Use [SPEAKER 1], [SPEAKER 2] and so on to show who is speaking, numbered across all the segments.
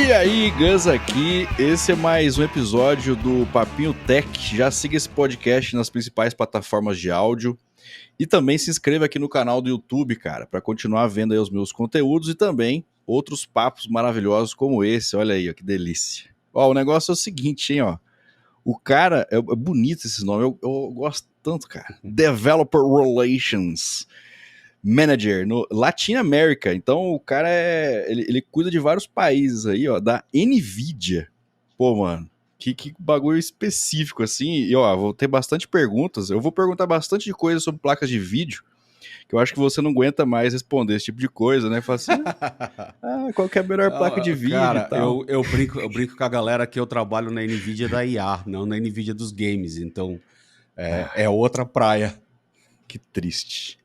[SPEAKER 1] E aí, Gus aqui, esse é mais um episódio do Papinho Tech. Já siga esse podcast nas principais plataformas de áudio e também se inscreva aqui no canal do YouTube, cara, para continuar vendo aí os meus conteúdos e também outros papos maravilhosos como esse. Olha aí, ó, que delícia. Ó, o negócio é o seguinte, hein, ó. O cara, é bonito esse nome, eu gosto tanto, cara. Developer Relations Manager no Latin America. Então o cara ele cuida de vários países aí, ó, da Nvidia. Pô, mano, que bagulho específico assim. E ó, vou ter bastante perguntas. Eu vou perguntar bastante de coisa sobre placas de vídeo, que eu acho que você não aguenta mais responder esse tipo de coisa, né? Fala assim, qual que é a melhor placa de vídeo e
[SPEAKER 2] Cara,
[SPEAKER 1] tal.
[SPEAKER 2] eu brinco com a galera que eu trabalho na Nvidia da IA, não na Nvidia dos games. Então, é outra praia.
[SPEAKER 1] Que triste.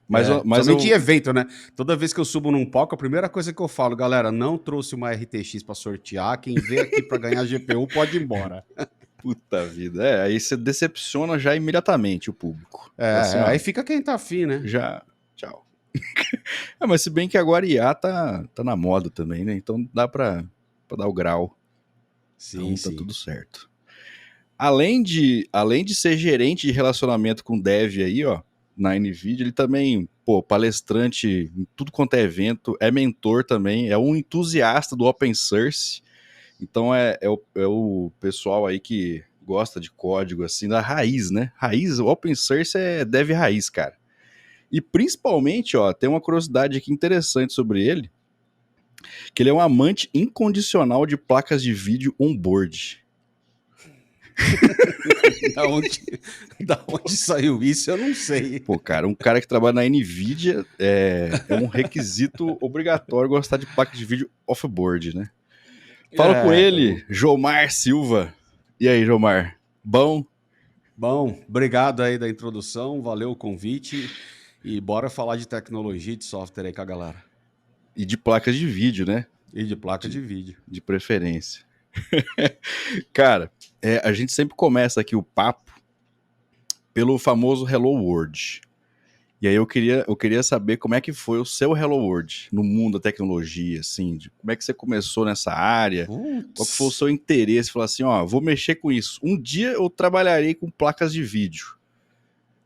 [SPEAKER 1] Mas
[SPEAKER 2] Somente em
[SPEAKER 1] eu,
[SPEAKER 2] evento, né? Toda vez que eu subo num palco, a primeira coisa que eu falo, galera, não trouxe uma RTX para sortear. Quem veio aqui para ganhar GPU pode ir embora.
[SPEAKER 1] puta vida, aí você decepciona já imediatamente o público. Fala assim, ó,
[SPEAKER 2] Aí fica quem tá afim, né?
[SPEAKER 1] já, tchau. Mas se bem que agora IA tá na moda também, né? Então dá pra dar o grau.
[SPEAKER 2] Sim,
[SPEAKER 1] Então tá
[SPEAKER 2] sim.
[SPEAKER 1] tudo certo. Além de ser gerente de relacionamento com dev aí, ó, na NVIDIA, ele também, pô, palestrante em tudo quanto é evento, é mentor também, é um entusiasta do open source. Então é o pessoal aí que gosta de código, assim, da raiz, né? Raiz, o open source é dev raiz, cara. E principalmente, ó, tem uma curiosidade aqui interessante sobre ele, que ele é um amante incondicional de placas de vídeo on-board.
[SPEAKER 2] Da onde, da onde saiu isso, eu não sei.
[SPEAKER 1] Pô, cara, um cara que trabalha na NVIDIA é um requisito obrigatório gostar de placa de vídeo off-board, né? Fala com ele, Jomar Silva. E aí, Jomar? Bom?
[SPEAKER 2] Bom, obrigado aí da introdução, valeu o convite e bora falar de tecnologia e de software aí com a galera.
[SPEAKER 1] E de placas de vídeo, né?
[SPEAKER 2] E de placa de vídeo.
[SPEAKER 1] De preferência. Cara, a gente sempre começa aqui o papo pelo famoso Hello World. E aí eu queria saber como é que foi o seu Hello World no mundo da tecnologia, assim, como é que você começou nessa área, qual que foi o seu interesse, falar assim, ó, vou mexer com isso. Um dia eu trabalharei com placas de vídeo.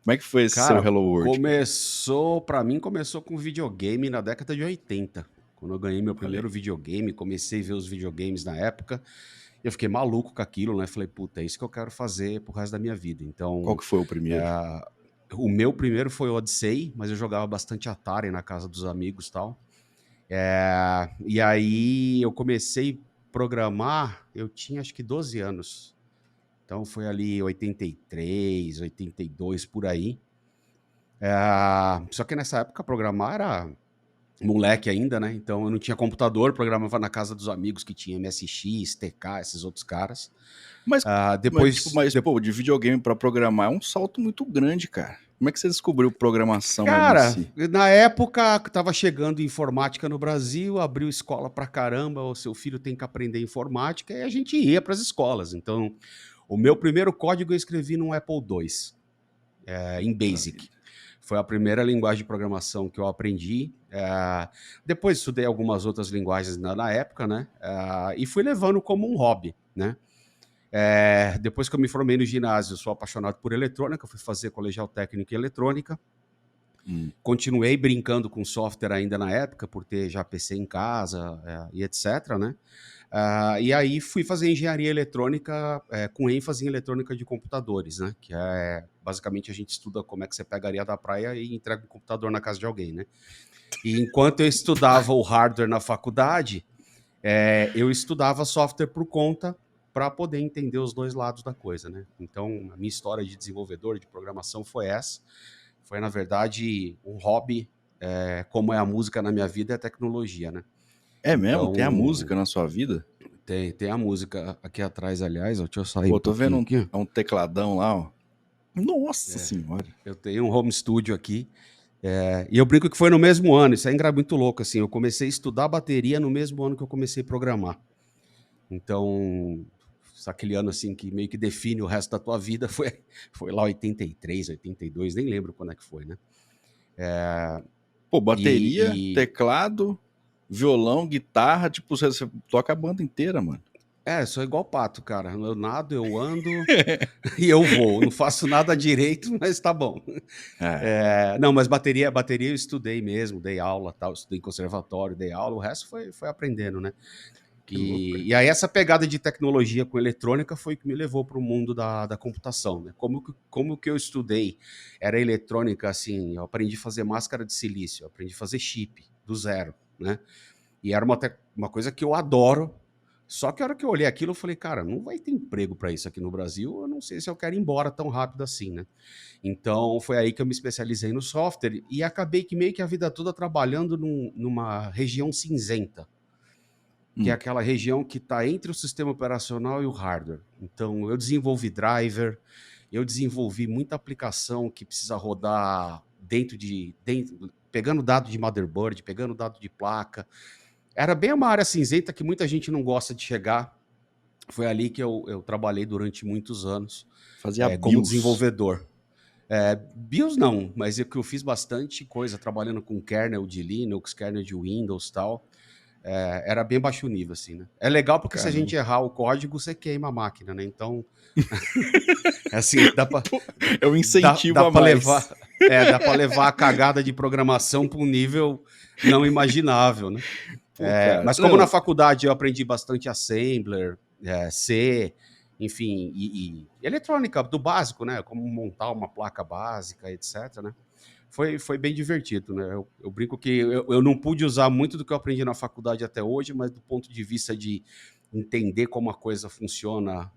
[SPEAKER 1] Como é que foi esse seu
[SPEAKER 2] Cara,
[SPEAKER 1] Hello World, cara?
[SPEAKER 2] começou com videogame na década de 80. Quando eu ganhei meu
[SPEAKER 1] Olha aí.
[SPEAKER 2] primeiro videogame, comecei a ver os videogames na época, eu fiquei maluco com aquilo, né? Falei, puta, é isso que eu quero fazer pro resto da minha vida.
[SPEAKER 1] Qual
[SPEAKER 2] Então,
[SPEAKER 1] que foi o primeiro?
[SPEAKER 2] o meu primeiro foi o Odyssey, mas eu jogava bastante Atari na casa dos amigos e tal. E aí eu comecei a programar, eu tinha acho que 12 anos. Então foi ali 83, 82, por aí. Só que nessa época programar era moleque ainda, né? Então eu não tinha computador, programava na casa dos amigos que tinha MSX, TK, esses outros caras.
[SPEAKER 1] Mas,
[SPEAKER 2] Depois,
[SPEAKER 1] pô, de videogame pra programar é um salto muito grande, cara. Como é que você descobriu programação aí em
[SPEAKER 2] cara,
[SPEAKER 1] si?
[SPEAKER 2] na época que tava chegando informática no Brasil, abriu escola pra caramba, o seu filho tem que aprender informática, e a gente ia para as escolas. Então, o meu primeiro código eu escrevi num Apple II, em Basic. Foi a primeira linguagem de programação que eu aprendi. Depois estudei algumas outras linguagens na época, né? E fui levando como um hobby, né? Depois que eu me formei no ginásio, sou apaixonado por eletrônica, fui fazer colegial técnico em eletrônica. Continuei brincando com software ainda na época, por ter já PC em casa e etc, né? E aí fui fazer engenharia eletrônica com ênfase em eletrônica de computadores, né? Que basicamente a gente estuda como é que você pega a areia da praia e entrega um computador na casa de alguém, né? E enquanto eu estudava o hardware na faculdade, eu estudava software por conta para poder entender os dois lados da coisa, né? Então, a minha história de desenvolvedor de programação foi essa. Foi, na verdade, um hobby, como é a música na minha vida, é a tecnologia, né?
[SPEAKER 1] É mesmo? Tem a
[SPEAKER 2] Então,
[SPEAKER 1] música na sua vida?
[SPEAKER 2] tem a música aqui atrás, aliás, deixa eu sair um
[SPEAKER 1] Pô, tô vendo
[SPEAKER 2] pouquinho aqui.
[SPEAKER 1] um tecladão lá, ó. Nossa senhora.
[SPEAKER 2] Eu tenho um home studio aqui, e eu brinco que foi no mesmo ano, isso é muito louco, assim, eu comecei a estudar bateria no mesmo ano que eu comecei a programar. Então, aquele ano assim que meio que define o resto da tua vida foi lá 83, 82, nem lembro quando é que foi, né?
[SPEAKER 1] Pô, bateria,
[SPEAKER 2] E
[SPEAKER 1] teclado violão, guitarra, tipo, você toca a banda inteira, mano.
[SPEAKER 2] Sou igual pato, cara. Eu nado, eu ando e eu vou. Não faço nada direito, mas tá bom.
[SPEAKER 1] É,
[SPEAKER 2] Não, mas bateria eu estudei mesmo, dei aula, tal, estudei em conservatório, dei aula, o resto foi aprendendo, né?
[SPEAKER 1] que louco, velho.
[SPEAKER 2] E aí essa pegada de tecnologia com eletrônica foi que me levou para o mundo da computação, né? Como que eu estudei era eletrônica, assim, eu aprendi a fazer máscara de silício, eu aprendi a fazer chip do zero, né? E era uma coisa que eu adoro, só que a hora que eu olhei aquilo, eu falei, cara, não vai ter emprego para isso aqui no Brasil, eu não sei se eu quero ir embora tão rápido assim, né? Então foi aí que eu me especializei no software e acabei que meio que a vida toda trabalhando numa região cinzenta, que é
[SPEAKER 1] Hum,
[SPEAKER 2] aquela região que está entre o sistema operacional e o hardware. Então, eu desenvolvi driver, eu desenvolvi muita aplicação que precisa rodar pegando dado de motherboard, pegando dado de placa. Era bem uma área cinzenta que muita gente não gosta de chegar. Foi ali que eu trabalhei durante muitos anos
[SPEAKER 1] fazia
[SPEAKER 2] como
[SPEAKER 1] BIOS.
[SPEAKER 2] desenvolvedor. BIOS não, mas é que eu fiz bastante coisa trabalhando com kernel de Linux, kernel de Windows e tal. Era bem baixo nível, assim, né? É legal porque se a
[SPEAKER 1] Caramba.
[SPEAKER 2] gente errar o código, você queima a máquina, né? Então, assim,
[SPEAKER 1] Pô, é um
[SPEAKER 2] dá
[SPEAKER 1] incentivo a
[SPEAKER 2] para
[SPEAKER 1] mais.
[SPEAKER 2] levar, dá para levar a cagada de programação para um nível não imaginável, né?
[SPEAKER 1] Pô, cara.
[SPEAKER 2] Mas como na
[SPEAKER 1] Não,
[SPEAKER 2] faculdade eu aprendi bastante Assembler, C, enfim, e eletrônica do básico, né? Como montar uma placa básica, etc, né? Foi bem divertido, né? Eu brinco que eu não pude usar muito do que eu aprendi na faculdade até hoje, mas do ponto de vista de entender como a coisa funciona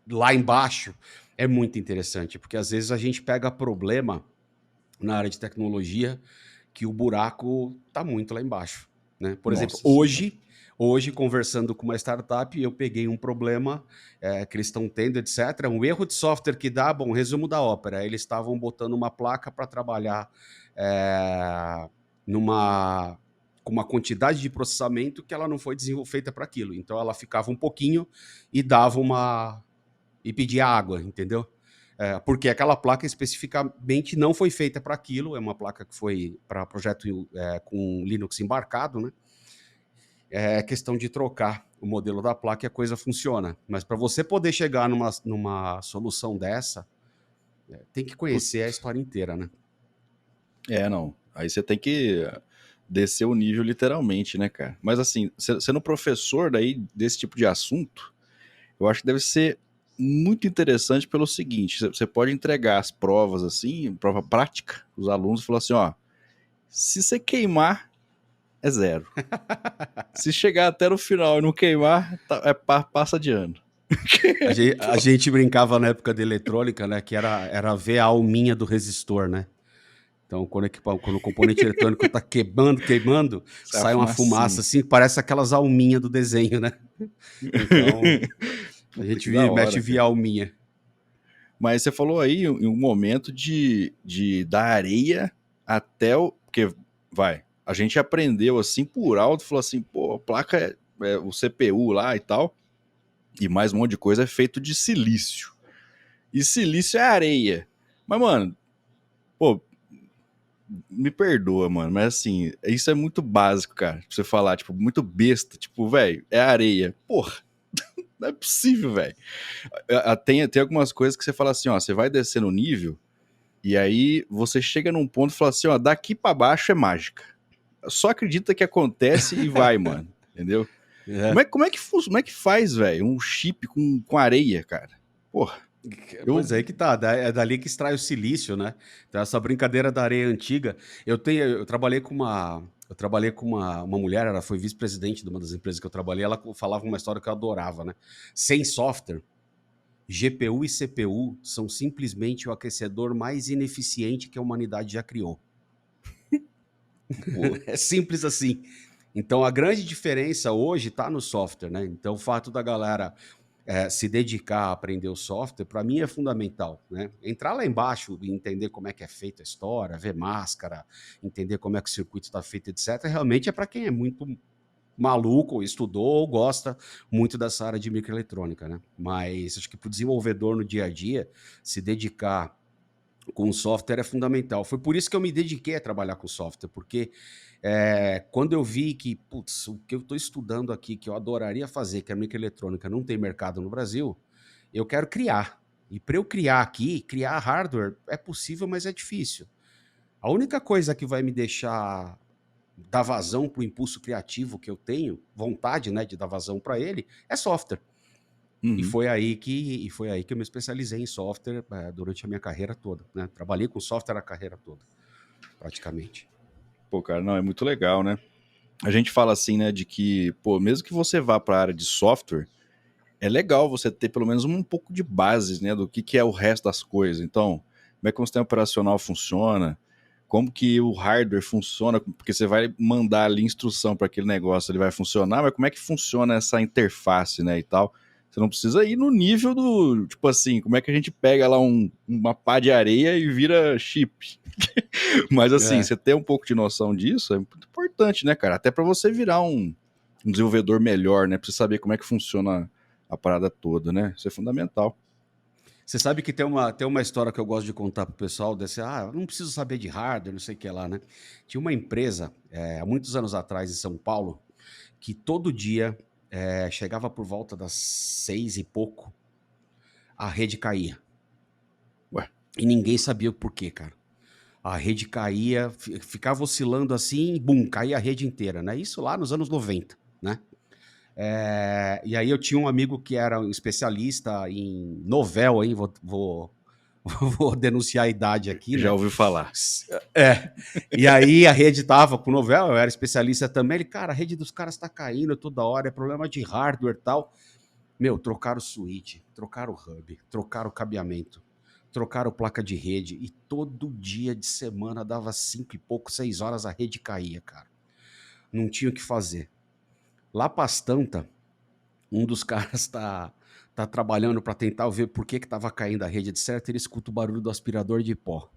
[SPEAKER 2] lá embaixo, é muito interessante, porque às vezes a gente pega problema na área de tecnologia que o buraco está muito lá embaixo, né? Por exemplo,
[SPEAKER 1] nossa senhora.
[SPEAKER 2] hoje conversando com uma startup, eu peguei um problema que eles estão tendo, etc. Um erro de software que dá, bom, resumo da ópera, eles estavam botando uma placa para trabalhar é, numa com uma quantidade de processamento que ela não foi feita para aquilo. Então ela ficava um pouquinho e dava e pedia água, entendeu? Porque aquela placa especificamente não foi feita para aquilo, é uma placa que foi para projeto com Linux embarcado, né? É questão de trocar o modelo da placa e a coisa funciona. Mas para você poder chegar numa solução dessa, tem que conhecer a
[SPEAKER 1] Putz.
[SPEAKER 2] história inteira, né?
[SPEAKER 1] Não. Aí você tem que descer o nível literalmente, né, cara? Mas assim, sendo professor daí desse tipo de assunto, eu acho que deve ser muito interessante pelo seguinte: você pode entregar as provas assim, prova prática, os alunos falam assim, ó, se você queimar, é zero. Se chegar até no final e não queimar, passa de ano.
[SPEAKER 2] A gente brincava na época da eletrônica, né? Que era ver a alminha do resistor, né? Então, quando o componente eletrônico está queimando,
[SPEAKER 1] Sai a
[SPEAKER 2] sai uma fumaça
[SPEAKER 1] fumacinha.
[SPEAKER 2] assim, que parece aquelas alminhas do desenho, né? Então, a
[SPEAKER 1] Puta
[SPEAKER 2] gente
[SPEAKER 1] que da
[SPEAKER 2] mexe
[SPEAKER 1] hora,
[SPEAKER 2] via
[SPEAKER 1] cara.
[SPEAKER 2] alminha.
[SPEAKER 1] Mas você falou aí em um momento de da areia até o. Porque, vai, a gente aprendeu assim por alto, falou assim, pô, a placa é o CPU lá e tal, e mais um monte de coisa é feito de silício. E silício é areia. Mas, mano, pô, me perdoa, mano, mas assim, isso é muito básico, cara, pra você falar, tipo, muito besta, tipo, velho, é areia. Porra, não é possível, velho. Tem algumas coisas que você fala assim, ó, você vai descer no nível. E aí você chega num ponto e fala assim, ó, daqui pra baixo é mágica. Só acredita que acontece e vai, mano. Entendeu?
[SPEAKER 2] É.
[SPEAKER 1] Como é que faz, velho, um chip com areia, cara? Porra,
[SPEAKER 2] Pois
[SPEAKER 1] eu...
[SPEAKER 2] é, aí que tá, é dali que extrai o silício, né? Então, essa brincadeira da areia antiga. Eu trabalhei com uma mulher, ela foi vice-presidente de uma das empresas que eu trabalhei, ela falava uma história que eu adorava, né? Sem software, GPU e CPU são simplesmente o aquecedor mais ineficiente que a humanidade já criou.
[SPEAKER 1] Pô,
[SPEAKER 2] É simples assim. Então, a grande diferença hoje está no software, né? Então, o fato da galera se dedicar a aprender o software, para mim é fundamental, né? Entrar lá embaixo e entender como é que é feita a história, ver máscara, entender como é que o circuito está feito, etc., realmente é para quem é muito maluco, estudou ou gosta muito dessa área de microeletrônica, né? Mas acho que para o desenvolvedor no dia a dia, se dedicar com o software é fundamental. Foi por isso que eu me dediquei a trabalhar com software, porque Quando eu vi que, putz, o que eu estou estudando aqui, que eu adoraria fazer, que é microeletrônica, não tem mercado no Brasil, eu quero criar. E para eu criar aqui, criar hardware é possível, mas é difícil. A única coisa que vai me deixar dar vazão para o impulso criativo que eu tenho, vontade, né, de dar vazão para ele, é software. E
[SPEAKER 1] Uhum.
[SPEAKER 2] foi aí que eu me especializei em software durante a minha carreira toda, né? Trabalhei com software a carreira toda, praticamente.
[SPEAKER 1] Pô, cara, não, é muito legal, né? A gente fala assim, né, de que, pô, mesmo que você vá para a área de software, é legal você ter pelo menos um pouco de bases, né, do que é o resto das coisas. Então, como é que o sistema operacional funciona, como que o hardware funciona, porque você vai mandar ali instrução para aquele negócio, ele vai funcionar, mas como é que funciona essa interface, né, e tal. Você não precisa ir no nível do, tipo assim, como é que a gente pega lá uma pá de areia e vira chip. Mas assim,
[SPEAKER 2] É.
[SPEAKER 1] você ter um pouco de noção disso é muito importante, né, cara? Até para você virar um desenvolvedor melhor, né? Pra você saber como é que funciona a parada toda, né? Isso é fundamental.
[SPEAKER 2] Você sabe que tem uma história que eu gosto de contar pro pessoal, desse, eu não preciso saber de hardware, não sei o que lá, né? Tinha uma empresa, há muitos anos atrás, em São Paulo, que todo dia, chegava por volta das 6 e pouco, a rede caía.
[SPEAKER 1] Ué,
[SPEAKER 2] E ninguém sabia o porquê, cara. A rede caía, ficava oscilando assim, bum, caía a rede inteira, né? Isso lá nos anos 90, né? E aí eu tinha um amigo que era um especialista em novel, hein? Vou denunciar a idade aqui,
[SPEAKER 1] já
[SPEAKER 2] né?
[SPEAKER 1] ouviu falar.
[SPEAKER 2] E aí a rede tava com novel, eu era especialista também. Ele, cara, a rede dos caras tá caindo toda hora, é problema de hardware e tal. Meu, trocaram o switch, trocaram o hub, trocaram o cabeamento, trocaram placa de rede e todo dia de semana dava 5 e pouco, 6 horas a rede caía, cara. Não tinha o que fazer. Lá pras tantas, um dos caras tá trabalhando para tentar ver por que tava caindo a rede de certo, ele escuta o barulho do aspirador de pó.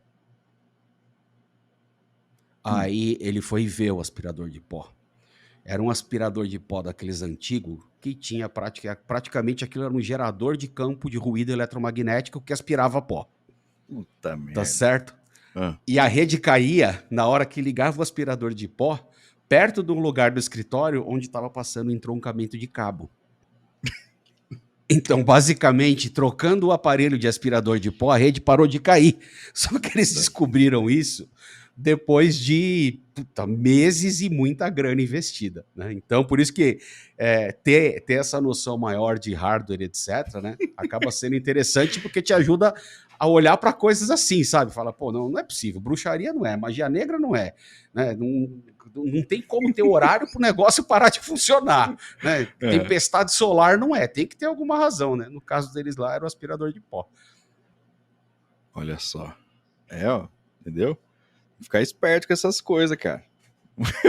[SPEAKER 1] Hum,
[SPEAKER 2] Aí ele foi ver o aspirador de pó. Era um aspirador de pó daqueles antigos que tinha praticamente aquilo era um gerador de campo de ruído eletromagnético que aspirava pó.
[SPEAKER 1] puta
[SPEAKER 2] Tá
[SPEAKER 1] merda.
[SPEAKER 2] certo?
[SPEAKER 1] Ah,
[SPEAKER 2] E a rede caía na hora que ligava o aspirador de pó, perto do lugar do escritório onde estava passando o entroncamento de cabo. Então, basicamente, trocando o aparelho de aspirador de pó, a rede parou de cair. Só que eles
[SPEAKER 1] tá.
[SPEAKER 2] descobriram isso depois de meses e muita grana investida, né? Então, por isso que ter essa noção maior de hardware, etc., né, acaba sendo interessante porque te ajuda a olhar para coisas assim, sabe? Fala, pô, não é possível, bruxaria não é, magia negra não é, né? Não tem como ter horário para o negócio parar de funcionar, né?
[SPEAKER 1] É,
[SPEAKER 2] Tempestade solar não é, tem que ter alguma razão, né? No caso deles lá era o aspirador de pó.
[SPEAKER 1] olha só. Ó, entendeu? Ficar esperto com essas coisas, cara.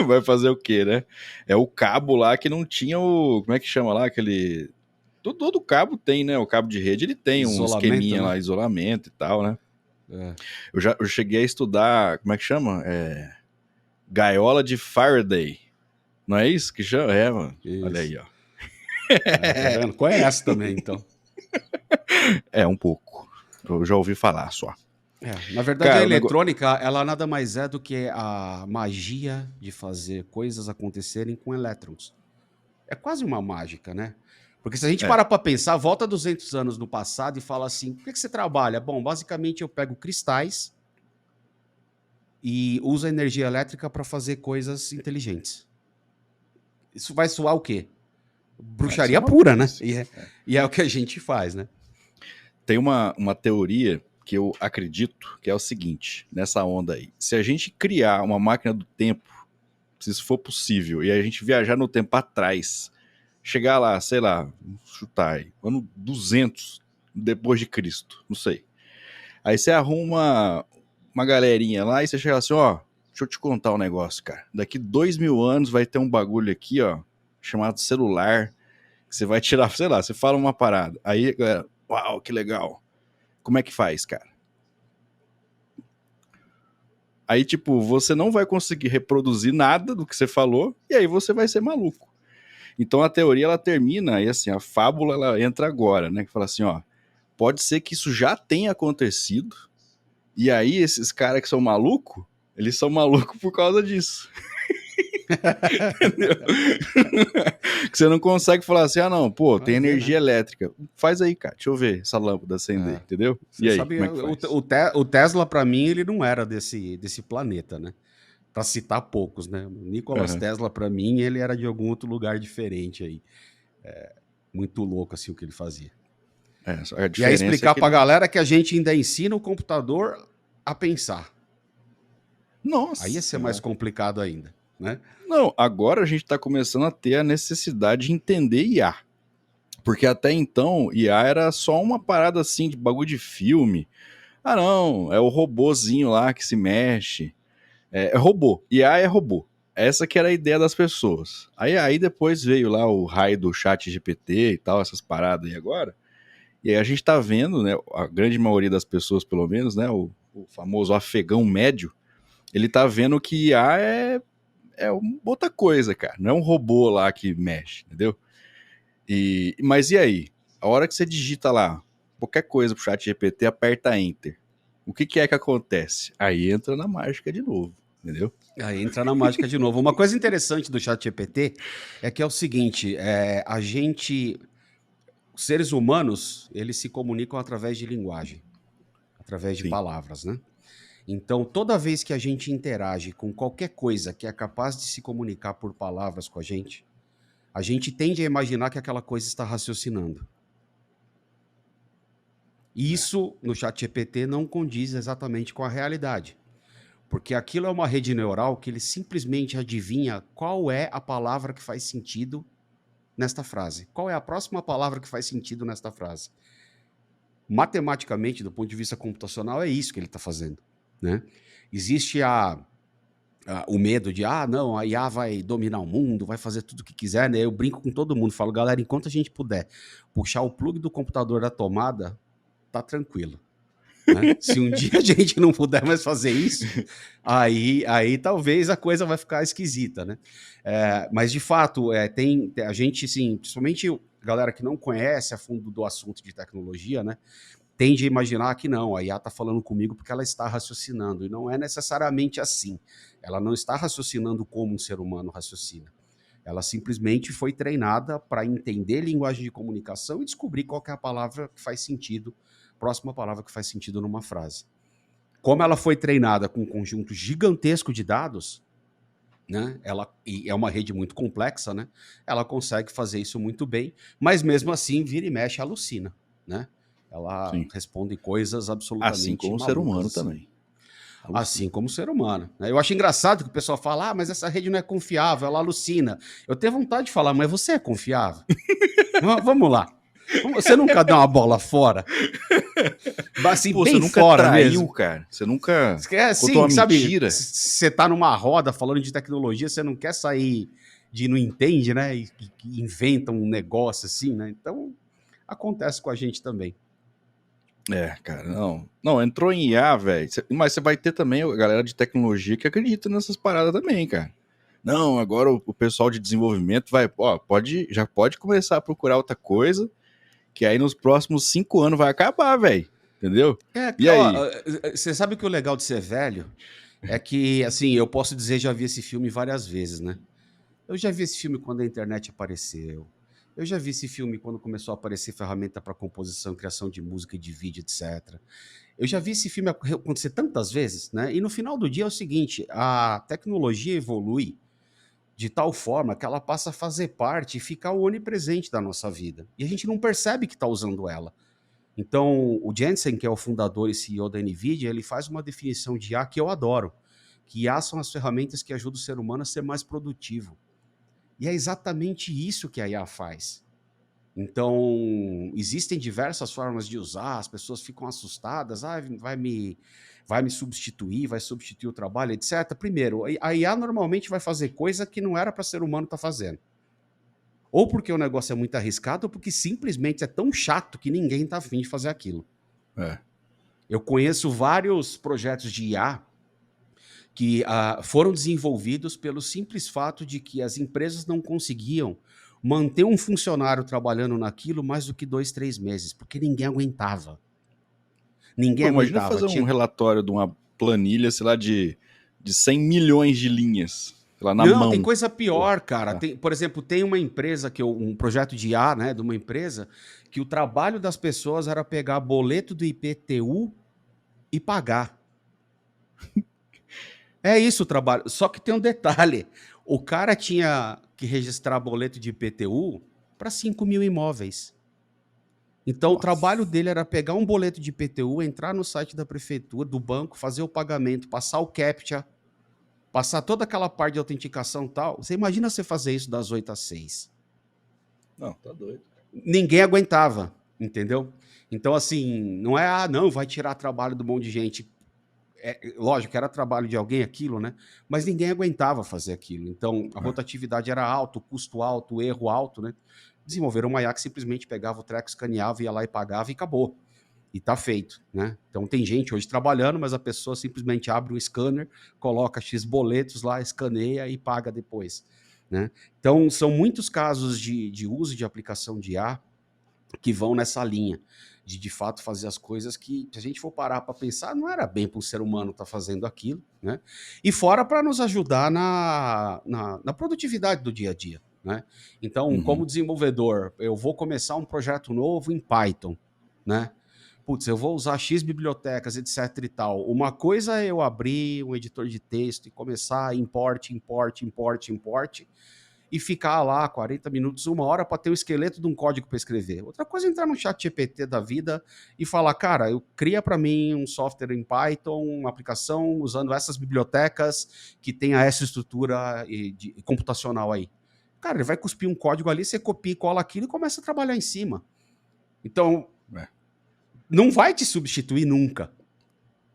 [SPEAKER 1] Vai fazer o quê, né? É o cabo lá que não tinha o. Como é que chama lá? Aquele. Todo cabo tem, né? O cabo de rede ele tem um
[SPEAKER 2] Isolamento,
[SPEAKER 1] esqueminha
[SPEAKER 2] né?
[SPEAKER 1] lá, isolamento e tal, né?
[SPEAKER 2] É,
[SPEAKER 1] Eu cheguei a estudar. Como é que chama? Gaiola de Faraday. Não é isso que chama? É, mano. Olha
[SPEAKER 2] isso.
[SPEAKER 1] aí, ó.
[SPEAKER 2] Tá vendo? Conhece também, então.
[SPEAKER 1] É, um pouco. Eu já ouvi falar só.
[SPEAKER 2] Na verdade, a
[SPEAKER 1] Cara, o negócio.
[SPEAKER 2] eletrônica, ela nada mais é do que a magia de fazer coisas acontecerem com elétrons. É quase uma mágica, né? Porque se a gente
[SPEAKER 1] É.
[SPEAKER 2] parar para pensar, volta 200 anos no passado e fala assim: por que você trabalha? Bom, basicamente eu pego cristais e uso a energia elétrica para fazer coisas inteligentes. Isso vai soar o quê?
[SPEAKER 1] Isso é
[SPEAKER 2] Bruxaria pura, né?
[SPEAKER 1] maluquice.
[SPEAKER 2] E é o que a gente faz, né?
[SPEAKER 1] Tem uma teoria que eu acredito que é o seguinte, nessa onda aí. Se a gente criar uma máquina do tempo, se isso for possível, e a gente viajar no tempo atrás, chegar lá, sei lá, vamos chutar aí, ano 200 depois de Cristo, não sei. Aí você arruma uma galerinha lá e você chega assim, ó, deixa eu te contar um negócio, cara. Daqui 2.000 anos vai ter um bagulho aqui, ó, chamado celular, que você vai tirar, sei lá, você fala uma parada. Aí, galera, uau, que legal. Como é que faz, cara? Aí, tipo, você não vai conseguir reproduzir nada do que você falou, e aí você vai ser maluco. Então a teoria ela termina, e assim, a fábula ela entra agora, né? Que fala assim, ó, pode ser que isso já tenha acontecido, e aí esses caras que são malucos, eles são malucos por causa disso. Entendeu? Que você não consegue falar assim, ah não, pô,
[SPEAKER 2] Vai
[SPEAKER 1] tem
[SPEAKER 2] ver,
[SPEAKER 1] energia
[SPEAKER 2] né?
[SPEAKER 1] elétrica. Faz aí, cara, deixa eu ver essa lâmpada acender,
[SPEAKER 2] É.
[SPEAKER 1] entendeu? E
[SPEAKER 2] Você
[SPEAKER 1] aí,
[SPEAKER 2] sabe,
[SPEAKER 1] como é que faz?
[SPEAKER 2] o Tesla, para mim, ele não era desse planeta, né? Para citar poucos, né? O Nikola
[SPEAKER 1] Aham.
[SPEAKER 2] Tesla, para mim, ele era de algum outro lugar diferente aí. Muito louco, assim, o que ele fazia.
[SPEAKER 1] É, a
[SPEAKER 2] E aí
[SPEAKER 1] diferença é
[SPEAKER 2] explicar
[SPEAKER 1] que
[SPEAKER 2] pra
[SPEAKER 1] ele...
[SPEAKER 2] galera que a gente ainda ensina o computador a pensar. Aí ia
[SPEAKER 1] Nossa
[SPEAKER 2] ser mais
[SPEAKER 1] senhora.
[SPEAKER 2] complicado ainda, né?
[SPEAKER 1] Não, agora a gente tá começando a ter a necessidade de entender IA. Porque até então, IA era só uma parada assim de bagulho de filme. Ah, não, é o robozinho lá que se mexe. É robô. IA é robô. Essa que era a ideia das pessoas. Aí depois veio lá o raio do chat GPT e tal, essas paradas aí agora. E aí a gente tá vendo, né, a grande maioria das pessoas, pelo menos, né, o famoso afegão médio, ele tá vendo que IA é outra coisa, cara. Não é um robô lá que mexe, entendeu? Mas e aí? A hora que você digita lá qualquer coisa pro chat GPT, aperta Enter. O que é que acontece? Aí entra na mágica de novo, entendeu?
[SPEAKER 2] Aí entra na mágica de novo. Uma coisa interessante do ChatGPT é que é o seguinte: os seres humanos, eles se comunicam através de linguagem, através de
[SPEAKER 1] Sim.
[SPEAKER 2] palavras, né? Então, toda vez que a gente interage com qualquer coisa que é capaz de se comunicar por palavras com a gente tende a imaginar que aquela coisa está raciocinando. E
[SPEAKER 1] É.
[SPEAKER 2] isso no ChatGPT não condiz exatamente com a realidade, porque aquilo é uma rede neural que ele simplesmente adivinha qual é a palavra que faz sentido nesta frase. Qual é a próxima palavra que faz sentido nesta frase? Matematicamente, do ponto de vista computacional, é isso que ele está fazendo, né? Existe o medo de, não, a IA vai dominar o mundo, vai fazer tudo o que quiser, né? Eu brinco com todo mundo, falo, galera, enquanto a gente puder puxar o plug do computador da tomada, tá tranquilo. Né? Se um dia a gente não puder mais fazer isso, aí talvez a coisa vai ficar esquisita, né? Mas de fato, tem a gente, sim, principalmente a galera que não conhece a fundo do assunto de tecnologia, né? Tende a imaginar que não, a IA está falando comigo porque ela está raciocinando, e não é necessariamente assim. Ela não está raciocinando como um ser humano raciocina. Ela simplesmente foi treinada para entender linguagem de comunicação e descobrir qual que é a palavra que faz sentido, próxima palavra que faz sentido numa frase. Como ela foi treinada com um conjunto gigantesco de dados, né? E é uma rede muito complexa, né? Ela consegue fazer isso muito bem, mas mesmo assim vira e mexe alucina, né? Ela
[SPEAKER 1] Sim.
[SPEAKER 2] responde coisas
[SPEAKER 1] Assim
[SPEAKER 2] absolutamente
[SPEAKER 1] como o ser
[SPEAKER 2] malucas
[SPEAKER 1] humano
[SPEAKER 2] assim.
[SPEAKER 1] também. Alucina.
[SPEAKER 2] Assim como o ser humano, né? Eu acho engraçado que o pessoal fala: mas essa rede não é confiável, ela alucina. Eu tenho vontade de falar: mas você é confiável? Vamos lá. Você nunca dá uma bola fora? Assim,
[SPEAKER 1] Pô, você
[SPEAKER 2] bem
[SPEAKER 1] nunca
[SPEAKER 2] fora
[SPEAKER 1] traiu,
[SPEAKER 2] mesmo.
[SPEAKER 1] cara. Você nunca
[SPEAKER 2] É
[SPEAKER 1] contou uma
[SPEAKER 2] assim, sabe?
[SPEAKER 1] mentira.
[SPEAKER 2] Você tá numa roda falando de tecnologia, você não quer sair de não entende, né? E inventa um negócio assim, né? Então, acontece com a gente também.
[SPEAKER 1] Cara, não. Não, entrou em IA, velho. Mas você vai ter também a galera de tecnologia que acredita nessas paradas também, cara. Não, agora o pessoal de desenvolvimento já pode começar a procurar outra coisa, que aí nos próximos 5 anos vai acabar, velho. Entendeu? E aí?
[SPEAKER 2] Você sabe que o legal de ser velho é que, assim, eu posso dizer, já vi esse filme várias vezes, né? Eu já vi esse filme quando a internet apareceu. Eu já vi esse filme quando começou a aparecer ferramenta para composição, criação de música e de vídeo, etc. Eu já vi esse filme acontecer tantas vezes, né? E no final do dia é o seguinte: a tecnologia evolui de tal forma que ela passa a fazer parte e ficar onipresente da nossa vida. E a gente não percebe que está usando ela. Então, o Jensen, que é o fundador e CEO da NVIDIA, ele faz uma definição de IA que eu adoro, que IA são as ferramentas que ajudam o ser humano a ser mais produtivo. E é exatamente isso que a IA faz. Então, existem diversas formas de usar, as pessoas ficam assustadas, vai me substituir, vai substituir o trabalho, etc. Primeiro, a IA normalmente vai fazer coisa que não era para ser humano estar fazendo. Ou porque o negócio é muito arriscado, ou porque simplesmente é tão chato que ninguém está afim de fazer aquilo.
[SPEAKER 1] É.
[SPEAKER 2] Eu conheço vários projetos de IA que foram desenvolvidos pelo simples fato de que as empresas não conseguiam manter um funcionário trabalhando naquilo mais do que 2, 3 meses, porque ninguém aguentava. Ninguém
[SPEAKER 1] Pô, imagina
[SPEAKER 2] aguentava.
[SPEAKER 1] fazer um relatório de uma planilha, sei lá, de 100 milhões de linhas. Lá na
[SPEAKER 2] Não,
[SPEAKER 1] mão.
[SPEAKER 2] tem coisa pior, cara.
[SPEAKER 1] Tá.
[SPEAKER 2] Por exemplo, tem uma empresa um projeto de IA, né, de uma empresa, que o trabalho das pessoas era pegar boleto do IPTU e pagar. É isso o trabalho. Só que tem um detalhe: o cara tinha que registrar boleto de IPTU para 5.000 imóveis. Então, o trabalho
[SPEAKER 1] Nossa.
[SPEAKER 2] dele era pegar um boleto de IPTU, entrar no site da prefeitura, do banco, fazer o pagamento, passar o CAPTCHA, passar toda aquela parte de autenticação e tal. Você imagina você fazer isso das 8 às 6?
[SPEAKER 1] Não, tá doido.
[SPEAKER 2] Ninguém aguentava, entendeu? Então, assim, não é, não, vai tirar trabalho do monte de gente. Lógico que era trabalho de alguém aquilo, né? Mas ninguém aguentava fazer aquilo. Então, a rotatividade era alta, o custo alto, o erro alto, né? Desenvolveram uma IA que simplesmente pegava o treco, escaneava, ia lá e pagava e acabou. E tá feito, né? Então tem gente hoje trabalhando, mas a pessoa simplesmente abre um scanner, coloca X boletos lá, escaneia e paga depois, né? Então são muitos casos de uso de aplicação de IA que vão nessa linha de fato fazer as coisas que, se a gente for parar para pensar, não era bem para o ser humano estar fazendo aquilo, né? E fora para nos ajudar na produtividade do dia a dia, né? Então, como desenvolvedor, eu vou começar um projeto novo em Python, né? Putz, eu vou usar X bibliotecas, etc e tal. Uma coisa é eu abrir um editor de texto e começar a import e ficar lá 40 minutos, 1 hora para ter o esqueleto de um código para escrever. Outra coisa é entrar no chat GPT da vida e falar, cara, eu cria para mim um software em Python, uma aplicação usando essas bibliotecas que tenha essa estrutura computacional aí. Cara, ele vai cuspir um código ali, você copia e cola aquilo e começa a trabalhar em cima. Então, não vai te substituir nunca,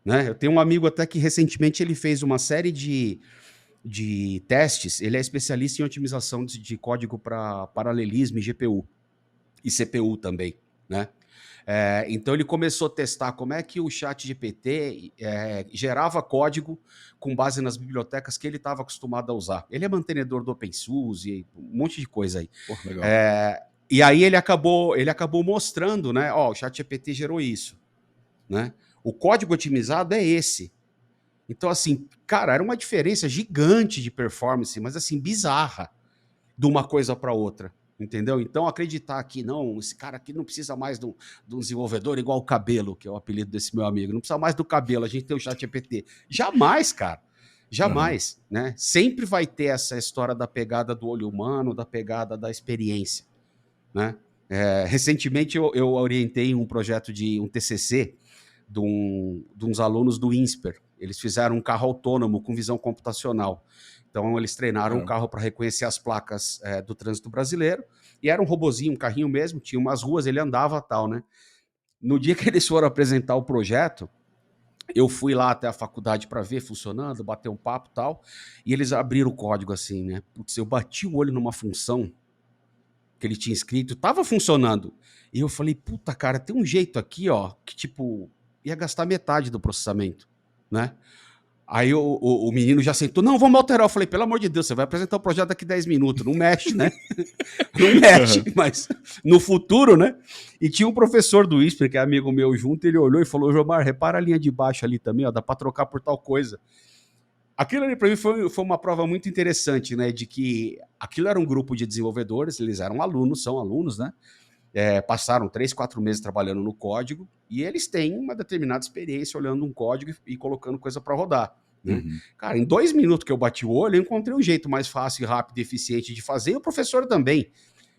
[SPEAKER 2] né? Eu tenho um amigo até que recentemente ele fez uma série de testes. Ele é especialista em otimização de código para paralelismo e GPU e CPU também, né? Então ele começou a testar como é que o chat GPT gerava código com base nas bibliotecas que ele estava acostumado a usar. Ele é mantenedor do OpenSUSE e um monte de coisa aí.
[SPEAKER 1] Porra, legal.
[SPEAKER 2] E aí ele acabou mostrando, né? Ó, o chat GPT gerou isso, né? O código otimizado é esse. Então, assim, cara, era uma diferença gigante de performance, mas assim, bizarra, de uma coisa para outra, entendeu? Então, acreditar que não, esse cara aqui não precisa mais de um desenvolvedor igual o Cabelo, que é o apelido desse meu amigo, não precisa mais do Cabelo, a gente tem o ChatGPT. Jamais, cara. Jamais, né? Sempre vai ter essa história da pegada do olho humano, da pegada da experiência, né? Recentemente eu orientei um projeto de um TCC de uns alunos do INSPER. Eles fizeram um carro autônomo com visão computacional. Então, eles treinaram um carro para reconhecer as placas do trânsito brasileiro, e era um robozinho, um carrinho mesmo, tinha umas ruas, ele andava tal, né? No dia que eles foram apresentar o projeto, eu fui lá até a faculdade para ver funcionando, bater um papo e tal, e eles abriram o código assim, né? Putz, eu bati o olho numa função que ele tinha escrito, tava funcionando. E eu falei, puta, cara, tem um jeito aqui, ó, que tipo, ia gastar metade do processamento, né? Aí o menino já sentou, não, vamos alterar. Eu falei, pelo amor de Deus, você vai apresentar o projeto daqui 10 minutos, não mexe, né? Não mexe, mas no futuro, né? E tinha um professor do ISPER, que é amigo meu junto, ele olhou e falou, Jomar, repara a linha de baixo ali também, ó, dá para trocar por tal coisa. Aquilo ali para mim foi uma prova muito interessante, né? De que aquilo era um grupo de desenvolvedores, eles eram alunos, são alunos, né? Passaram 3, 4 meses trabalhando no código e eles têm uma determinada experiência olhando um código e colocando coisa para rodar, né? Cara, em 2 minutos que eu bati o olho, eu encontrei um jeito mais fácil, rápido e eficiente de fazer, e o professor também.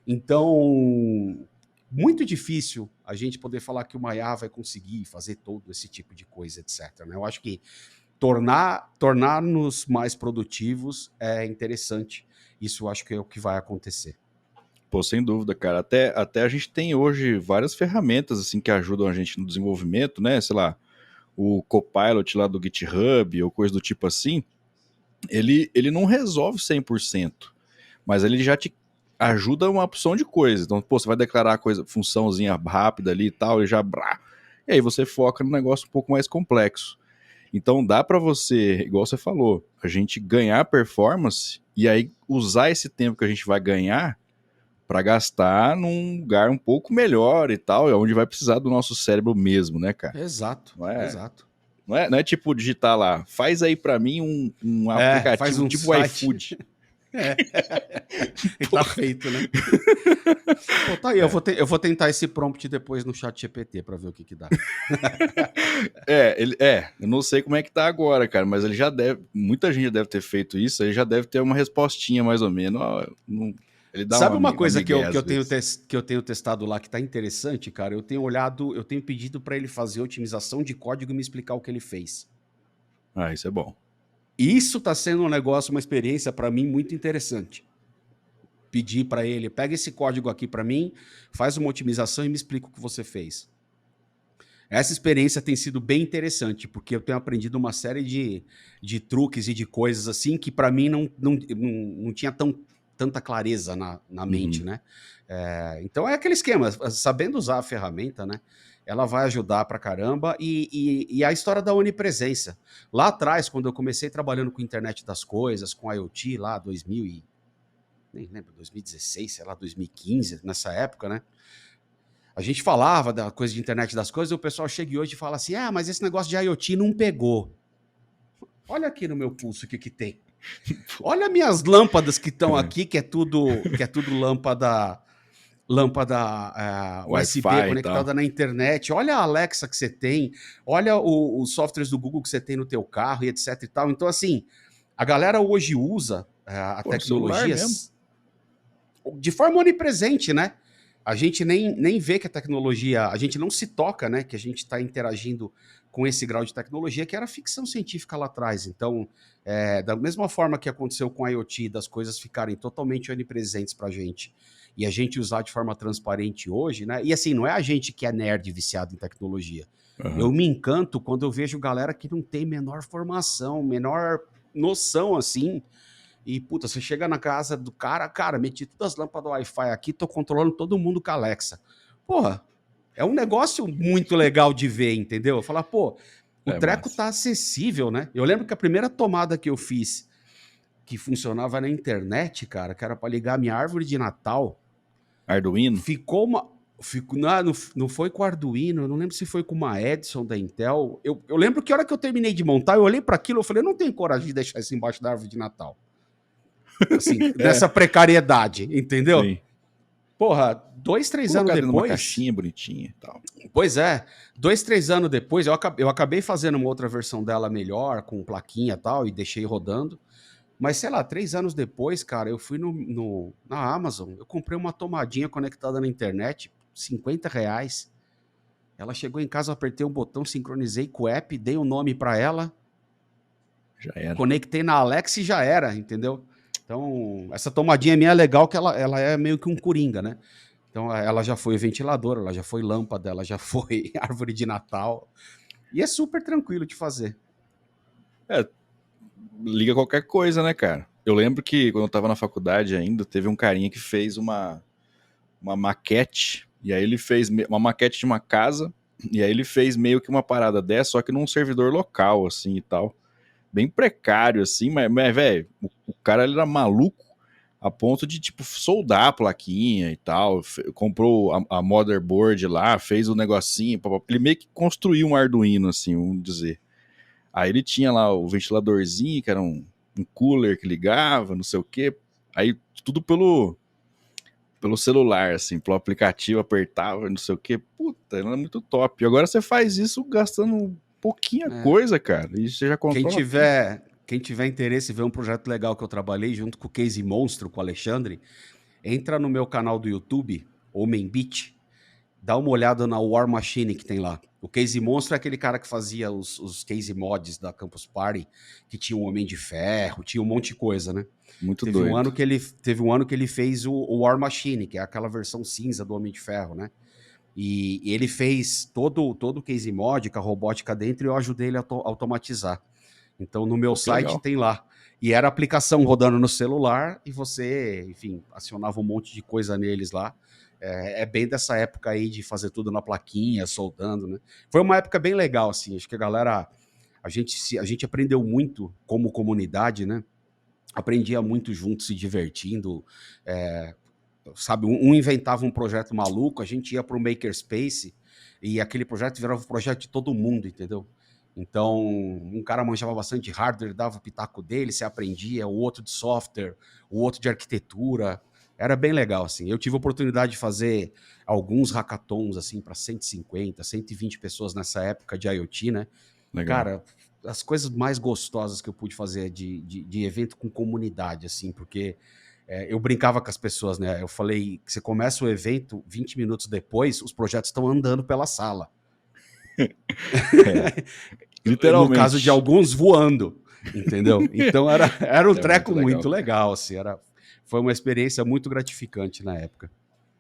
[SPEAKER 2] Então, muito difícil a gente poder falar que uma IA vai conseguir fazer todo esse tipo de coisa, etc, né? Eu acho que tornar-nos mais produtivos é interessante. Isso eu acho que é o que vai acontecer.
[SPEAKER 1] Pô, sem dúvida, cara. Até a gente tem hoje várias ferramentas assim que ajudam a gente no desenvolvimento, né? Sei lá, o Copilot lá do GitHub ou coisa do tipo assim, ele não resolve 100%, mas ele já te ajuda uma opção de coisa. Então, pô, você vai declarar a coisa, funçãozinha rápida ali e tal, e já... E aí você foca no negócio um pouco mais complexo. Então dá para você, igual você falou, a gente ganhar performance e aí usar esse tempo que a gente vai ganhar para gastar num lugar um pouco melhor e tal, é onde vai precisar do nosso cérebro mesmo, né, cara?
[SPEAKER 2] Exato,
[SPEAKER 1] Não é?
[SPEAKER 2] exato.
[SPEAKER 1] Não é tipo digitar lá, faz aí pra mim um
[SPEAKER 2] Faz
[SPEAKER 1] aplicativo
[SPEAKER 2] um
[SPEAKER 1] tipo
[SPEAKER 2] site.
[SPEAKER 1] iFood.
[SPEAKER 2] E tá feito, né? Pô, tá aí, eu vou tentar esse prompt depois no chat GPT pra ver o que dá.
[SPEAKER 1] Eu não sei como é que tá agora, cara, mas ele já deve, muita gente já deve ter feito isso, ele já deve ter uma respostinha mais ou menos. Ó, ele dá
[SPEAKER 2] Sabe uma
[SPEAKER 1] uma
[SPEAKER 2] coisa que
[SPEAKER 1] migué
[SPEAKER 2] eu, que,
[SPEAKER 1] às
[SPEAKER 2] eu tenho
[SPEAKER 1] vezes.
[SPEAKER 2] que eu tenho testado lá que tá interessante, cara? Eu tenho olhado, eu tenho pedido pra ele fazer otimização de código e me explicar o que ele fez.
[SPEAKER 1] Ah, isso é bom.
[SPEAKER 2] Isso tá sendo um negócio, uma experiência pra mim muito interessante. Pedir pra ele, pega esse código aqui pra mim, faz uma otimização e me explica o que você fez. Essa experiência tem sido bem interessante, porque eu tenho aprendido uma série de truques e de coisas assim que para mim não tinha tanta clareza na mente,
[SPEAKER 1] Uhum.
[SPEAKER 2] né? Então é aquele esquema, sabendo usar a ferramenta, né? Ela vai ajudar pra caramba. E a história da onipresença. Lá atrás, quando eu comecei trabalhando com internet das coisas, com IoT, lá 2000 e, nem lembro, 2016, sei lá, 2015, nessa época, né? A gente falava da coisa de internet das coisas e o pessoal chega hoje e fala assim: ah, mas esse negócio de IoT não pegou. Olha aqui no meu pulso o que tem. Olha minhas lâmpadas que estão aqui, que é tudo lâmpada USB
[SPEAKER 1] Wi-Fi e tal.
[SPEAKER 2] conectada na internet. Olha a Alexa que você tem, olha os softwares do Google que você tem no teu carro e etc e tal. Então, assim, a galera hoje usa a
[SPEAKER 1] Pô, no celular
[SPEAKER 2] tecnologia
[SPEAKER 1] mesmo.
[SPEAKER 2] de forma onipresente, né? A gente nem vê que a tecnologia, a gente não se toca, né? Que a gente está interagindo com esse grau de tecnologia que era ficção científica lá atrás. Então, da mesma forma que aconteceu com a IoT, das coisas ficarem totalmente onipresentes para a gente e a gente usar de forma transparente hoje, né? E assim, não é a gente que é nerd viciado em tecnologia. Eu
[SPEAKER 1] Uhum.
[SPEAKER 2] me encanto quando eu vejo galera que não tem menor formação, menor noção assim. E, puta, você chega na casa do cara, meti todas as lâmpadas do Wi-Fi aqui, tô controlando todo mundo com a Alexa. Porra, é um negócio muito legal de ver, entendeu? Falar, pô, o
[SPEAKER 1] É
[SPEAKER 2] treco
[SPEAKER 1] massa.
[SPEAKER 2] tá acessível, né? Eu lembro que a primeira tomada que eu fiz, que funcionava na internet, cara, que era pra ligar a minha árvore de Natal,
[SPEAKER 1] Arduino?
[SPEAKER 2] ficou uma. Não foi com o Arduino, eu não lembro se foi com uma Edison da Intel. Eu lembro que a hora que eu terminei de montar, eu olhei para aquilo e falei, eu não tenho coragem de deixar isso embaixo da árvore de Natal. Assim,
[SPEAKER 1] É,
[SPEAKER 2] nessa precariedade, entendeu?
[SPEAKER 1] sim.
[SPEAKER 2] Porra, 2, 3 anos
[SPEAKER 1] Colocar dentro de uma
[SPEAKER 2] depois.
[SPEAKER 1] caixinha bonitinha e tal.
[SPEAKER 2] Pois é, 2, 3 anos depois, eu acabei fazendo uma outra versão dela melhor, com plaquinha e tal, e deixei rodando. Mas, sei lá, 3 anos depois, cara, eu fui na Amazon, eu comprei uma tomadinha conectada na internet, R$ 50. Ela chegou em casa, eu apertei um botão, sincronizei com o app, dei um nome pra ela,
[SPEAKER 1] Já era.
[SPEAKER 2] conectei na Alexa e já era, entendeu? Então, essa tomadinha minha é legal que ela é meio que um coringa, né? Então, ela já foi ventilador, ela já foi lâmpada, ela já foi árvore de Natal. E é super tranquilo de fazer.
[SPEAKER 1] Liga qualquer coisa, né, cara? Eu lembro que quando eu tava na faculdade ainda, teve um carinha que fez uma maquete, e aí ele fez uma maquete de uma casa, e aí ele fez meio que uma parada dessa, só que num servidor local, assim, e tal. Bem precário, assim, mas velho, o cara ele era maluco a ponto de, tipo, soldar a plaquinha e tal, comprou a motherboard lá, fez o negocinho, ele meio que construiu um Arduino, assim, vamos dizer. Aí ele tinha lá o ventiladorzinho, que era um cooler que ligava, não sei o quê. Aí tudo pelo celular, assim, pelo aplicativo, apertava, não sei o quê. Puta, era muito top. E agora você faz isso gastando pouquinha
[SPEAKER 2] É.
[SPEAKER 1] coisa, cara. E você já
[SPEAKER 2] Quem
[SPEAKER 1] controla tudo.
[SPEAKER 2] tiver, quem tiver interesse em ver um projeto legal que eu trabalhei junto com o Case Monstro, com o Alexandre, entra no meu canal do YouTube, Homem Beat, dá uma olhada na War Machine que tem lá. O Case Monstro é aquele cara que fazia os case mods da Campus Party, que tinha o Homem de Ferro, tinha um monte de coisa, né?
[SPEAKER 1] Muito
[SPEAKER 2] Teve um
[SPEAKER 1] doido.
[SPEAKER 2] ano que ele fez o War Machine, que é aquela versão cinza do Homem de Ferro, né? E ele fez todo o case mod com a robótica dentro e eu ajudei ele a automatizar. Então no meu
[SPEAKER 1] Pô, que
[SPEAKER 2] site
[SPEAKER 1] legal.
[SPEAKER 2] tem lá. E era aplicação rodando no celular e você, enfim, acionava um monte de coisa neles lá. É bem dessa época aí de fazer tudo na plaquinha, soldando, né? Foi uma época bem legal, assim. Acho que a galera, a gente aprendeu muito como comunidade, né? Aprendia muito junto, se divertindo. É, sabe, um inventava um projeto maluco, a gente ia para o Makerspace e aquele projeto virava um projeto de todo mundo, entendeu? Então, um cara manjava bastante de hardware, dava o pitaco dele, você aprendia, o outro de software, o outro de arquitetura. Era bem legal, assim. Eu tive a oportunidade de fazer alguns hackathons, assim, para 150, 120 pessoas nessa época de IoT, né?
[SPEAKER 1] Legal.
[SPEAKER 2] Cara, as coisas mais gostosas que eu pude fazer de evento com comunidade, assim, porque eu brincava com as pessoas, né? Eu falei que você começa o evento, 20 minutos depois, os projetos estão andando pela sala.
[SPEAKER 1] É,
[SPEAKER 2] No caso de
[SPEAKER 1] literalmente.
[SPEAKER 2] alguns voando, entendeu? Então era um
[SPEAKER 1] É muito
[SPEAKER 2] treco
[SPEAKER 1] legal,
[SPEAKER 2] muito
[SPEAKER 1] cara.
[SPEAKER 2] legal, assim, foi uma experiência muito gratificante na época.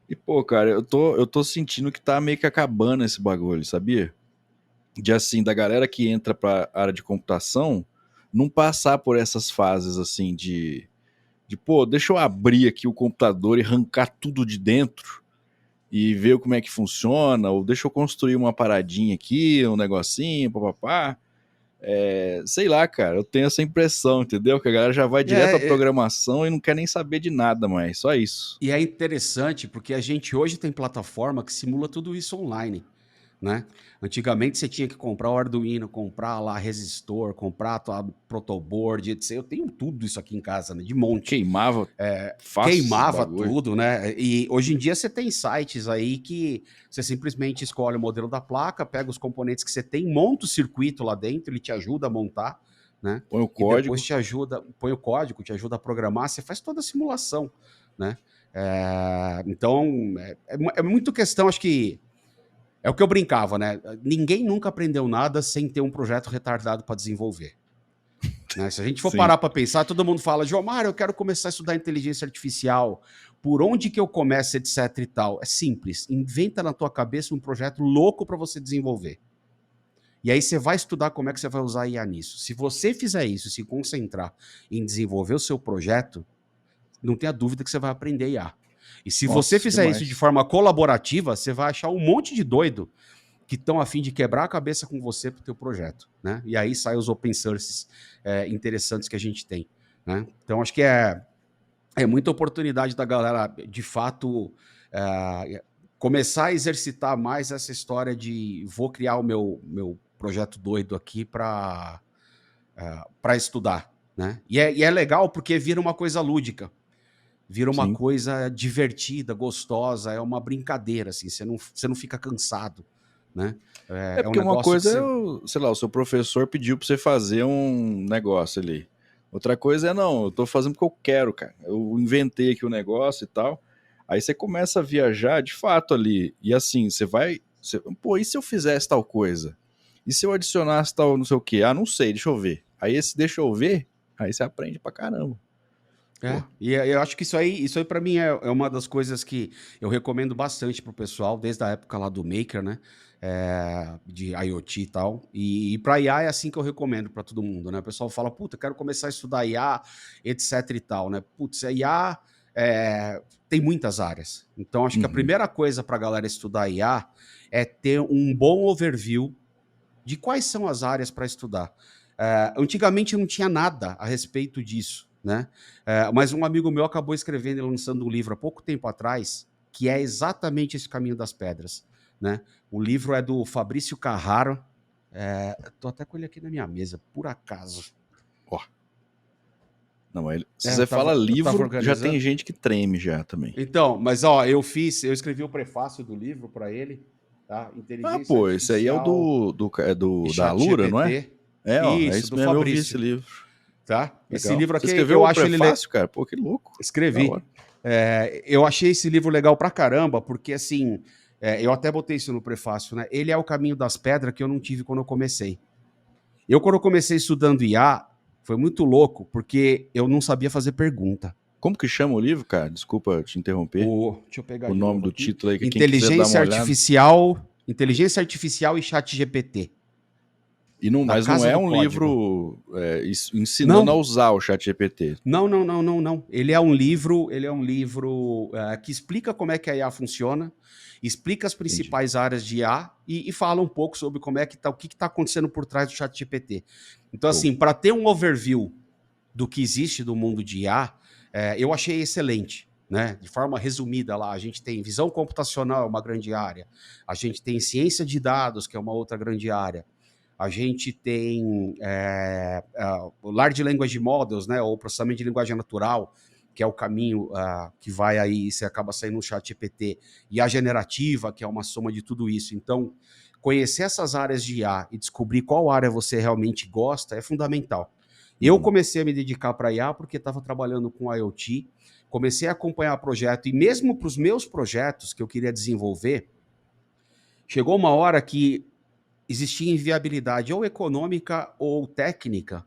[SPEAKER 1] E, pô, cara, eu tô sentindo que tá meio que acabando esse bagulho, sabia? De assim, da galera que entra pra área de computação, não passar por essas fases, assim, pô, deixa eu abrir aqui o computador e arrancar tudo de dentro e ver como é que funciona, ou deixa eu construir uma paradinha aqui, um negocinho, papapá. Sei lá, cara, eu tenho essa impressão, entendeu? Que a galera já vai direto à
[SPEAKER 2] É, é,
[SPEAKER 1] programação e não quer nem saber de nada mais, só isso.
[SPEAKER 2] e é interessante porque a gente hoje tem plataforma que simula tudo isso online, né? Antigamente você tinha que comprar o Arduino, comprar lá resistor, comprar a tua protoboard, etc. Eu tenho tudo isso aqui em casa, né? De monte.
[SPEAKER 1] Queimava fácil esses
[SPEAKER 2] Queimava
[SPEAKER 1] bagulho.
[SPEAKER 2] tudo, né? E hoje em dia você tem sites aí que você simplesmente escolhe o modelo da placa, pega os componentes que você tem, monta o circuito lá dentro, ele te ajuda a montar, né?
[SPEAKER 1] Põe o
[SPEAKER 2] E depois
[SPEAKER 1] código.
[SPEAKER 2] te ajuda, põe o código, te ajuda a programar, você faz toda a simulação, né? Então, é muito questão, acho que é o que eu brincava, né? Ninguém nunca aprendeu nada sem ter um projeto retardado para desenvolver. Né? Se a gente for
[SPEAKER 1] Sim.
[SPEAKER 2] parar para pensar, todo mundo fala, Gilmar, eu quero começar a estudar inteligência artificial, por onde que eu começo, etc e tal. É simples, inventa na tua cabeça um projeto louco para você desenvolver. E aí você vai estudar como é que você vai usar IA nisso. Se você fizer isso, se concentrar em desenvolver o seu projeto, não tenha dúvida que você vai aprender IA. E se você
[SPEAKER 1] Nossa,
[SPEAKER 2] fizer isso de
[SPEAKER 1] demais.
[SPEAKER 2] forma colaborativa, você vai achar um monte de doido que estão a fim de quebrar a cabeça com você para o teu projeto, né? E aí saem os open sources interessantes que a gente tem, né? Então acho que é muita oportunidade da galera, de fato, começar a exercitar mais essa história de vou criar o meu projeto doido aqui para estudar, né? E é legal porque vira uma coisa lúdica, vira uma
[SPEAKER 1] Sim.
[SPEAKER 2] coisa divertida, gostosa, é uma brincadeira, assim, você não fica cansado, né? É um
[SPEAKER 1] Porque uma
[SPEAKER 2] negócio que
[SPEAKER 1] coisa é,
[SPEAKER 2] você.
[SPEAKER 1] sei lá, o seu professor pediu pra você fazer um negócio ali. Outra coisa é, não, eu tô fazendo porque eu quero, cara. Eu inventei aqui o negócio e tal. Aí você começa a viajar de fato ali. E assim, pô, e se eu fizesse tal coisa? E se eu adicionasse tal não sei o quê? Ah, não sei, deixa eu ver. Aí esse deixa eu ver, aí você aprende pra caramba. Pô,
[SPEAKER 2] E eu acho que isso aí para mim é uma das coisas que eu recomendo bastante pro pessoal, desde a época lá do Maker, né? De IoT e tal. E para IA é assim que eu recomendo para todo mundo, né? O pessoal fala, puta, quero começar a estudar IA, etc e tal, né? Putz, a IA tem muitas áreas. Então, acho que a
[SPEAKER 1] uhum,
[SPEAKER 2] primeira coisa para a galera estudar IA é ter um bom overview de quais são as áreas para estudar. Antigamente não tinha nada a respeito disso, né? Mas um amigo meu acabou escrevendo e lançando um livro há pouco tempo atrás, que é exatamente esse caminho das pedras, né? O livro é do Fabrício Carraro. Tô até com ele aqui na minha mesa, por acaso.
[SPEAKER 1] ó. Não, mas se
[SPEAKER 2] Eu
[SPEAKER 1] você fala
[SPEAKER 2] tava
[SPEAKER 1] livro, já tem
[SPEAKER 2] organizando.
[SPEAKER 1] gente que treme já também.
[SPEAKER 2] Então, mas ó, eu escrevi o prefácio do livro para ele, tá?
[SPEAKER 1] Ah,
[SPEAKER 2] Inteligência
[SPEAKER 1] pô, esse aí é o
[SPEAKER 2] Artificial e
[SPEAKER 1] da
[SPEAKER 2] Chat
[SPEAKER 1] Alura, não é?
[SPEAKER 2] GPT.
[SPEAKER 1] É
[SPEAKER 2] Isso,
[SPEAKER 1] isso
[SPEAKER 2] do
[SPEAKER 1] mesmo, eu vi esse
[SPEAKER 2] Fabrício.
[SPEAKER 1] livro.
[SPEAKER 2] Tá? Esse
[SPEAKER 1] Legal.
[SPEAKER 2] livro
[SPEAKER 1] Você
[SPEAKER 2] aqui,
[SPEAKER 1] escreveu
[SPEAKER 2] eu
[SPEAKER 1] o
[SPEAKER 2] acho ele.
[SPEAKER 1] prefácio, cara? Pô, que louco. Da hora.
[SPEAKER 2] Escrevi. Eu achei esse livro legal pra caramba, porque assim, eu até botei isso no prefácio, né? Ele é o caminho das pedras que eu não tive quando eu comecei. Quando eu comecei estudando IA, foi muito louco, porque eu não sabia fazer pergunta.
[SPEAKER 1] Como que chama o livro, cara? Desculpa te interromper.
[SPEAKER 2] Deixa eu pegar
[SPEAKER 1] O
[SPEAKER 2] de
[SPEAKER 1] nome
[SPEAKER 2] novo
[SPEAKER 1] do
[SPEAKER 2] aqui.
[SPEAKER 1] título aí, que quem quiser dar uma olhada.
[SPEAKER 2] Inteligência Artificial e Chat GPT. A
[SPEAKER 1] Mas não
[SPEAKER 2] Casa
[SPEAKER 1] é
[SPEAKER 2] do
[SPEAKER 1] um
[SPEAKER 2] Código.
[SPEAKER 1] livro ensinando a
[SPEAKER 2] Não,
[SPEAKER 1] usar o chat GPT.
[SPEAKER 2] não, não, não, não, não. Ele é um livro que explica como é que a IA funciona, explica as
[SPEAKER 1] Entendi.
[SPEAKER 2] principais áreas de IA e fala um pouco sobre como é que tá, o que está acontecendo por trás do ChatGPT. Então,
[SPEAKER 1] Show.
[SPEAKER 2] assim, para ter um overview do que existe do mundo de IA, eu achei excelente. Né? De forma resumida lá, a gente tem visão computacional, uma grande área, a gente tem ciência de dados, que é uma outra grande área. a gente tem o Large Language Models, né, ou processamento de linguagem natural, que é o caminho que vai aí, você acaba saindo no ChatGPT, e a generativa, que é uma soma de tudo isso. Então, conhecer essas áreas de IA e descobrir qual área você realmente gosta é fundamental. Eu comecei a me dedicar para IA porque estava trabalhando com IoT, comecei a acompanhar projeto, e mesmo para os meus projetos que eu queria desenvolver, chegou uma hora que existia inviabilidade ou econômica ou técnica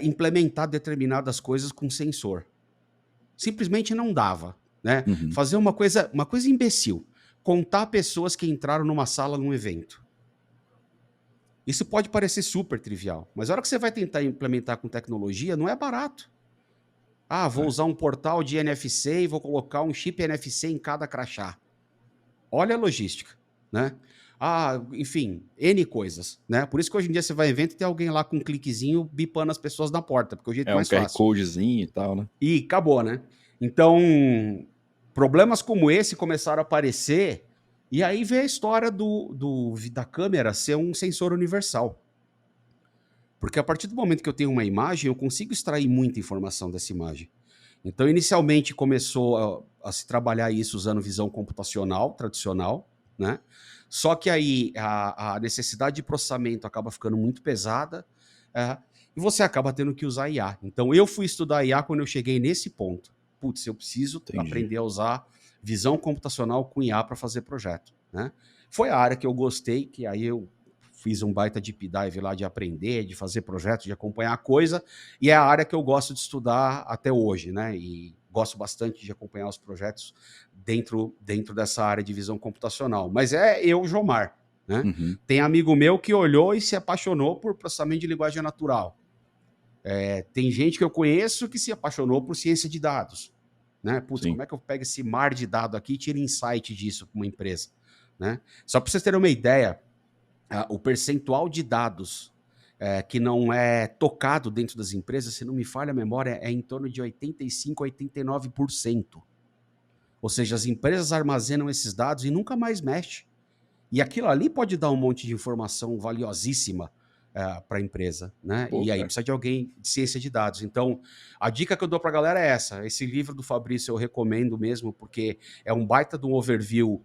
[SPEAKER 2] implementar determinadas coisas com sensor. Simplesmente não dava, né? Fazer uma coisa imbecil, contar pessoas que entraram numa sala num evento. Isso pode parecer super trivial, mas a hora que você vai tentar implementar com tecnologia, não é barato. Vou usar um portal de NFC e vou colocar um chip NFC em cada crachá. Olha a logística, né? Enfim, N coisas, né? Por isso que hoje em dia você vai em evento e tem alguém lá com um cliquezinho bipando as pessoas na porta, porque é o jeito mais
[SPEAKER 1] QR
[SPEAKER 2] fácil.
[SPEAKER 1] Codezinho e tal, né?
[SPEAKER 2] E acabou, né? Então, problemas como esse começaram a aparecer, e aí veio a história da câmera ser um sensor universal. Porque a partir do momento que eu tenho uma imagem, eu consigo extrair muita informação dessa imagem. Então, inicialmente começou a se trabalhar isso usando visão computacional tradicional, né? Só que aí a necessidade de processamento acaba ficando muito pesada, e você acaba tendo que usar IA. Então, eu fui estudar IA quando eu cheguei nesse ponto. Putz, eu preciso aprender a usar visão computacional com IA para fazer projeto, né? Foi a área que eu gostei, que aí eu fiz um baita deep dive lá de aprender, de fazer projetos, de acompanhar a coisa, e é a área que eu gosto de estudar até hoje, né? E gosto bastante de acompanhar os projetos dentro dessa área de visão computacional. Mas eu, Jomar, né? Tem amigo meu que olhou e se apaixonou por processamento de linguagem natural. Tem gente que eu conheço que se apaixonou por ciência de dados, né? Putz, como é que eu pego esse mar de dados aqui e tiro insight disso para uma empresa, né? Só para vocês terem uma ideia, o percentual de dados que não é tocado dentro das empresas, se não me falha a memória, é em torno de 85% a 89%. Ou seja, as empresas armazenam esses dados e nunca mais mexem. E aquilo ali pode dar um monte de informação valiosíssima para a empresa, né? E aí precisa de alguém de ciência de dados. Então, a dica que eu dou para a galera é essa. Esse livro do Fabrício eu recomendo mesmo, porque é um baita de um overview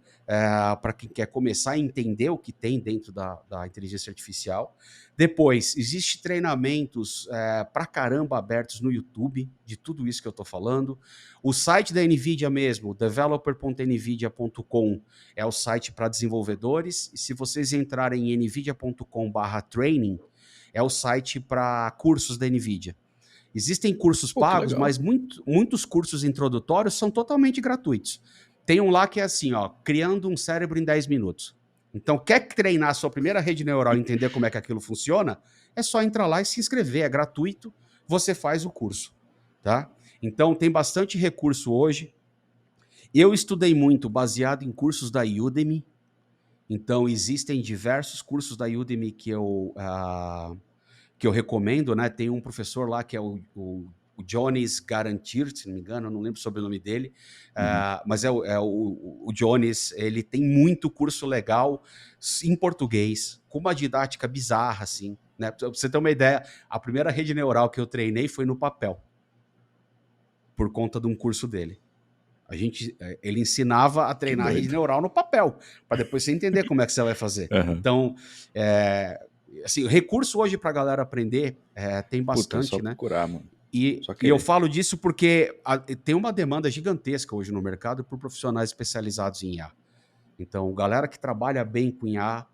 [SPEAKER 2] para quem quer começar a entender o que tem dentro da inteligência artificial. Depois, existe treinamentos para caramba abertos no YouTube de tudo isso que eu estou falando. O site da NVIDIA mesmo, developer.nvidia.com, é o site para desenvolvedores. E se vocês entrarem em nvidia.com/training, é o site para cursos da NVIDIA. Existem cursos pagos, mas muitos cursos introdutórios são totalmente gratuitos. Tem um lá que é assim, criando um cérebro em 10 minutos. Então, quer treinar a sua primeira rede neural e entender como é que aquilo funciona? É só entrar lá e se inscrever, é gratuito, você faz o curso, tá? Então, tem bastante recurso hoje. Eu estudei muito baseado em cursos da Udemy. Então, existem diversos cursos da Udemy que eu recomendo, né? Tem um professor lá que é o Jones Garantir, se não me engano, eu não lembro sobre o nome dele, mas o Jones, ele tem muito curso legal em português, com uma didática bizarra, assim, né? Pra você ter uma ideia, a primeira rede neural que eu treinei foi no papel, por conta de um curso dele. Ele ensinava a treinar a rede neural no papel, para depois você entender como é que você vai fazer. Então, assim, recurso hoje para a galera aprender tem bastante,
[SPEAKER 1] só
[SPEAKER 2] né?
[SPEAKER 1] Procurar, mano.
[SPEAKER 2] E eu falo disso porque tem uma demanda gigantesca hoje no mercado por profissionais especializados em IA. Então, galera que trabalha bem com IA,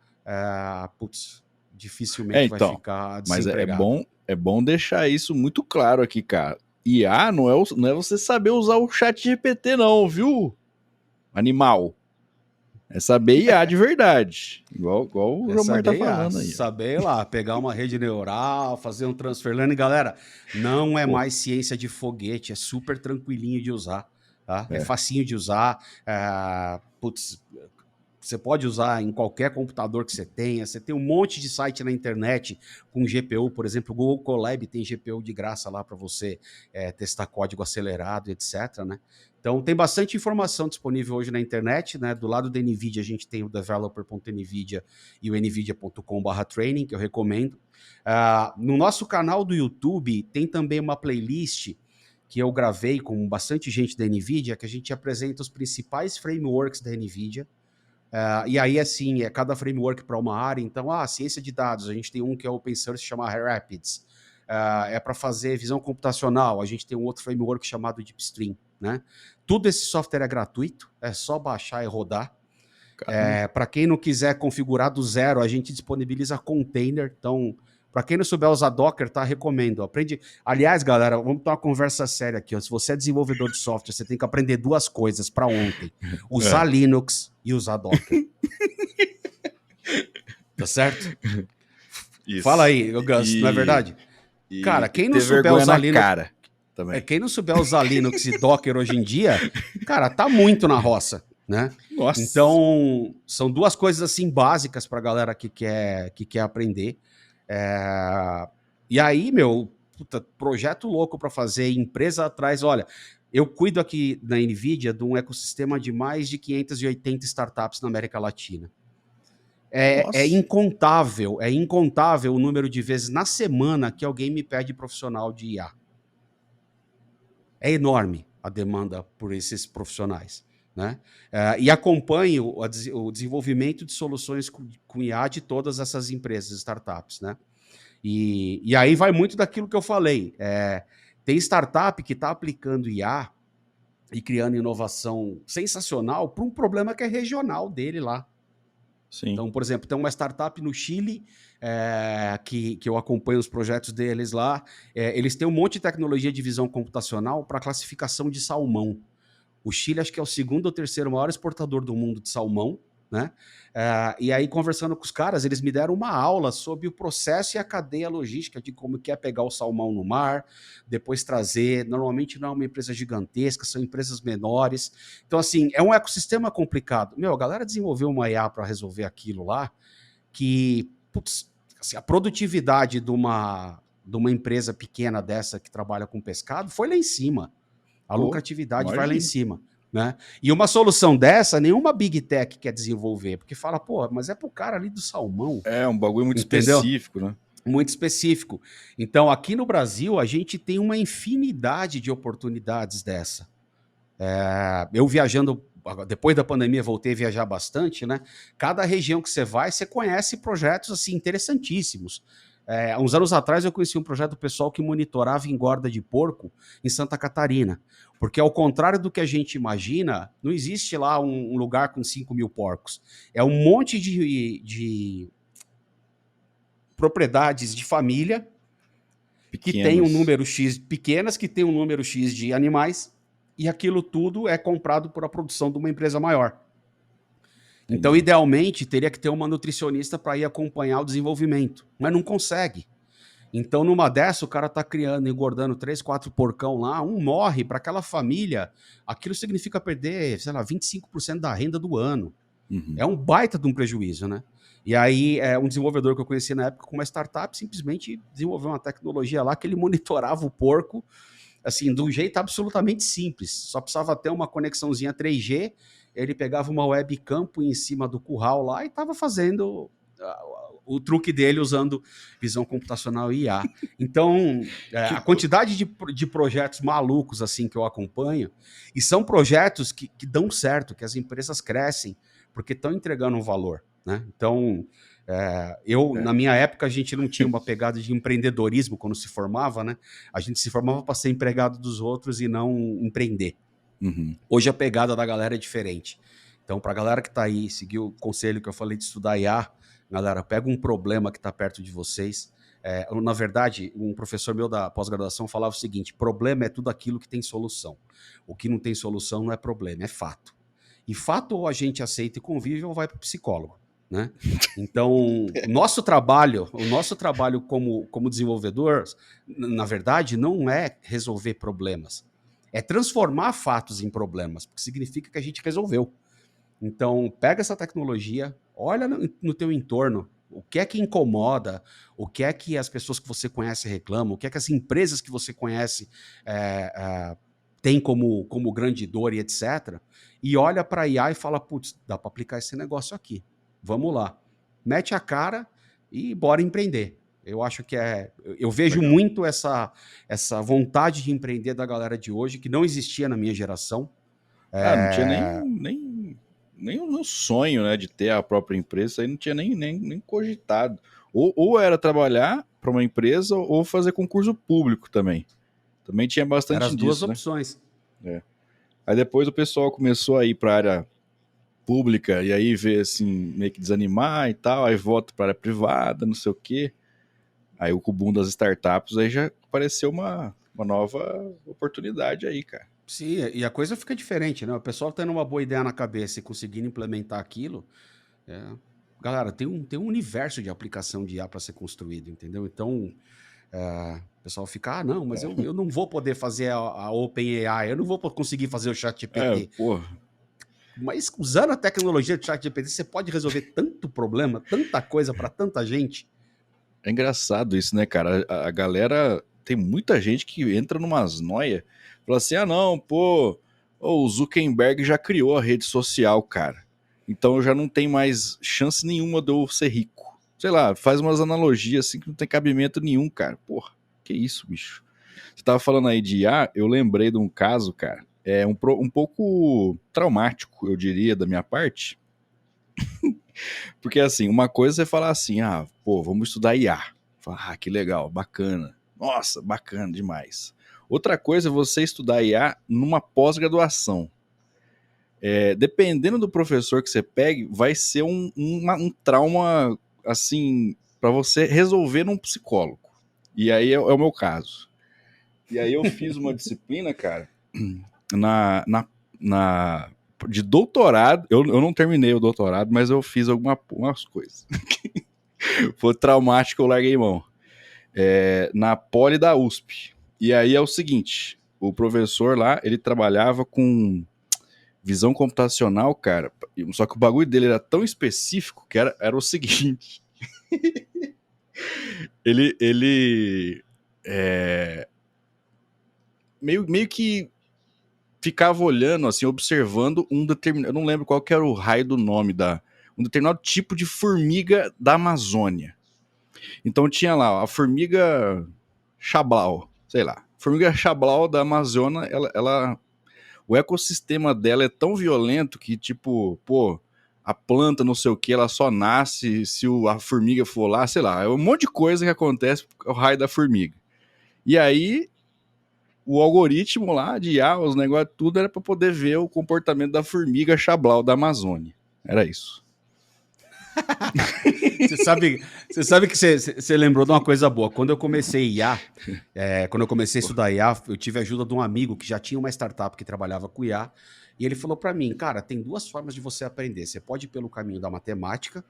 [SPEAKER 2] dificilmente vai ficar desempregado.
[SPEAKER 1] Mas é bom deixar isso muito claro aqui, cara. IA não é você saber usar o chat GPT não, viu? Animal. É saber IA de verdade. Igual o Jomar tá falando aí.
[SPEAKER 2] Saber lá, pegar uma rede neural, fazer um transfer learning. Galera, não é mais ciência de foguete, é super tranquilinho de usar. Tá? É facinho de usar. você pode usar em qualquer computador que você tenha. Você tem um monte de site na internet com GPU, por exemplo, o Google Colab tem GPU de graça lá para você testar código acelerado, etc. Né? Então, tem bastante informação disponível hoje na internet. Né? Do lado da NVIDIA, a gente tem o developer.nvidia e o nvidia.com/training, que eu recomendo. No nosso canal do YouTube, tem também uma playlist que eu gravei com bastante gente da NVIDIA, que a gente apresenta os principais frameworks da NVIDIA. E aí, assim, é cada framework para uma área. Então, ciência de dados, a gente tem um que é open source, chama Rapids. É para fazer visão computacional, a gente tem um outro framework chamado DeepStream. Né? Tudo esse software é gratuito, é só baixar e rodar. Para quem não quiser configurar do zero, a gente disponibiliza container. Então, para quem não souber usar Docker, tá? Recomendo. Aprende. Aliás, galera, vamos ter uma conversa séria aqui. Ó. Se você é desenvolvedor de software, você tem que aprender duas coisas para ontem: usar Linux e usar Docker. Tá certo?
[SPEAKER 1] Isso.
[SPEAKER 2] Fala aí, Gus, não é verdade? Cara, quem não souber usar Linux.
[SPEAKER 1] Cara, também.
[SPEAKER 2] Quem não souber usar Linux e Docker hoje em dia, cara, tá muito na roça. Né?
[SPEAKER 1] Nossa.
[SPEAKER 2] Então, são duas coisas assim básicas para a galera que quer aprender. E aí, projeto louco para fazer, empresa atrás. Olha, eu cuido aqui na NVIDIA de um ecossistema de mais de 580 startups na América Latina. É incontável o número de vezes na semana que alguém me pede profissional de IA. É enorme a demanda por esses profissionais. Né? E acompanho o desenvolvimento de soluções com IA de todas essas empresas, startups. Né? E aí vai muito daquilo que eu falei. Tem startup que está aplicando IA e criando inovação sensacional para um problema que é regional dele lá.
[SPEAKER 1] Sim.
[SPEAKER 2] Então, por exemplo, tem uma startup no Chile que eu acompanho os projetos deles lá. Eles têm um monte de tecnologia de visão computacional para classificação de salmão. O Chile acho que é o segundo ou terceiro maior exportador do mundo de salmão, né? E aí, conversando com os caras, eles me deram uma aula sobre o processo e a cadeia logística de como que é pegar o salmão no mar, depois trazer. Normalmente não é uma empresa gigantesca, são empresas menores. Então, assim, é um ecossistema complicado. A galera desenvolveu uma IA para resolver aquilo lá, que, putz, assim, a produtividade de uma empresa pequena dessa que trabalha com pescado foi lá em cima. A lucratividade vai lá em cima. Né? E uma solução dessa, nenhuma Big Tech quer desenvolver, porque fala, mas é pro cara ali do salmão.
[SPEAKER 1] É um bagulho muito específico, né?
[SPEAKER 2] Muito específico. Então, aqui no Brasil, a gente tem uma infinidade de oportunidades dessa. Eu viajando, depois da pandemia, voltei a viajar bastante, né? Cada região que você vai, você conhece projetos assim interessantíssimos. Uns anos atrás eu conheci um projeto pessoal que monitorava engorda de porco em Santa Catarina, porque ao contrário do que a gente imagina, não existe lá um lugar com 5.000 porcos. É um monte de propriedades de família que tem um número X, pequenas, que tem um número X de animais, e aquilo tudo é comprado por a produção de uma empresa maior. Então, idealmente, teria que ter uma nutricionista para ir acompanhar o desenvolvimento, mas não consegue. Então, numa dessa, o cara está criando, engordando 3, 4 porcão lá, um morre para aquela família, aquilo significa perder, 25% da renda do ano. É um baita de um prejuízo, né? E aí, um desenvolvedor que eu conheci na época com uma startup simplesmente desenvolveu uma tecnologia lá que ele monitorava o porco, assim, de um jeito absolutamente simples. Só precisava ter uma conexãozinha 3G, ele pegava uma webcam em cima do curral lá e estava fazendo o truque dele usando visão computacional e IA. Então, a quantidade de projetos malucos assim que eu acompanho, e são projetos que dão certo, que as empresas crescem, porque estão entregando um valor. Né? Então, na minha época, a gente não tinha uma pegada de empreendedorismo quando se formava, né? A gente se formava para ser empregado dos outros e não empreender. Hoje a pegada da galera é diferente. Então, para a galera que está aí, seguir o conselho que eu falei de estudar IA, galera, pega um problema que está perto de vocês. Na verdade, um professor meu da pós-graduação falava o seguinte: problema é tudo aquilo que tem solução. O que não tem solução não é problema, é fato. E fato ou a gente aceita e convive ou vai para o psicólogo. Né? Então, o nosso trabalho como desenvolvedor, na verdade, não é resolver problemas. É transformar fatos em problemas, porque significa que a gente resolveu. Então, pega essa tecnologia, olha no teu entorno, o que é que incomoda, o que é que as pessoas que você conhece reclamam, o que é que as empresas que você conhece têm como grande dor e etc. E olha para a IA e fala, putz, dá para aplicar esse negócio aqui. Vamos lá. Mete a cara e bora empreender. Eu acho que eu vejo
[SPEAKER 1] Legal.
[SPEAKER 2] muito essa vontade de empreender da galera de hoje, que não existia na minha geração.
[SPEAKER 1] Ah, não tinha nem o meu sonho, né, de ter a própria empresa, isso aí não tinha nem cogitado. Ou era trabalhar para uma empresa ou fazer concurso público também. Também tinha
[SPEAKER 2] Eram
[SPEAKER 1] bastante
[SPEAKER 2] as duas
[SPEAKER 1] disso, né?
[SPEAKER 2] opções.
[SPEAKER 1] É. Aí depois o pessoal começou a ir para a área pública e aí vê assim, meio que desanimar e tal, aí volta para a área privada, não sei o quê. Aí o boom das startups aí já apareceu uma nova oportunidade aí, cara.
[SPEAKER 2] Sim, e a coisa fica diferente, né? O pessoal tendo uma boa ideia na cabeça e conseguindo implementar aquilo, é, galera, tem um universo de aplicação de IA para ser construído, entendeu? Então, o pessoal fica, não, mas eu não vou poder fazer a OpenAI, eu não vou conseguir fazer o
[SPEAKER 1] É,
[SPEAKER 2] ChatGPT.
[SPEAKER 1] pô,
[SPEAKER 2] Mas usando a tecnologia do ChatGPT, você pode resolver tanto problema, tanta coisa para tanta gente.
[SPEAKER 1] é engraçado isso, né, cara? A galera. Tem muita gente que entra numas noia. Fala assim: ah, não, pô, o Zuckerberg já criou a rede social, cara. Então já não tem mais chance nenhuma de eu ser rico. Sei lá, faz umas analogias assim que não tem cabimento nenhum, cara. Porra, que isso, bicho. Você tava falando aí de IA, eu lembrei de um caso, cara. É um pouco traumático, eu diria, da minha parte. Porque assim, uma coisa é falar assim, ah, pô, vamos estudar IA. Fala, ah, que legal, bacana. Nossa, bacana demais. Outra coisa é você estudar IA numa pós-graduação. Dependendo do professor que você pegue, vai ser um trauma, assim, para você resolver num psicólogo. E aí é o meu caso. E aí eu fiz uma disciplina, cara, na, na, na de doutorado. Eu não terminei o doutorado, mas eu fiz algumas coisas. Foi traumático, eu larguei mão. Na Poli da USP. E aí é o seguinte, o professor lá, ele trabalhava com visão computacional, cara, só que o bagulho dele era tão específico que era o seguinte, ele meio que ficava olhando, assim, observando um determinado, eu não lembro qual que era o raio do nome um determinado tipo de formiga da Amazônia. Então tinha lá a formiga chablau, sei lá. Formiga chablau da Amazônia, o ecossistema dela é tão violento que, tipo, pô, a planta não sei o que, ela só nasce se a formiga for lá, sei lá. É um monte de coisa que acontece com o raio da formiga. E aí, o algoritmo lá de IA, os negócios, tudo era para poder ver o comportamento da formiga chablau da Amazônia. Era isso.
[SPEAKER 2] Você sabe que você lembrou de uma coisa boa. Quando eu comecei IA, quando eu comecei a estudar IA, eu tive a ajuda de um amigo que já tinha uma startup que trabalhava com IA, e ele falou para mim, cara, tem duas formas de você aprender. Você pode ir pelo caminho da matemática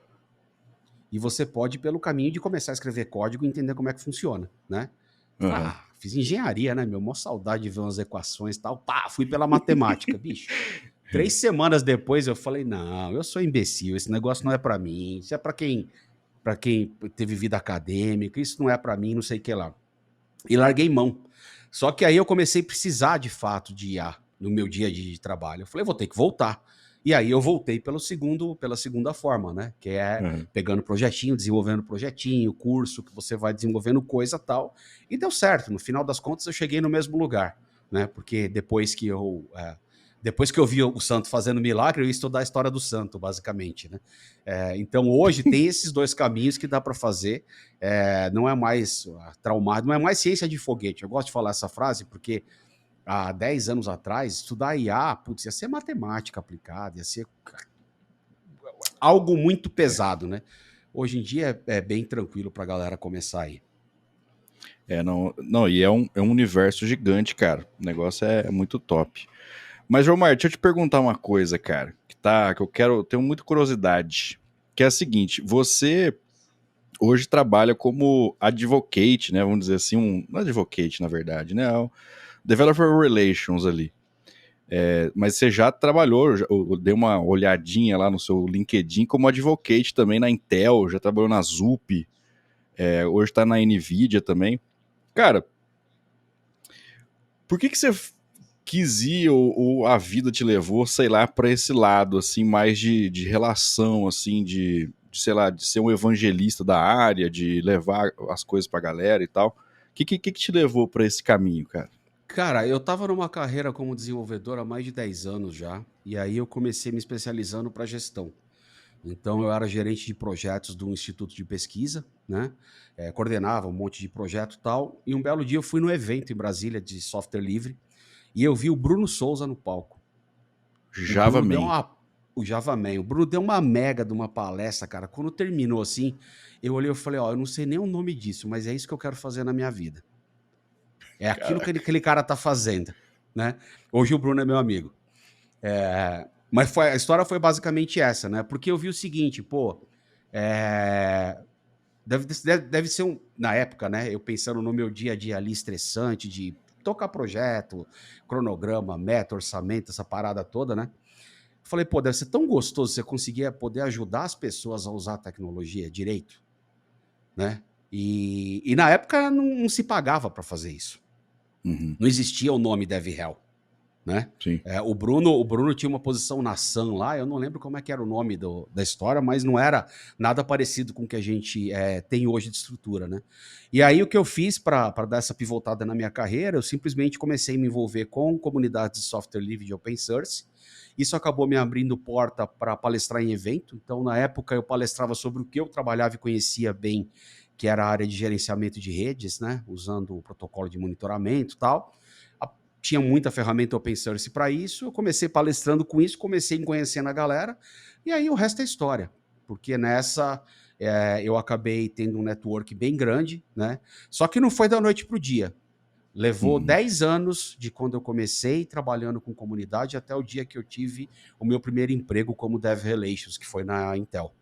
[SPEAKER 2] e você pode ir pelo caminho de começar a escrever código e entender como é que funciona, né?
[SPEAKER 1] Uhum.
[SPEAKER 2] Fiz engenharia, né, meu? Mó saudade de ver umas equações e tal. Pá, fui pela matemática, bicho. 3 semanas depois eu falei, não, eu sou imbecil, esse negócio não é para mim, isso é para quem teve vida acadêmica, isso não é para mim, não sei o que lá. E larguei mão. Só que aí eu comecei a precisar de fato de IA no meu dia de trabalho. Eu falei, vou ter que voltar. E aí eu voltei pela segunda forma, né? Que é
[SPEAKER 1] Uhum.
[SPEAKER 2] pegando projetinho, desenvolvendo projetinho, curso que você vai desenvolvendo coisa tal. E deu certo. No final das contas, eu cheguei no mesmo lugar, né? Porque depois que eu vi o santo fazendo milagre, eu ia estudar a história do santo, basicamente, né? Então hoje tem esses dois caminhos que dá para fazer. Não é mais traumado, não é mais ciência de foguete. Eu gosto de falar essa frase porque há 10 anos atrás, estudar IA, putz, ia ser matemática aplicada, ia ser algo muito pesado, né? Hoje em dia é bem tranquilo para a galera começar aí.
[SPEAKER 1] Não, e é um universo gigante, cara. O negócio é muito top. Mas, Omar, deixa eu te perguntar uma coisa, cara, que tenho muita curiosidade. Que é a seguinte, você hoje trabalha como advocate, né? Vamos dizer assim, não advocate, na verdade, né? É o Developer Relations ali. Mas você já trabalhou, eu dei uma olhadinha lá no seu LinkedIn como advocate também na Intel, já trabalhou na ZUP, hoje tá na NVIDIA também. Cara, por que você quis ir ou a vida te levou, sei lá, para esse lado, assim, mais de relação, assim, sei lá, de ser um evangelista da área, de levar as coisas pra galera e tal? O que te levou para esse caminho, cara?
[SPEAKER 2] Cara, eu estava numa carreira como desenvolvedor há mais de 10 anos já, e aí eu comecei me especializando para gestão. Então eu era gerente de projetos de um instituto de pesquisa, né? Coordenava um monte de projeto e tal. E um belo dia eu fui num evento em Brasília de software livre e eu vi o Bruno Souza no palco. O
[SPEAKER 1] Java
[SPEAKER 2] Bruno deu
[SPEAKER 1] Man.
[SPEAKER 2] uma o Javaman, o Bruno deu uma mega de uma palestra, cara. Quando terminou assim, eu olhei e falei, ó, eu não sei nem o nome disso, mas é isso que eu quero fazer na minha vida. É aquilo que
[SPEAKER 1] Caraca.
[SPEAKER 2] aquele cara tá fazendo, né? Hoje o Bruno é meu amigo. Mas a história foi basicamente essa, né? Porque eu vi o seguinte, pô, é, deve ser na época, né? Eu pensando no meu dia a dia ali estressante de tocar projeto, cronograma, meta, orçamento, essa parada toda, né? Falei, pô, deve ser tão gostoso você conseguir poder ajudar as pessoas a usar a tecnologia direito, né? E na época não se pagava para fazer isso.
[SPEAKER 1] Uhum,
[SPEAKER 2] Não existia o nome DevRel, né?
[SPEAKER 1] sim.
[SPEAKER 2] O Bruno tinha uma posição na Sun lá, eu não lembro como é que era o nome da história, mas não era nada parecido com o que a gente tem hoje de estrutura, né? E aí o que eu fiz para dar essa pivotada na minha carreira, eu simplesmente comecei a me envolver com comunidades de software livre de open source. Isso acabou me abrindo porta para palestrar em evento. Então, na época, eu palestrava sobre o que eu trabalhava e conhecia bem, que era a área de gerenciamento de redes, né? Usando o protocolo de monitoramento e tal. Tinha muita ferramenta open source para isso. Eu comecei palestrando com isso, comecei conhecendo a galera, e aí o resto é história. Porque nessa eu acabei tendo um network bem grande, né? Só que não foi da noite para o dia. Levou
[SPEAKER 1] Uhum.
[SPEAKER 2] 10 anos de quando eu comecei trabalhando com comunidade até o dia que eu tive o meu primeiro emprego como Dev Relations, que foi na Intel.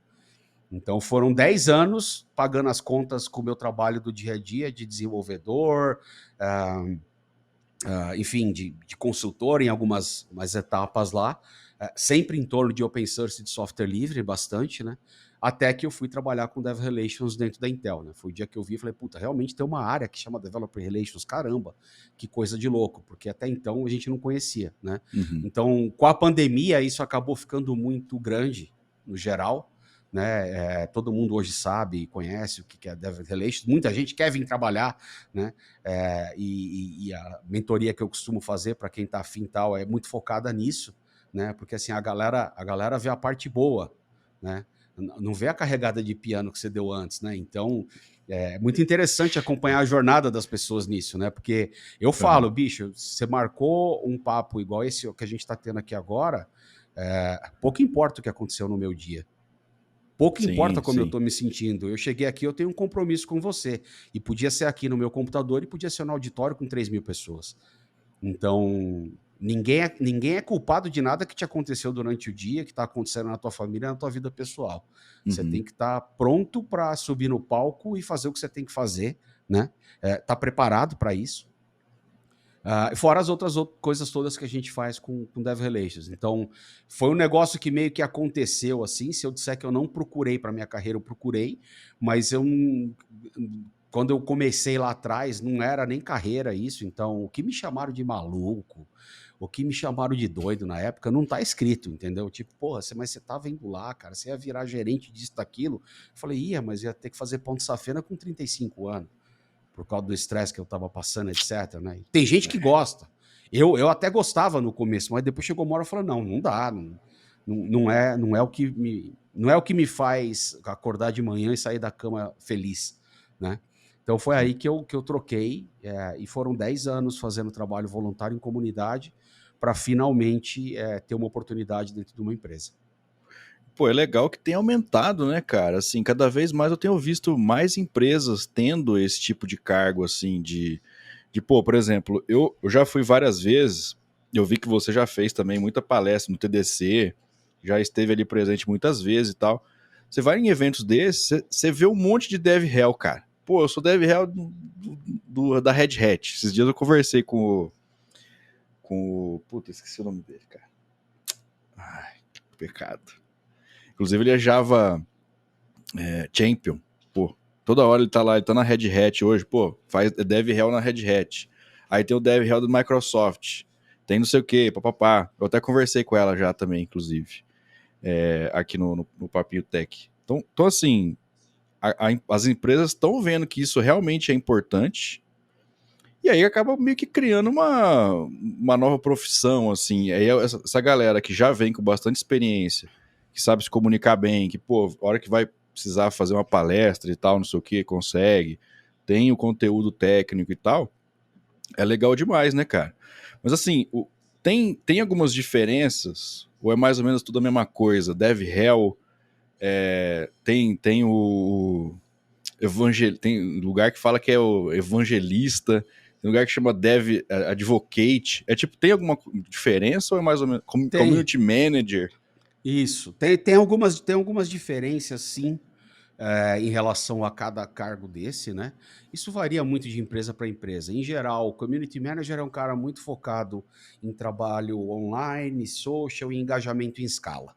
[SPEAKER 2] Então foram 10 anos pagando as contas com o meu trabalho do dia a dia de desenvolvedor, enfim, de consultor em algumas etapas lá, sempre em torno de open source e de software livre, bastante, né? Até que eu fui trabalhar com Dev Relations dentro da Intel, né? Foi o dia que eu vi e falei, puta, realmente tem uma área que chama Developer Relations, caramba, que coisa de louco, porque até então a gente não conhecia, né?
[SPEAKER 1] Uhum.
[SPEAKER 2] Então, com a pandemia, isso acabou ficando muito grande, no geral, né? Todo mundo hoje sabe e conhece o que é Dev Relations, muita gente quer vir trabalhar, né? E a mentoria que eu costumo fazer para quem está afim tal é muito focada nisso, né? Porque assim, a galera vê a parte boa, né? Não vê a carregada de piano que você deu antes, né? Então é muito interessante acompanhar a jornada das pessoas nisso, né? Porque eu
[SPEAKER 1] Uhum.
[SPEAKER 2] falo, bicho, você marcou um papo igual esse que a gente está tendo aqui agora, pouco importa o que aconteceu no meu dia. Pouco importa
[SPEAKER 1] Sim,
[SPEAKER 2] como eu
[SPEAKER 1] sim.
[SPEAKER 2] estou me sentindo. Eu cheguei aqui, eu tenho um compromisso com você. E podia ser aqui no meu computador e podia ser no auditório com 3.000 pessoas. Então, ninguém é culpado de nada que te aconteceu durante o dia, que está acontecendo na tua família, na tua vida pessoal. Você
[SPEAKER 1] Uhum.
[SPEAKER 2] tem que estar pronto para subir no palco e fazer o que você tem que fazer, né? Tá preparado para isso. Fora as outras coisas todas que a gente faz com Dev Relations. Então, foi um negócio que meio que aconteceu assim. Se eu disser que eu não procurei para minha carreira, eu procurei, mas quando eu comecei lá atrás, não era nem carreira isso. Então, o que me chamaram de maluco, o que me chamaram de doido na época, não tá escrito, entendeu? Tipo, porra, mas você tava indo lá, cara, você ia virar gerente disso, daquilo. Eu falei, mas ia ter que fazer ponto safena com 35 anos por causa do estresse que eu estava passando, etc. Né? Tem gente que gosta. Eu até gostava no começo, mas depois chegou uma hora e falou: não dá, não é o que me faz acordar de manhã e sair da cama feliz. Né? Então foi
[SPEAKER 1] Sim.
[SPEAKER 2] aí que eu troquei, e foram 10 anos fazendo trabalho voluntário em comunidade para finalmente ter uma oportunidade dentro de uma empresa.
[SPEAKER 1] Pô, é legal que tem aumentado, né, cara? Assim, cada vez mais eu tenho visto mais empresas tendo esse tipo de cargo, assim, pô, por exemplo, eu já fui várias vezes, eu vi que você já fez também muita palestra no TDC, já esteve ali presente muitas vezes e tal. Você vai em eventos desses, você vê um monte de dev hell, cara. Pô, eu sou dev hell da Red Hat. Esses dias eu conversei com Puta, esqueci o nome dele, cara. Ai, que pecado. Inclusive ele é Java Champion. Pô, toda hora ele tá lá, ele tá na Red Hat hoje, pô, faz DevRel na Red Hat. Aí tem o DevRel do Microsoft. Tem não sei o que, papapá. Eu até conversei com ela já também, inclusive, aqui no Papinho Tech. Então assim, as empresas estão vendo que isso realmente é importante, e aí acaba meio que criando uma nova profissão, assim. Aí essa galera que já vem com bastante experiência, que sabe se comunicar bem, que, pô, a hora que vai precisar fazer uma palestra e tal, não sei o que, consegue, tem o conteúdo técnico e tal, é legal demais, né, cara? Mas assim, tem algumas diferenças, ou é mais ou menos tudo a mesma coisa? DevRel, tem tem lugar que fala que é o evangelista, tem lugar que chama Dev Advocate. É tipo, tem alguma diferença ou é mais ou menos
[SPEAKER 2] Tem.
[SPEAKER 1] Community Manager?
[SPEAKER 2] Isso. Tem algumas diferenças, sim, em relação a cada cargo desse, né? Isso varia muito de empresa para empresa. Em geral, o Community Manager é um cara muito focado em trabalho online, social e engajamento em escala.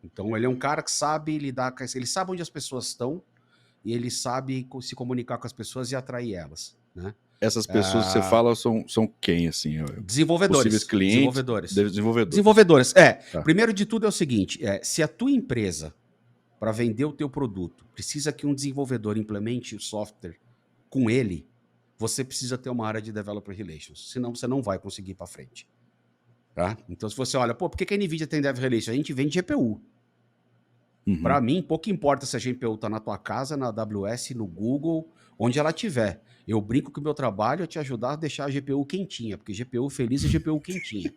[SPEAKER 2] Então, ele é um cara que sabe lidar com ele sabe onde as pessoas estão e ele sabe se comunicar com as pessoas e atrair elas, né?
[SPEAKER 1] Essas pessoas que você
[SPEAKER 2] Ah,
[SPEAKER 1] fala são quem, assim? Possíveis
[SPEAKER 2] desenvolvedores,
[SPEAKER 1] clientes,
[SPEAKER 2] desenvolvedores,
[SPEAKER 1] desenvolvedores.
[SPEAKER 2] desenvolvedores.
[SPEAKER 1] Tá.
[SPEAKER 2] Primeiro de tudo é o seguinte: se a tua empresa, para vender o teu produto, precisa que um desenvolvedor implemente o software com ele, você precisa ter uma área de developer relations, senão você não vai conseguir ir para frente. Tá? Então, se você olha, pô, por que a NVIDIA tem dev relations? A gente vende GPU.
[SPEAKER 1] Uhum.
[SPEAKER 2] Para mim, pouco importa se a GPU está na tua casa, na AWS, no Google, onde ela estiver. Eu brinco que o meu trabalho é te ajudar a deixar a GPU quentinha, porque GPU feliz é GPU quentinha.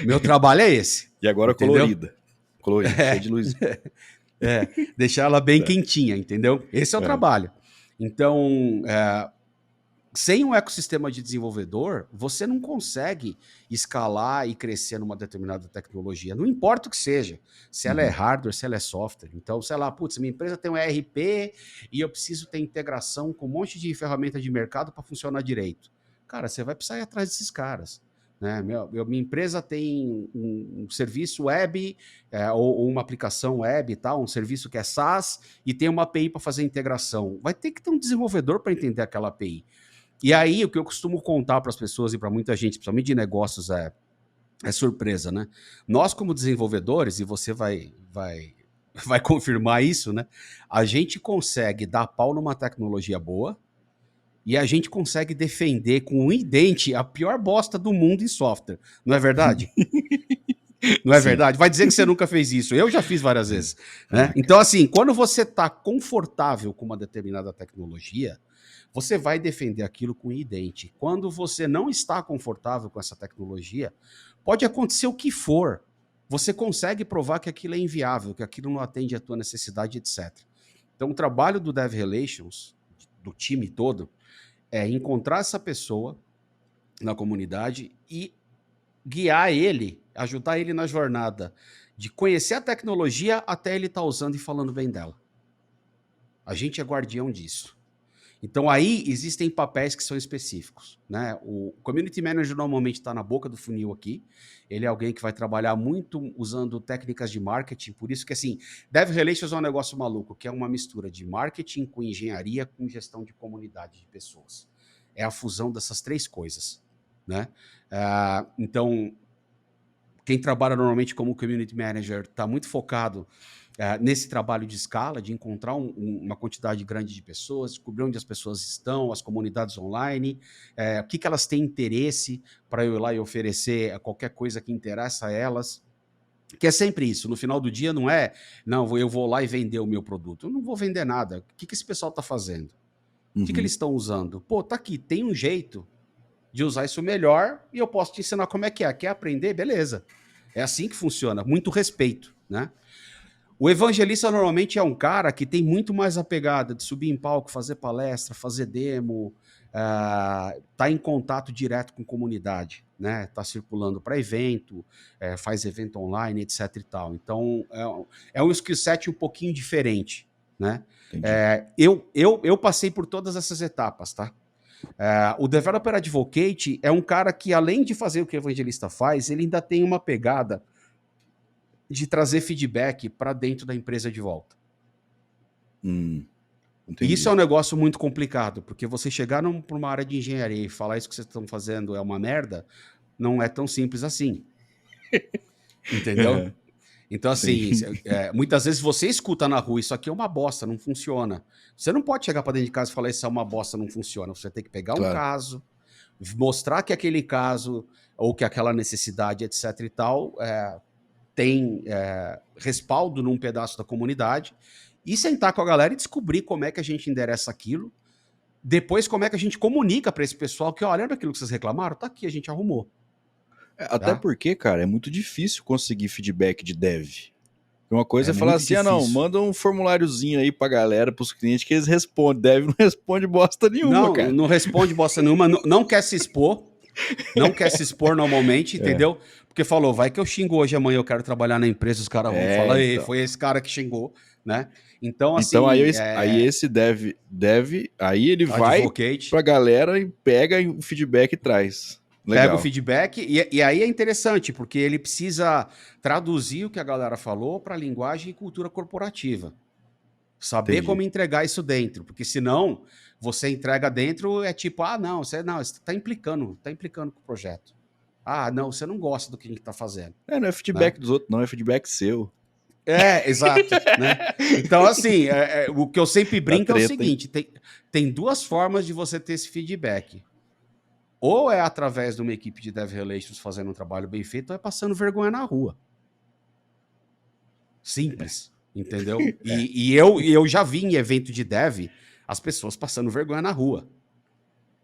[SPEAKER 2] Meu trabalho é esse.
[SPEAKER 1] E agora
[SPEAKER 2] Entendeu?
[SPEAKER 1] colorida, cheia de luz.
[SPEAKER 2] Deixar ela bem
[SPEAKER 1] É,
[SPEAKER 2] quentinha, entendeu? Esse é o
[SPEAKER 1] é.
[SPEAKER 2] trabalho. Então, sem um ecossistema de desenvolvedor, você não consegue escalar e crescer numa determinada tecnologia. Não importa o que seja, se ela é hardware, se ela é software. Então, sei lá, putz, minha empresa tem um ERP e eu preciso ter integração com um monte de ferramenta de mercado para funcionar direito. Cara, você vai precisar ir atrás desses caras. Né? Minha empresa tem um serviço web ou uma aplicação web e tal, um serviço que é SaaS e tem uma API para fazer integração. Vai ter que ter um desenvolvedor para entender aquela API. E aí, o que eu costumo contar para as pessoas e para muita gente, principalmente de negócios, é surpresa, né? Nós, como desenvolvedores, e você vai confirmar isso, né? A gente consegue dar pau numa tecnologia boa e a gente consegue defender com um idente a pior bosta do mundo em software. Não é verdade? Não é
[SPEAKER 1] Sim.
[SPEAKER 2] verdade? Vai dizer que você nunca fez isso. Eu já fiz várias vezes. Né?
[SPEAKER 1] Ah,
[SPEAKER 2] Então, assim, quando você está confortável com uma determinada tecnologia, você vai defender aquilo com idente. Quando você não está confortável com essa tecnologia, pode acontecer o que for. Você consegue provar que aquilo é inviável, que aquilo não atende à tua necessidade, etc. Então, o trabalho do Dev Relations, do time todo, é encontrar essa pessoa na comunidade e guiar ele, ajudar ele na jornada de conhecer a tecnologia até ele estar usando e falando bem dela. A gente é guardião disso. Então aí existem papéis que são específicos, né? O Community Manager normalmente está na boca do funil aqui. Ele é alguém que vai trabalhar muito usando técnicas de marketing, por isso que assim, Dev Relations é um negócio maluco, que é uma mistura de marketing com engenharia com gestão de comunidade de pessoas. É a fusão dessas três coisas, né? Então, quem trabalha normalmente como Community Manager está muito focado nesse trabalho de escala, de encontrar uma quantidade grande de pessoas, descobrir onde as pessoas estão, as comunidades online, o que elas têm interesse para eu ir lá e oferecer qualquer coisa que interessa a elas. Que é sempre isso, no final do dia não, eu vou lá e vender o meu produto. Eu não vou vender nada. O que esse pessoal está fazendo? O que eles estão usando? Pô, tá aqui, tem um jeito de usar isso melhor e eu posso te ensinar como é que é. Quer aprender? Beleza. É assim que funciona. Muito respeito, né? O evangelista normalmente é um cara que tem muito mais a pegada de subir em palco, fazer palestra, fazer demo, tá em contato direto com comunidade, né? Tá circulando para evento, faz evento online, etc e tal. Então, é um skill set um pouquinho diferente, né?
[SPEAKER 1] entendi.
[SPEAKER 2] Eu passei por todas essas etapas, tá? O Developer Advocate é um cara que, além de fazer o que o evangelista faz, ele ainda tem uma pegada de trazer feedback para dentro da empresa de volta. E isso é um
[SPEAKER 1] Entendi.
[SPEAKER 2] negócio muito complicado, porque você chegar para uma área de engenharia e falar isso que vocês estão fazendo é uma merda, não é tão simples assim. Entendeu? Então, assim,
[SPEAKER 1] Sim.
[SPEAKER 2] muitas vezes você escuta na rua, isso aqui é uma bosta, não funciona. Você não pode chegar para dentro de casa e falar isso é uma bosta, não funciona. Você tem que pegar um
[SPEAKER 1] Claro.
[SPEAKER 2] caso, mostrar que aquele caso ou que aquela necessidade, etc e tal, tem respaldo num pedaço da comunidade e sentar com a galera e descobrir como é que a gente endereça aquilo. Depois, como é que a gente comunica para esse pessoal que, ó, lembra aquilo que vocês reclamaram? Tá aqui, a gente arrumou.
[SPEAKER 1] Até
[SPEAKER 2] Tá?
[SPEAKER 1] porque, cara, é muito difícil conseguir feedback de dev. Uma coisa
[SPEAKER 2] É
[SPEAKER 1] é falar
[SPEAKER 2] muito
[SPEAKER 1] assim, não,
[SPEAKER 2] difícil.
[SPEAKER 1] manda um formuláriozinho aí pra galera, pros clientes, que eles respondem. Dev não responde bosta nenhuma,
[SPEAKER 2] Não,
[SPEAKER 1] cara.
[SPEAKER 2] não responde bosta nenhuma, não quer se expor, não quer se expor normalmente, entendeu? Porque falou, vai que eu xingo hoje, amanhã eu quero trabalhar na empresa, os caras vão falar, ei,
[SPEAKER 1] Então.
[SPEAKER 2] foi esse cara que xingou, né? Então,
[SPEAKER 1] Então
[SPEAKER 2] assim,
[SPEAKER 1] aí esse dev, aí ele vai
[SPEAKER 2] advocate,
[SPEAKER 1] pra galera e pega o feedback e traz.
[SPEAKER 2] pega o
[SPEAKER 1] Legal.
[SPEAKER 2] feedback, e aí é interessante, porque ele precisa traduzir o que a galera falou para linguagem e cultura corporativa. Saber
[SPEAKER 1] Entendi.
[SPEAKER 2] como entregar isso dentro, porque senão você entrega dentro, é tipo, você está implicando com o projeto. Ah, não, você não gosta do que a gente está fazendo,
[SPEAKER 1] Não é
[SPEAKER 2] né?
[SPEAKER 1] feedback dos outros, não, é feedback seu.
[SPEAKER 2] Exato, né? Então, assim, o que eu sempre
[SPEAKER 1] Dá
[SPEAKER 2] brinco é o
[SPEAKER 1] treta, hein?
[SPEAKER 2] seguinte: tem duas formas de você ter esse feedback. Ou é através de uma equipe de Dev Relations fazendo um trabalho bem feito, ou é passando vergonha na rua. Simples, entendeu? E eu já vi em evento de dev as pessoas passando vergonha na rua,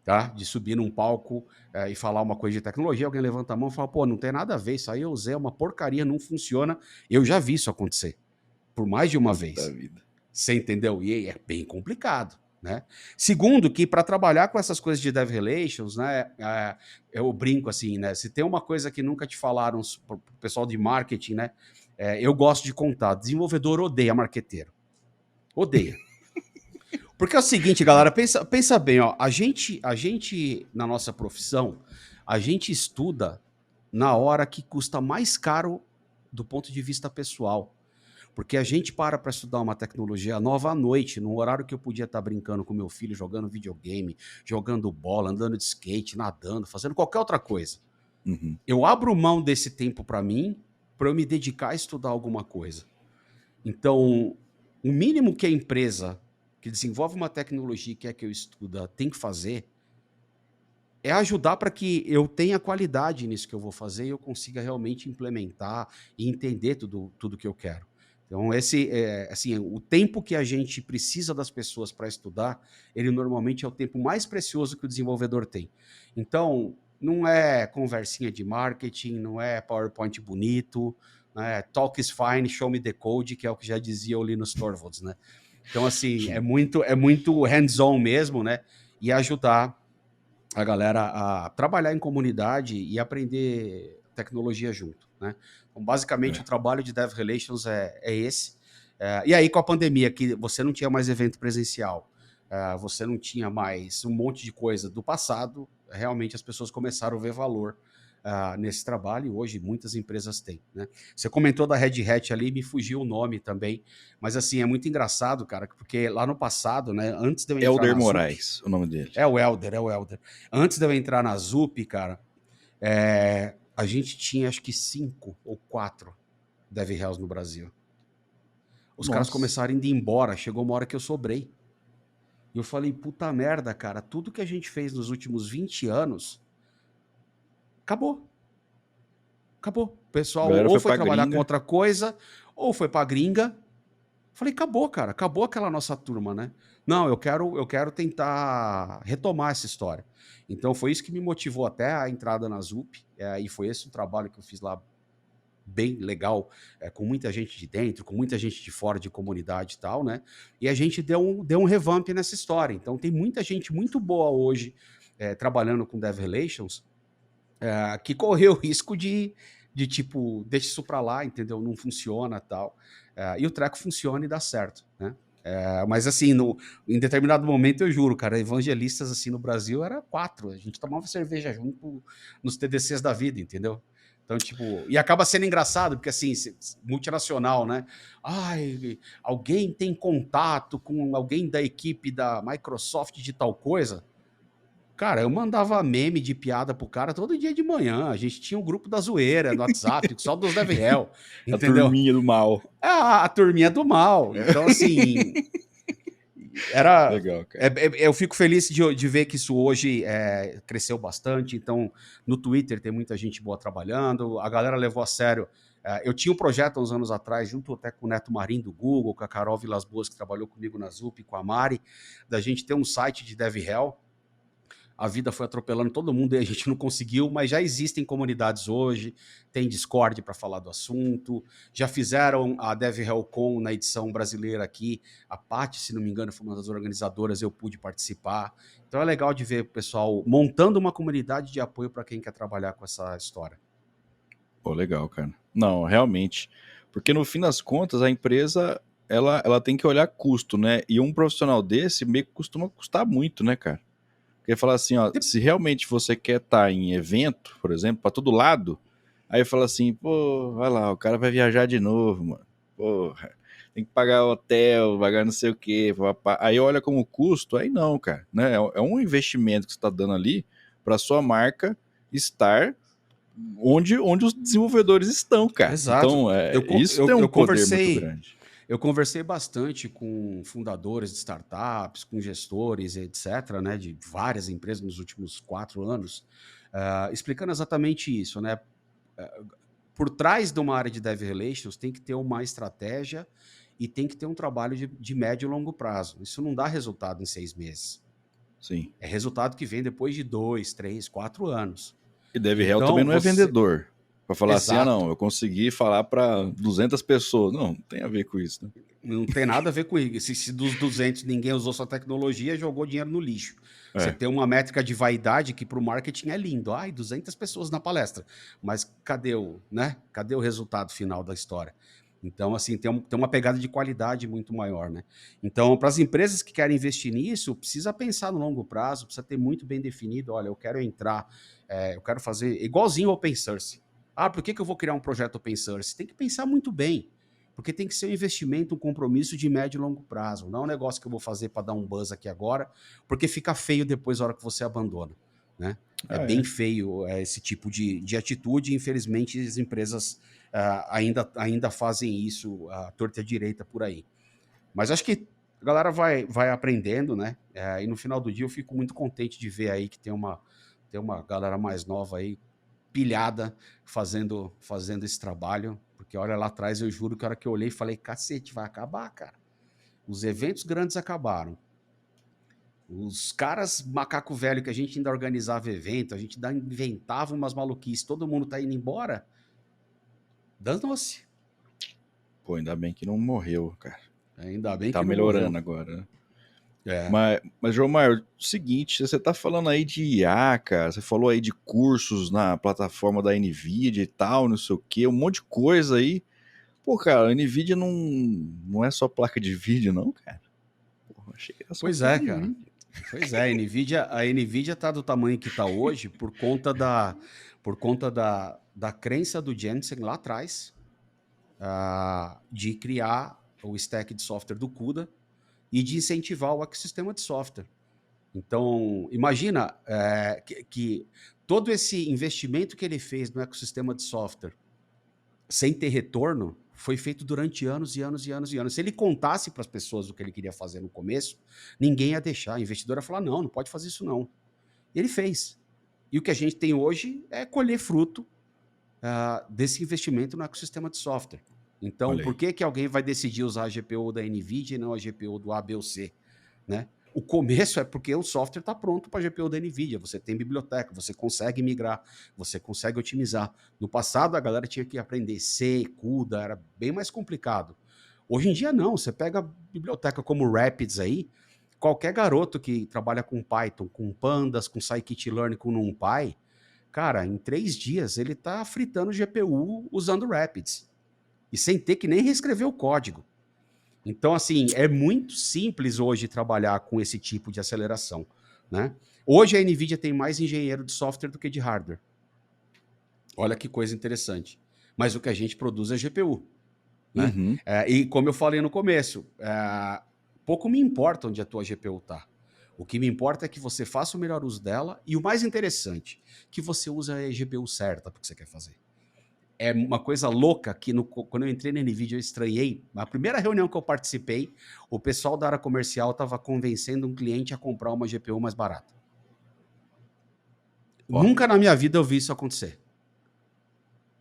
[SPEAKER 2] tá? De subir num palco e falar uma coisa de tecnologia, alguém levanta a mão e fala, pô, não tem nada a ver, isso aí eu usei, é uma porcaria, não funciona. Eu já vi isso acontecer, por mais de uma
[SPEAKER 1] Puta
[SPEAKER 2] vez.
[SPEAKER 1] vida.
[SPEAKER 2] Você entendeu? E é bem complicado, né? Segundo, que para trabalhar com essas coisas de dev relations, né, eu brinco assim, né? Se tem uma coisa que nunca te falaram pro pessoal de marketing, né? Eu gosto de contar, desenvolvedor odeia marqueteiro. Odeia. Porque é o seguinte, galera, pensa bem, ó, a gente, na nossa profissão, a gente estuda na hora que custa mais caro do ponto de vista pessoal. Porque a gente para estudar uma tecnologia nova à noite, no horário que eu podia estar brincando com meu filho, jogando videogame, jogando bola, andando de skate, nadando, fazendo qualquer outra coisa.
[SPEAKER 1] Uhum.
[SPEAKER 2] Eu abro mão desse tempo para mim, para eu me dedicar a estudar alguma coisa. Então, o mínimo que a empresa que desenvolve uma tecnologia que é que eu estuda tem que fazer é ajudar para que eu tenha qualidade nisso que eu vou fazer e eu consiga realmente implementar e entender tudo que eu quero. Então, assim, o tempo que a gente precisa das pessoas para estudar, ele normalmente é o tempo mais precioso que o desenvolvedor tem. Então, não é conversinha de marketing, não é PowerPoint bonito, né? Talk is fine, show me the code, que é o que já dizia o Linus Torvalds, né? Então, assim, é muito hands-on mesmo, né? E ajudar a galera a trabalhar em comunidade e aprender tecnologia junto, né? Então, basicamente, o trabalho de Dev Relations é esse. E aí, com a pandemia, que você não tinha mais evento presencial, você não tinha mais um monte de coisa do passado, realmente as pessoas começaram a ver valor nesse trabalho e hoje muitas empresas têm, né? Você comentou da Red Hat ali, me fugiu o nome também, mas assim, é muito engraçado, cara, porque lá no passado, né, antes de eu entrar
[SPEAKER 1] Elder
[SPEAKER 2] na Zup,
[SPEAKER 1] Moraes, o nome dele.
[SPEAKER 2] é o Elder. Antes de eu entrar na Zup, cara, a gente tinha acho que 5 ou 4 Dev Hells no Brasil. Os caras
[SPEAKER 1] Nossa.
[SPEAKER 2] começaram indo embora, chegou uma hora que eu sobrei. E eu falei, puta merda, cara, tudo que a gente fez nos últimos 20 anos, acabou. Acabou. O
[SPEAKER 1] A
[SPEAKER 2] pessoal
[SPEAKER 1] galera
[SPEAKER 2] ou
[SPEAKER 1] foi
[SPEAKER 2] foi
[SPEAKER 1] pra
[SPEAKER 2] trabalhar com
[SPEAKER 1] gringa.
[SPEAKER 2] outra coisa, ou foi pra gringa. Falei, acabou, cara, acabou aquela nossa turma, né? Não, eu quero tentar retomar essa história. Então foi isso que me motivou até a entrada na ZUP, e foi esse o trabalho que eu fiz lá bem legal, com muita gente de dentro, com muita gente de fora de comunidade e tal, né? E a gente deu um revamp nessa história. Então tem muita gente muito boa hoje trabalhando com Dev Relations que correu o risco de tipo, deixa isso pra lá, entendeu? Não funciona tal. E o treco funciona e dá certo, né? Mas assim, em determinado momento eu juro, cara, evangelistas assim no Brasil era 4. A gente tomava cerveja junto nos TDCs da vida, entendeu? Então, tipo, e acaba sendo engraçado, porque assim, multinacional, né? Ai, alguém tem contato com alguém da equipe da Microsoft de tal coisa? Cara, eu mandava meme de piada pro cara todo dia de manhã. A gente tinha um grupo da zoeira no WhatsApp, só dos Dev Hell,
[SPEAKER 1] A
[SPEAKER 2] entendeu?
[SPEAKER 1] turminha do mal.
[SPEAKER 2] A turminha do mal. Então, assim, era.
[SPEAKER 1] Legal, cara.
[SPEAKER 2] Eu fico feliz de ver que isso hoje cresceu bastante. Então, no Twitter tem muita gente boa trabalhando, a galera levou a sério. Eu tinha um projeto há uns anos atrás, junto até com o Neto Marim do Google, com a Carol Vilas Boas, que trabalhou comigo na Zup, com a Mari, da gente ter um site de Dev Hell. A vida foi atropelando todo mundo e a gente não conseguiu, mas já existem comunidades hoje, tem Discord para falar do assunto, já fizeram a DevHellCon na edição brasileira aqui, a Paty, se não me engano, foi uma das organizadoras, eu pude participar. Então é legal de ver o pessoal montando uma comunidade de apoio para quem quer trabalhar com essa história.
[SPEAKER 1] Pô, legal, cara. Não, realmente. Porque no fim das contas, a empresa, ela tem que olhar custo, né? E um profissional desse meio que costuma custar muito, né, cara? Porque falar assim, ó, se realmente você quer estar em evento, por exemplo, para todo lado, aí fala assim, pô, vai lá, o cara vai viajar de novo, mano. Porra, tem que pagar hotel, pagar não sei o quê. Aí olha como custo, aí não, cara, né? É um investimento que você está dando ali para sua marca estar onde os desenvolvedores estão, cara.
[SPEAKER 2] Exato.
[SPEAKER 1] Então, isso tem um
[SPEAKER 2] Eu
[SPEAKER 1] poder muito
[SPEAKER 2] conversei.
[SPEAKER 1] grande.
[SPEAKER 2] Eu conversei bastante com fundadores de startups, com gestores, etc., né, de várias empresas nos últimos 4 anos, explicando exatamente isso, né? Por trás de uma área de Dev Relations tem que ter uma estratégia e tem que ter um trabalho de médio e longo prazo. Isso não dá resultado em 6 meses.
[SPEAKER 1] Sim.
[SPEAKER 2] É resultado que vem depois de 2, 3, 4 anos.
[SPEAKER 1] E DevRel também
[SPEAKER 2] Então,
[SPEAKER 1] não é vendedor. Pra falar assim,
[SPEAKER 2] Exato.
[SPEAKER 1] não, eu consegui falar para 200 pessoas. Não tem a ver com isso, né?
[SPEAKER 2] Não tem nada a ver com isso. Se dos 200 ninguém usou sua tecnologia, jogou dinheiro no lixo. Você tem uma métrica de vaidade que para o marketing é lindo. Ai, 200 pessoas na palestra. Mas cadê cadê o resultado final da história? Então, assim, tem uma pegada de qualidade muito maior, né? Então, para as empresas que querem investir nisso, precisa pensar no longo prazo, precisa ter muito bem definido, olha, eu quero entrar, eu quero fazer igualzinho ao open source. Ah, por que eu vou criar um projeto open source? Tem que pensar muito bem. Porque tem que ser um investimento, um compromisso de médio e longo prazo. Não é um negócio que eu vou fazer para dar um buzz aqui agora, porque fica feio depois na hora que você abandona. Né? É bem feio esse tipo de atitude. Infelizmente, as empresas ainda fazem isso à torta e à direita por aí. Mas acho que a galera vai aprendendo, né? E no final do dia eu fico muito contente de ver aí que tem uma galera mais nova aí pilhada fazendo esse trabalho, porque olha lá atrás, eu juro que a hora que eu olhei e falei, cacete, vai acabar, cara. Os eventos grandes acabaram. Os caras macaco velho que a gente ainda organizava evento, a gente ainda inventava umas maluquices, todo mundo tá indo embora, danou-se.
[SPEAKER 1] Pô, ainda bem que não morreu, cara.
[SPEAKER 2] Ainda bem
[SPEAKER 1] tá
[SPEAKER 2] que não
[SPEAKER 1] melhorando
[SPEAKER 2] morreu.
[SPEAKER 1] agora, né?
[SPEAKER 2] É.
[SPEAKER 1] Mas, João Maio, seguinte, você tá falando aí de IA, cara, você falou aí de cursos na plataforma da NVIDIA e tal, não sei o que, um monte de coisa aí. Pô, cara, a NVIDIA não é só placa de vídeo, não, cara? Porra, achei que era só
[SPEAKER 2] Pois
[SPEAKER 1] placa
[SPEAKER 2] é,
[SPEAKER 1] de
[SPEAKER 2] cara.
[SPEAKER 1] vídeo.
[SPEAKER 2] Pois é, a NVIDIA tá do tamanho que tá hoje por conta da crença do Jensen lá atrás, de criar o stack de software do CUDA e de incentivar o ecossistema de software. Então, imagina que todo esse investimento que ele fez no ecossistema de software sem ter retorno foi feito durante anos e anos e anos e anos. Se ele contasse para as pessoas o que ele queria fazer no começo, ninguém ia deixar. A investidora ia falar, não pode fazer isso não. E ele fez. E o que a gente tem hoje é colher fruto desse investimento no ecossistema de software. Então,
[SPEAKER 1] Olha
[SPEAKER 2] por
[SPEAKER 1] aí.
[SPEAKER 2] que alguém vai decidir usar a GPU da NVIDIA e não a GPU do A, B ou C? Né? O começo é porque o software está pronto para a GPU da NVIDIA, você tem biblioteca, você consegue migrar, você consegue otimizar. No passado, a galera tinha que aprender C, CUDA, era bem mais complicado. Hoje em dia, não. Você pega biblioteca como Rapids aí, qualquer garoto que trabalha com Python, com Pandas, com Scikit-learn, com NumPy, cara, em 3 dias ele está fritando GPU usando Rapids. E sem ter que nem reescrever o código. Então, assim, é muito simples hoje trabalhar com esse tipo de aceleração, né? Hoje a NVIDIA tem mais engenheiro de software do que de hardware. Olha que coisa interessante. Mas o que a gente produz é GPU, né?
[SPEAKER 1] Uhum.
[SPEAKER 2] E como eu falei no começo, pouco me importa onde a tua GPU está. O que me importa é que você faça o melhor uso dela e o mais interessante, que você use a GPU certa para o que você quer fazer. É uma coisa louca que quando eu entrei na NVIDIA eu estranhei. Na primeira reunião que eu participei, o pessoal da área comercial estava convencendo um cliente a comprar uma GPU mais barata.
[SPEAKER 1] Ó.
[SPEAKER 2] Nunca na minha vida eu vi isso acontecer.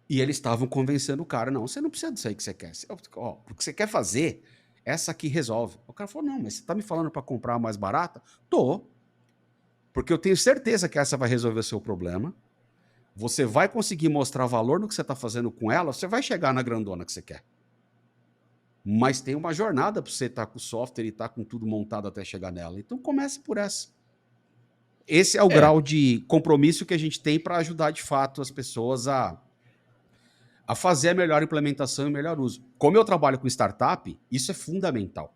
[SPEAKER 2] E eles estavam convencendo o cara, não, você não precisa disso aí que você quer. Ó, o que você quer fazer, essa aqui resolve. O cara falou, não, mas você está me falando para comprar a mais barata? Tô. Porque eu tenho certeza que essa vai resolver o seu problema. Você vai conseguir mostrar valor no que você está fazendo com ela, você vai chegar na grandona que você quer. Mas tem uma jornada para você estar com o software e estar com tudo montado até chegar nela. Então comece por essa. Esse é o grau de compromisso que a gente tem para ajudar de fato as pessoas a fazer a melhor implementação e o melhor uso. Como eu trabalho com startup, isso é fundamental.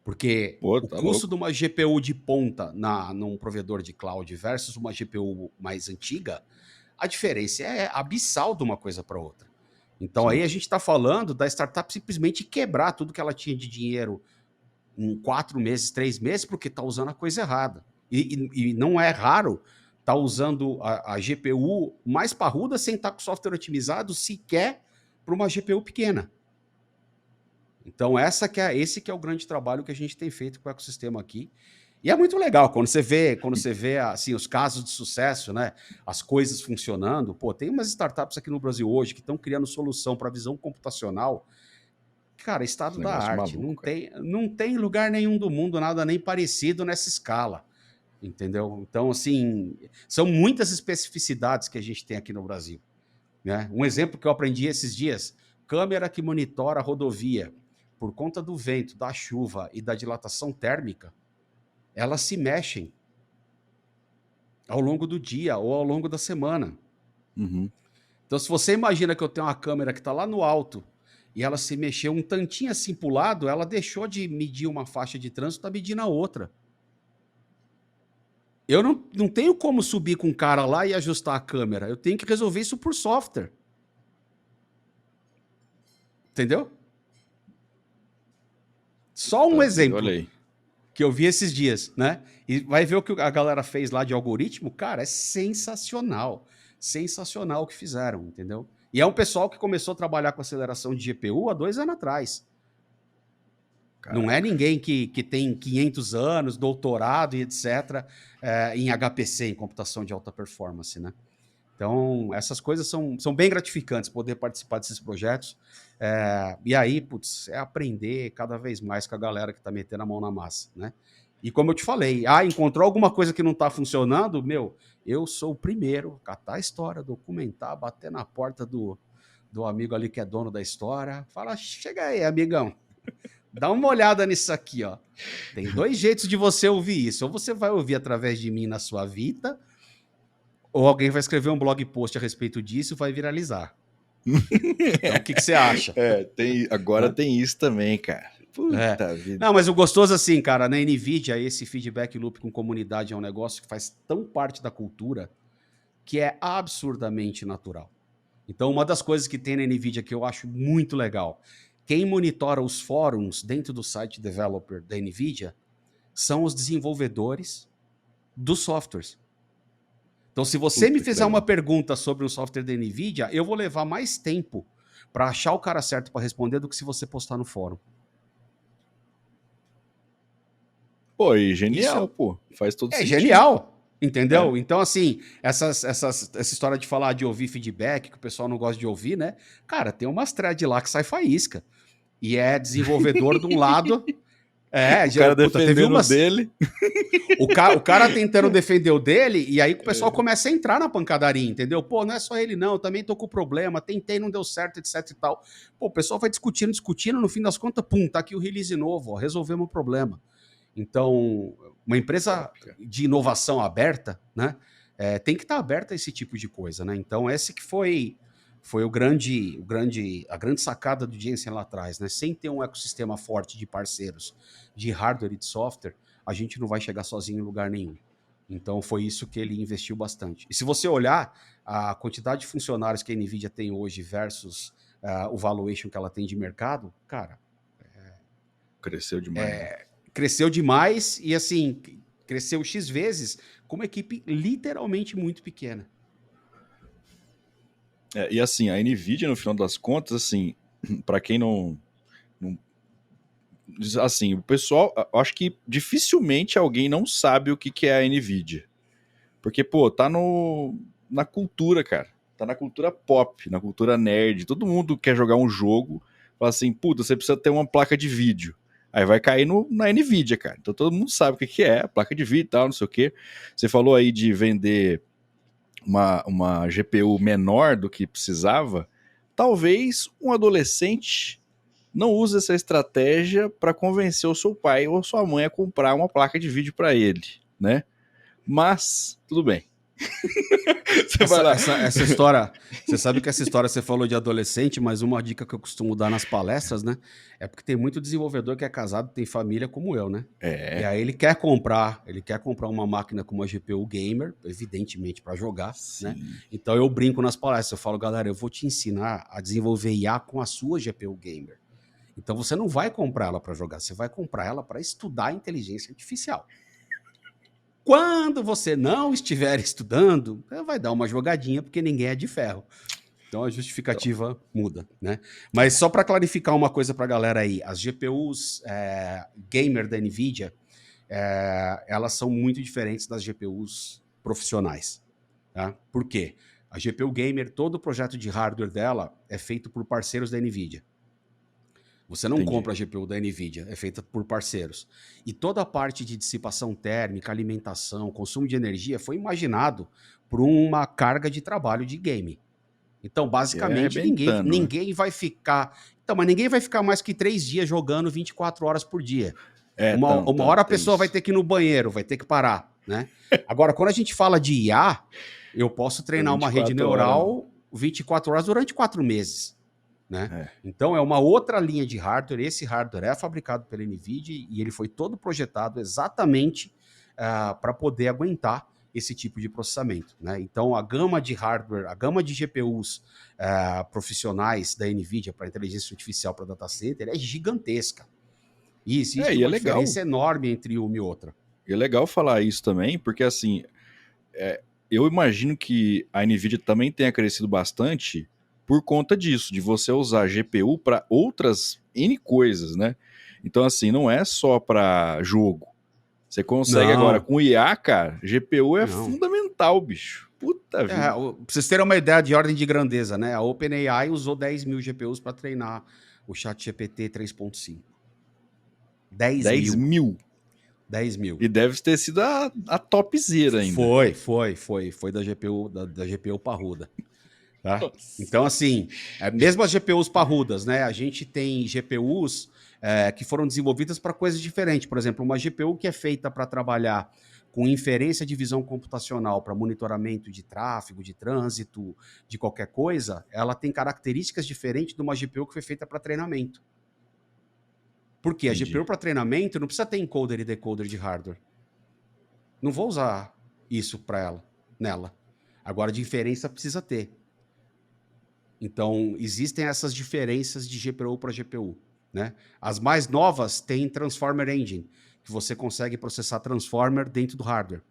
[SPEAKER 2] Porque
[SPEAKER 1] Pô,
[SPEAKER 2] o
[SPEAKER 1] tá
[SPEAKER 2] custo
[SPEAKER 1] louco.
[SPEAKER 2] de uma GPU de ponta num provedor de cloud versus uma GPU mais antiga, a diferença é abissal de uma coisa para outra. Então
[SPEAKER 1] Sim.
[SPEAKER 2] aí a gente está falando da startup simplesmente quebrar tudo que ela tinha de dinheiro em 4 meses, 3 meses, porque está usando a coisa errada. E não é raro estar usando a GPU mais parruda sem estar com o software otimizado sequer para uma GPU pequena. Então esse que é o grande trabalho que a gente tem feito com o ecossistema aqui. E é muito legal quando você vê assim, os casos de sucesso, né? As coisas funcionando. Pô, tem umas startups aqui no Brasil hoje que estão criando solução para visão computacional. Cara, estado
[SPEAKER 1] Esse
[SPEAKER 2] da
[SPEAKER 1] negócio
[SPEAKER 2] arte.
[SPEAKER 1] maluco, cara.
[SPEAKER 2] Não tem lugar nenhum do mundo nada nem parecido nessa escala. Entendeu? Então, assim, são muitas especificidades que a gente tem aqui no Brasil. Né? Um exemplo que eu aprendi esses dias: câmera que monitora a rodovia por conta do vento, da chuva e da dilatação térmica, elas se mexem ao longo do dia ou ao longo da semana.
[SPEAKER 1] Uhum.
[SPEAKER 2] Então, se você imagina que eu tenho uma câmera que está lá no alto e ela se mexeu um tantinho assim para o lado, ela deixou de medir uma faixa de trânsito, está medindo a outra. Eu não tenho como subir com um cara lá e ajustar a câmera. Eu tenho que resolver isso por software. Entendeu? Só um
[SPEAKER 1] Tá doido, olha
[SPEAKER 2] exemplo
[SPEAKER 1] aí.
[SPEAKER 2] que eu vi esses dias, né? E vai ver o que a galera fez lá de algoritmo. Cara, é sensacional. Sensacional o que fizeram, entendeu? E é um pessoal que começou a trabalhar com aceleração de GPU há 2 anos atrás. Não é
[SPEAKER 1] Caraca.
[SPEAKER 2] ninguém que tem 500 anos, doutorado e etc. Em HPC, em computação de alta performance, né? Então, essas coisas são bem gratificantes, poder participar desses projetos. E aí, putz, é aprender cada vez mais com a galera que está metendo a mão na massa, né? E como eu te falei, encontrou alguma coisa que não está funcionando? Meu, eu sou o primeiro a catar a história, documentar, bater na porta do amigo ali que é dono da história. Fala, chega aí, amigão. Dá uma olhada nisso aqui, ó. Tem 2 jeitos de você ouvir isso. Ou você vai ouvir através de mim na sua vida, ou alguém vai escrever um blog post a respeito disso e vai viralizar. Então, o que você acha?
[SPEAKER 1] Agora
[SPEAKER 2] Né?
[SPEAKER 1] tem isso também, cara. Puta vida.
[SPEAKER 2] Não, mas o gostoso assim, cara, na NVIDIA, esse feedback loop com comunidade é um negócio que faz tão parte da cultura que é absurdamente natural. Então, uma das coisas que tem na NVIDIA que eu acho muito legal, quem monitora os fóruns dentro do site developer da NVIDIA são os desenvolvedores dos softwares. Então, se você me
[SPEAKER 1] Puta que
[SPEAKER 2] fizer uma
[SPEAKER 1] legal.
[SPEAKER 2] pergunta sobre um software da NVIDIA, eu vou levar mais tempo para achar o cara certo para responder do que se você postar no fórum.
[SPEAKER 1] Pô, e
[SPEAKER 2] Isso
[SPEAKER 1] genial, pô. Faz todo
[SPEAKER 2] é
[SPEAKER 1] sentido.
[SPEAKER 2] genial,
[SPEAKER 1] É.
[SPEAKER 2] entendeu? Então, assim, essa história de falar de ouvir feedback, que o pessoal não gosta de ouvir, né? Cara, tem umas thread lá que sai faísca. E é desenvolvedor de um lado.
[SPEAKER 1] O cara
[SPEAKER 2] Puta, teve
[SPEAKER 1] defendendo o
[SPEAKER 2] umas.
[SPEAKER 1] dele.
[SPEAKER 2] O cara tentando defender o dele, e aí o pessoal começa a entrar na pancadaria, entendeu? Pô, não é só ele, não, eu também tô com problema, tentei, não deu certo, etc e tal. Pô, o pessoal vai discutindo, no fim das contas, pum, tá aqui o release novo, ó, resolvemos o problema. Então, uma empresa
[SPEAKER 1] Top, cara.
[SPEAKER 2] de inovação aberta, né, tem que estar aberta a esse tipo de coisa, né? Então, esse que foi foi a grande sacada do Jensen lá atrás, né? Sem ter um ecossistema forte de parceiros de hardware e de software, a gente não vai chegar sozinho em lugar nenhum. Então foi isso que ele investiu bastante. E se você olhar a quantidade de funcionários que a NVIDIA tem hoje versus o valuation que ela tem de mercado, cara,
[SPEAKER 1] Cresceu demais, né?
[SPEAKER 2] cresceu demais e assim, cresceu X vezes com uma equipe literalmente muito pequena.
[SPEAKER 1] E assim, a NVIDIA, no final das contas, assim, para quem não, assim, o pessoal, eu acho que dificilmente alguém não sabe o que é a NVIDIA. Porque, pô, tá na cultura, cara. Tá na cultura pop, na cultura nerd. Todo mundo quer jogar um jogo, fala assim, puta, você precisa ter uma placa de vídeo. Aí vai cair na NVIDIA, cara. Então todo mundo sabe o que é, placa de vídeo e tal, não sei o quê. Você falou aí de vender uma GPU menor do que precisava. Talvez um adolescente não use essa estratégia para convencer o seu pai ou a sua mãe a comprar uma placa de vídeo para ele, né? Mas, tudo bem.
[SPEAKER 2] Você vai lá. Essa história, você sabe que essa história você falou de adolescente, mas uma dica que eu costumo dar nas palestras, né? É porque tem muito desenvolvedor que é casado, tem família como eu, né? E aí ele quer comprar uma máquina com uma GPU gamer, evidentemente para jogar,
[SPEAKER 1] Sim.
[SPEAKER 2] né? Então eu brinco nas palestras, eu falo, galera, eu vou te ensinar a desenvolver IA com a sua GPU gamer. Então você não vai comprar ela para jogar, você vai comprar ela para estudar inteligência artificial. Quando você não estiver estudando, vai dar uma jogadinha, porque ninguém é de ferro. Então a justificativa muda, né? Mas só para clarificar uma coisa para a galera aí, as GPUs gamer da NVIDIA, elas são muito diferentes das GPUs profissionais. Tá? Por quê? A GPU gamer, todo o projeto de hardware dela é feito por parceiros da NVIDIA. Você não compra a GPU da NVIDIA, é feita por parceiros. E toda a parte de dissipação térmica, alimentação, consumo de energia foi imaginado por uma carga de trabalho de game. Então, basicamente, ninguém vai ficar... Então, mas ninguém vai ficar mais que 3 dias jogando 24 horas por dia. Uma hora a pessoa vai ter que ir no banheiro, vai ter que parar, né? Agora, quando a gente fala de IA, eu posso treinar uma rede neural 24 horas durante 4 meses. Né? Então é uma outra linha de hardware. Esse hardware é fabricado pela NVIDIA e ele foi todo projetado exatamente para poder aguentar esse tipo de processamento. Né? Então a gama de hardware, a gama de GPUs profissionais da NVIDIA para inteligência artificial para data center é gigantesca. E existe uma diferença enorme entre uma e outra.
[SPEAKER 1] E é legal falar isso também, porque assim, eu imagino que a NVIDIA também tenha crescido bastante por conta disso, de você usar GPU para outras N coisas, né? Então, assim, não é só para jogo. Você consegue agora, com IA, cara, GPU é fundamental, bicho. Puta vida.
[SPEAKER 2] Pra vocês terem uma ideia de ordem de grandeza, né? A OpenAI usou 10 mil GPUs para treinar o ChatGPT 3.5. 10 mil? 10 mil.
[SPEAKER 1] E deve ter sido a topzera ainda.
[SPEAKER 2] Foi da GPU parruda. Tá? Então, assim, mesmo as GPUs parrudas, né? A gente tem GPUs que foram desenvolvidas para coisas diferentes. Por exemplo, uma GPU que é feita para trabalhar com inferência de visão computacional para monitoramento de tráfego, de trânsito, de qualquer coisa, ela tem características diferentes de uma GPU que foi feita para treinamento. Por quê? A GPU para treinamento não precisa ter encoder e decoder de hardware. Não vou usar isso nela. Agora, de inferência precisa ter. Então, existem essas diferenças de GPU para GPU. Né? As mais novas têm Transformer Engine, que você consegue processar Transformer dentro do hardware.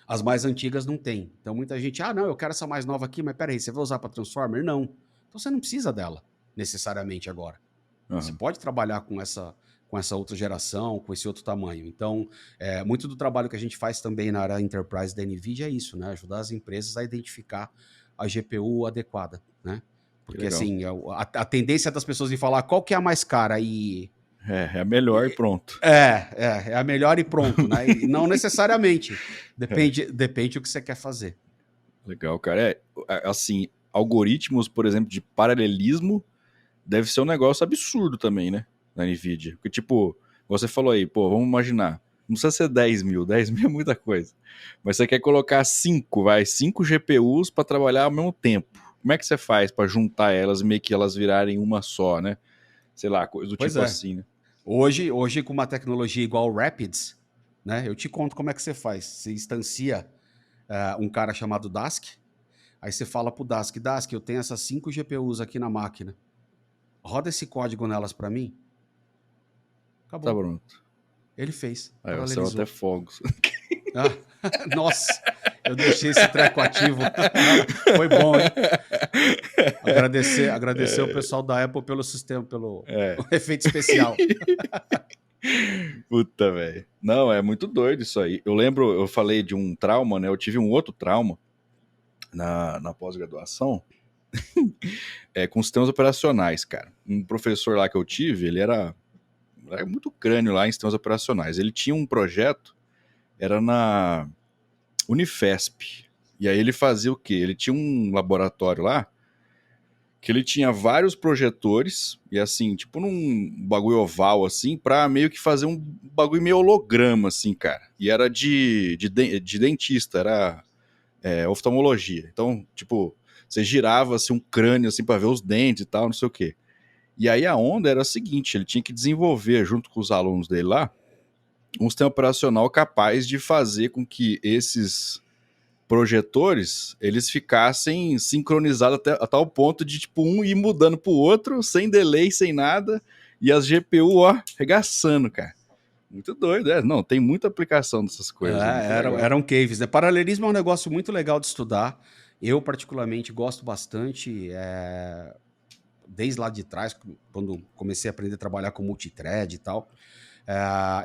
[SPEAKER 2] As mais antigas não tem. Então, muita gente, não, eu quero essa mais nova aqui, mas peraí, você vai usar para Transformer? Não. Então, você não precisa dela, necessariamente, agora. Você pode trabalhar com essa outra geração, com esse outro tamanho. Então, muito do trabalho que a gente faz também na área Enterprise da NVIDIA é isso, né? Ajudar as empresas a identificar a GPU adequada, né? Porque, assim, a tendência das pessoas de falar qual que é a mais cara e...
[SPEAKER 1] É a melhor e pronto.
[SPEAKER 2] É a melhor e pronto, né? E não necessariamente. Depende do que você quer fazer.
[SPEAKER 1] Legal, cara. Assim, algoritmos, por exemplo, de paralelismo deve ser um negócio absurdo também, né? Na NVIDIA. Porque, tipo, você falou aí, vamos imaginar. Não precisa ser 10 mil. 10 mil é muita coisa. Mas você quer colocar 5 GPUs para trabalhar ao mesmo tempo. como é que você faz pra juntar elas e meio que elas virarem uma só, né? Sei lá, coisa do
[SPEAKER 2] Pois
[SPEAKER 1] tipo
[SPEAKER 2] é.
[SPEAKER 1] assim, né?
[SPEAKER 2] Hoje, com uma tecnologia igual o Rapids, né? Eu te conto como é que você faz. Você instancia um cara chamado Dask, aí você fala pro Dask, Dask, eu tenho essas 5 GPUs aqui na máquina. Roda esse código nelas para mim.
[SPEAKER 1] Tá
[SPEAKER 2] Acabou.
[SPEAKER 1] pronto.
[SPEAKER 2] Ele fez,
[SPEAKER 1] Aí são até
[SPEAKER 2] paralelizou.
[SPEAKER 1] fogos.
[SPEAKER 2] Ah, nossa, eu deixei esse treco ativo. Foi bom, hein? Agradecer o pessoal da Apple pelo sistema, pelo
[SPEAKER 1] É.
[SPEAKER 2] efeito especial.
[SPEAKER 1] Puta, velho. Não, é muito doido isso aí. Eu lembro, eu falei de um trauma, né? Eu tive um outro trauma na pós-graduação, com sistemas operacionais, cara. Um professor lá que eu tive, ele era muito crânio lá em sistemas operacionais. Ele tinha um projeto, era na Unifesp. E aí ele fazia o quê? Ele tinha um laboratório lá que ele tinha vários projetores, e assim, tipo num bagulho oval, assim, pra meio que fazer um bagulho meio holograma, assim, cara. E era de dentista, era oftalmologia. Então, tipo, você girava assim, um crânio assim, pra ver os dentes e tal, não sei o quê. E aí a onda era a seguinte, ele tinha que desenvolver, junto com os alunos dele lá, um sistema operacional capaz de fazer com que esses projetores, eles ficassem sincronizados até a tal ponto de tipo um ir mudando pro outro, sem delay, sem nada, e as GPU, ó, regaçando, cara. Muito doido, Não, tem muita aplicação dessas coisas, é muito legal.
[SPEAKER 2] Eram caves, né? Paralelismo é um negócio muito legal de estudar. Eu, particularmente, gosto bastante. Desde lá de trás, quando comecei a aprender a trabalhar com multithread e tal.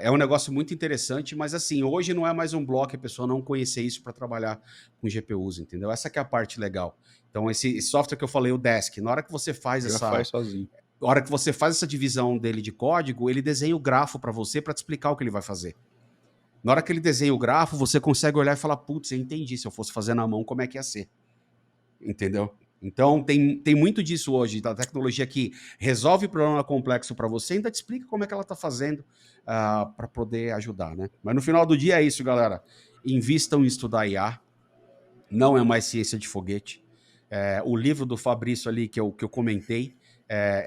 [SPEAKER 2] É um negócio muito interessante, mas assim, hoje não é mais um bloco a pessoa não conhecer isso para trabalhar com GPUs, entendeu? Essa que é a parte legal. Então, esse software que eu falei, o Desk, na hora que você faz
[SPEAKER 1] Já faz sozinho.
[SPEAKER 2] na hora que você faz essa divisão dele de código, ele desenha o grafo para você para te explicar o que ele vai fazer. Na hora que ele desenha o grafo, você consegue olhar e falar, putz, eu entendi, se eu fosse fazer na mão, como é que ia ser? Entendeu? Então, tem muito disso hoje, da tecnologia que resolve problema complexo para você e ainda te explica como é que ela está fazendo para poder ajudar, né? Mas no final do dia é isso, galera. Invistam em estudar IA. Não é mais ciência de foguete. O livro do Fabrício ali que eu comentei,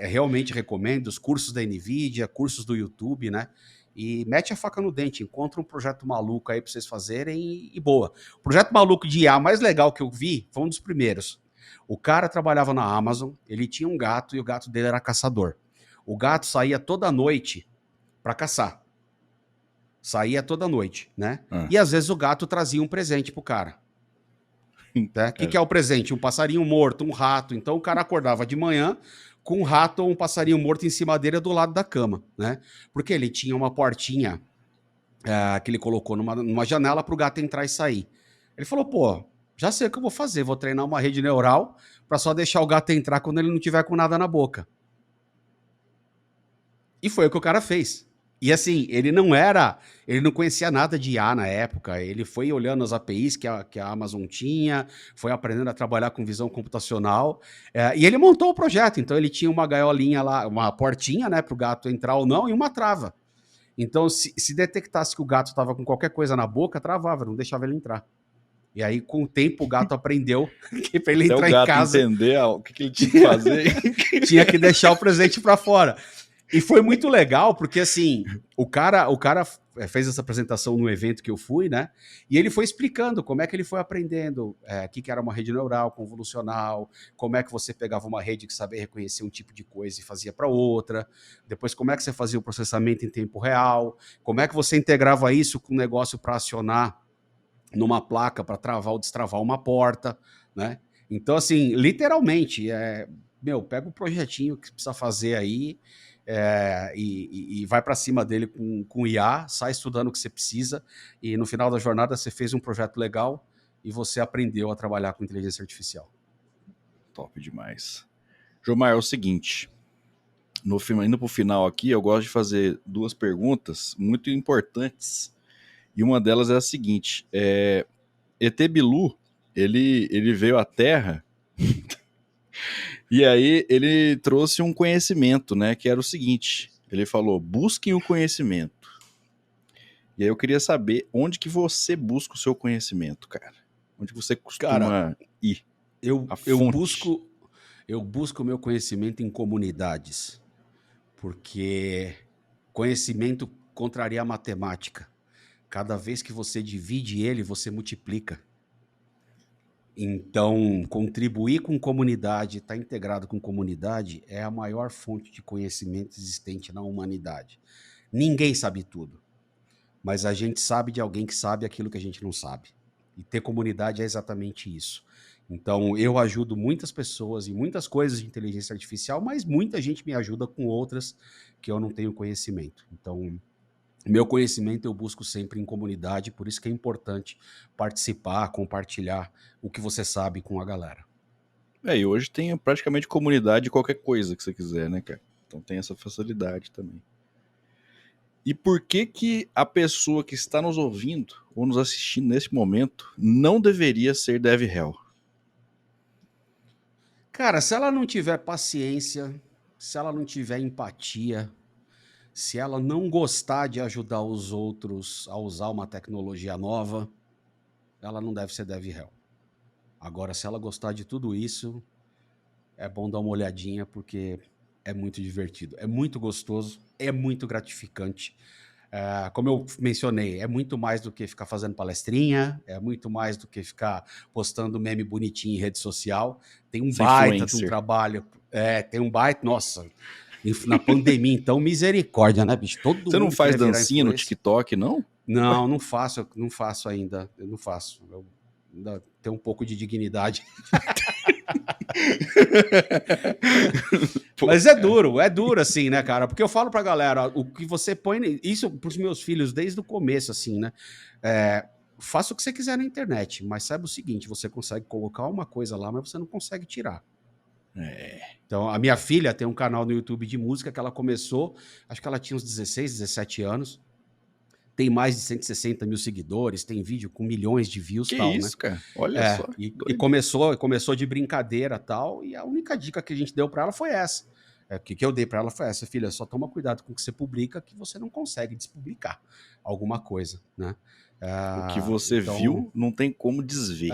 [SPEAKER 2] realmente recomendo. Os cursos da NVIDIA, cursos do YouTube, né? E mete a faca no dente, encontra um projeto maluco aí para vocês fazerem e boa. O projeto maluco de IA mais legal que eu vi foi um dos primeiros. O cara trabalhava na Amazon, ele tinha um gato e o gato dele era caçador. O gato saía toda noite para caçar. Saía toda noite, né?
[SPEAKER 1] Ah,
[SPEAKER 2] E às vezes o gato trazia um presente pro cara. Né? O que é o presente? Um passarinho morto, um rato. Então o cara acordava de manhã com um rato ou um passarinho morto em cima dele do lado da cama, né? Porque ele tinha uma portinha que ele colocou numa janela para o gato entrar e sair. Ele falou, pô, já sei o que eu vou fazer, vou treinar uma rede neural para só deixar o gato entrar quando ele não tiver com nada na boca. E foi o que o cara fez. E assim, ele não conhecia nada de IA na época, ele foi olhando as APIs que a Amazon tinha, foi aprendendo a trabalhar com visão computacional, e ele montou o projeto, então ele tinha uma gaiolinha lá, uma portinha, né, para o gato entrar ou não, e uma trava. Então, se detectasse que o gato estava com qualquer coisa na boca, travava, não deixava ele entrar. E aí, com o tempo, o gato aprendeu que para ele
[SPEAKER 1] até o
[SPEAKER 2] entrar em
[SPEAKER 1] gato
[SPEAKER 2] casa,
[SPEAKER 1] entender o que ele tinha que fazer.
[SPEAKER 2] tinha que deixar o presente para fora. E foi muito legal, porque assim, o cara fez essa apresentação no evento que eu fui, né? E ele foi explicando como é que ele foi aprendendo o que era uma rede neural convolucional, como é que você pegava uma rede que sabia reconhecer um tipo de coisa e fazia para outra, depois como é que você fazia o processamento em tempo real, como é que você integrava isso com um negócio para acionar numa placa para travar ou destravar uma porta, né? Então, assim, literalmente, pega o projetinho que precisa fazer aí e vai para cima dele com IA, sai estudando o que você precisa e no final da jornada você fez um projeto legal e você aprendeu a trabalhar com inteligência artificial.
[SPEAKER 1] Top demais. Jomar, é o seguinte, indo pro final aqui, eu gosto de fazer 2 perguntas muito importantes. E uma delas é a seguinte: ET Bilu, ele veio à Terra e aí ele trouxe um conhecimento, né? Que era o seguinte: ele falou, busquem o conhecimento. E aí eu queria saber onde que você busca o seu conhecimento, cara? Onde você
[SPEAKER 2] Cara,
[SPEAKER 1] costuma ir?
[SPEAKER 2] Eu,
[SPEAKER 1] A
[SPEAKER 2] eu
[SPEAKER 1] fonte.
[SPEAKER 2] busco eu busco o meu conhecimento em comunidades, porque conhecimento contraria a matemática. Cada vez que você divide ele, você multiplica. Então, contribuir com comunidade, estar integrado com comunidade, é a maior fonte de conhecimento existente na humanidade. Ninguém sabe tudo, mas a gente sabe de alguém que sabe aquilo que a gente não sabe. E ter comunidade é exatamente isso. Então, eu ajudo muitas pessoas em muitas coisas de inteligência artificial, mas muita gente me ajuda com outras que eu não tenho conhecimento. Então, meu conhecimento eu busco sempre em comunidade, por isso que é importante participar, compartilhar o que você sabe com a galera.
[SPEAKER 1] E hoje tem praticamente comunidade de qualquer coisa que você quiser, né, cara? Então tem essa facilidade também. E por que que a pessoa que está nos ouvindo ou nos assistindo nesse momento não deveria ser Dev Hell?
[SPEAKER 2] Cara, se ela não tiver paciência, se ela não tiver empatia, se ela não gostar de ajudar os outros a usar uma tecnologia nova, ela não deve ser dev hell. Agora, se ela gostar de tudo isso, é bom dar uma olhadinha porque é muito divertido, é muito gostoso, é muito gratificante. Como eu mencionei, é muito mais do que ficar fazendo palestrinha, é muito mais do que ficar postando meme bonitinho em rede social. Tem um
[SPEAKER 1] Ser
[SPEAKER 2] baita de um
[SPEAKER 1] influencer.
[SPEAKER 2] trabalho, tem um baita, nossa, na pandemia, então, misericórdia, né, bicho? Todo
[SPEAKER 1] Você não
[SPEAKER 2] mundo
[SPEAKER 1] faz
[SPEAKER 2] queria virar
[SPEAKER 1] dancinha no
[SPEAKER 2] influencer.
[SPEAKER 1] TikTok, não?
[SPEAKER 2] Não, não faço ainda, eu não faço. Eu ainda tenho um pouco de dignidade.
[SPEAKER 1] Pô,
[SPEAKER 2] Mas é duro assim, né, cara? Porque eu falo pra galera, o que você põe, isso pros meus filhos desde o começo, assim, né? Faça o que você quiser na internet, mas saiba o seguinte, você consegue colocar uma coisa lá, mas você não consegue tirar. Então, a minha filha tem um canal no YouTube de música que ela começou, acho que ela tinha uns 16, 17 anos, tem mais de 160 mil seguidores, tem vídeo com milhões de views e
[SPEAKER 1] que
[SPEAKER 2] tal, né?
[SPEAKER 1] isso, cara? Olha só,
[SPEAKER 2] E
[SPEAKER 1] doido.
[SPEAKER 2] começou de brincadeira tal, e a única dica que a gente deu para ela foi essa. Que eu dei para ela foi essa, filha, só toma cuidado com o que você publica, que você não consegue despublicar alguma coisa, né?
[SPEAKER 1] O que você
[SPEAKER 2] Então,
[SPEAKER 1] viu não tem como desver.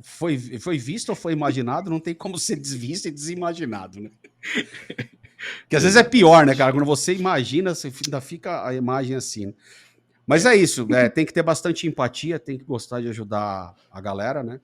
[SPEAKER 2] foi visto ou foi imaginado, não tem como ser desvisto e desimaginado, né? Que às vezes é pior, né, cara?
[SPEAKER 1] Exatamente.
[SPEAKER 2] Quando você imagina, você ainda fica a imagem assim, né? Mas é isso, tem que ter bastante empatia, tem que gostar de ajudar a galera, né?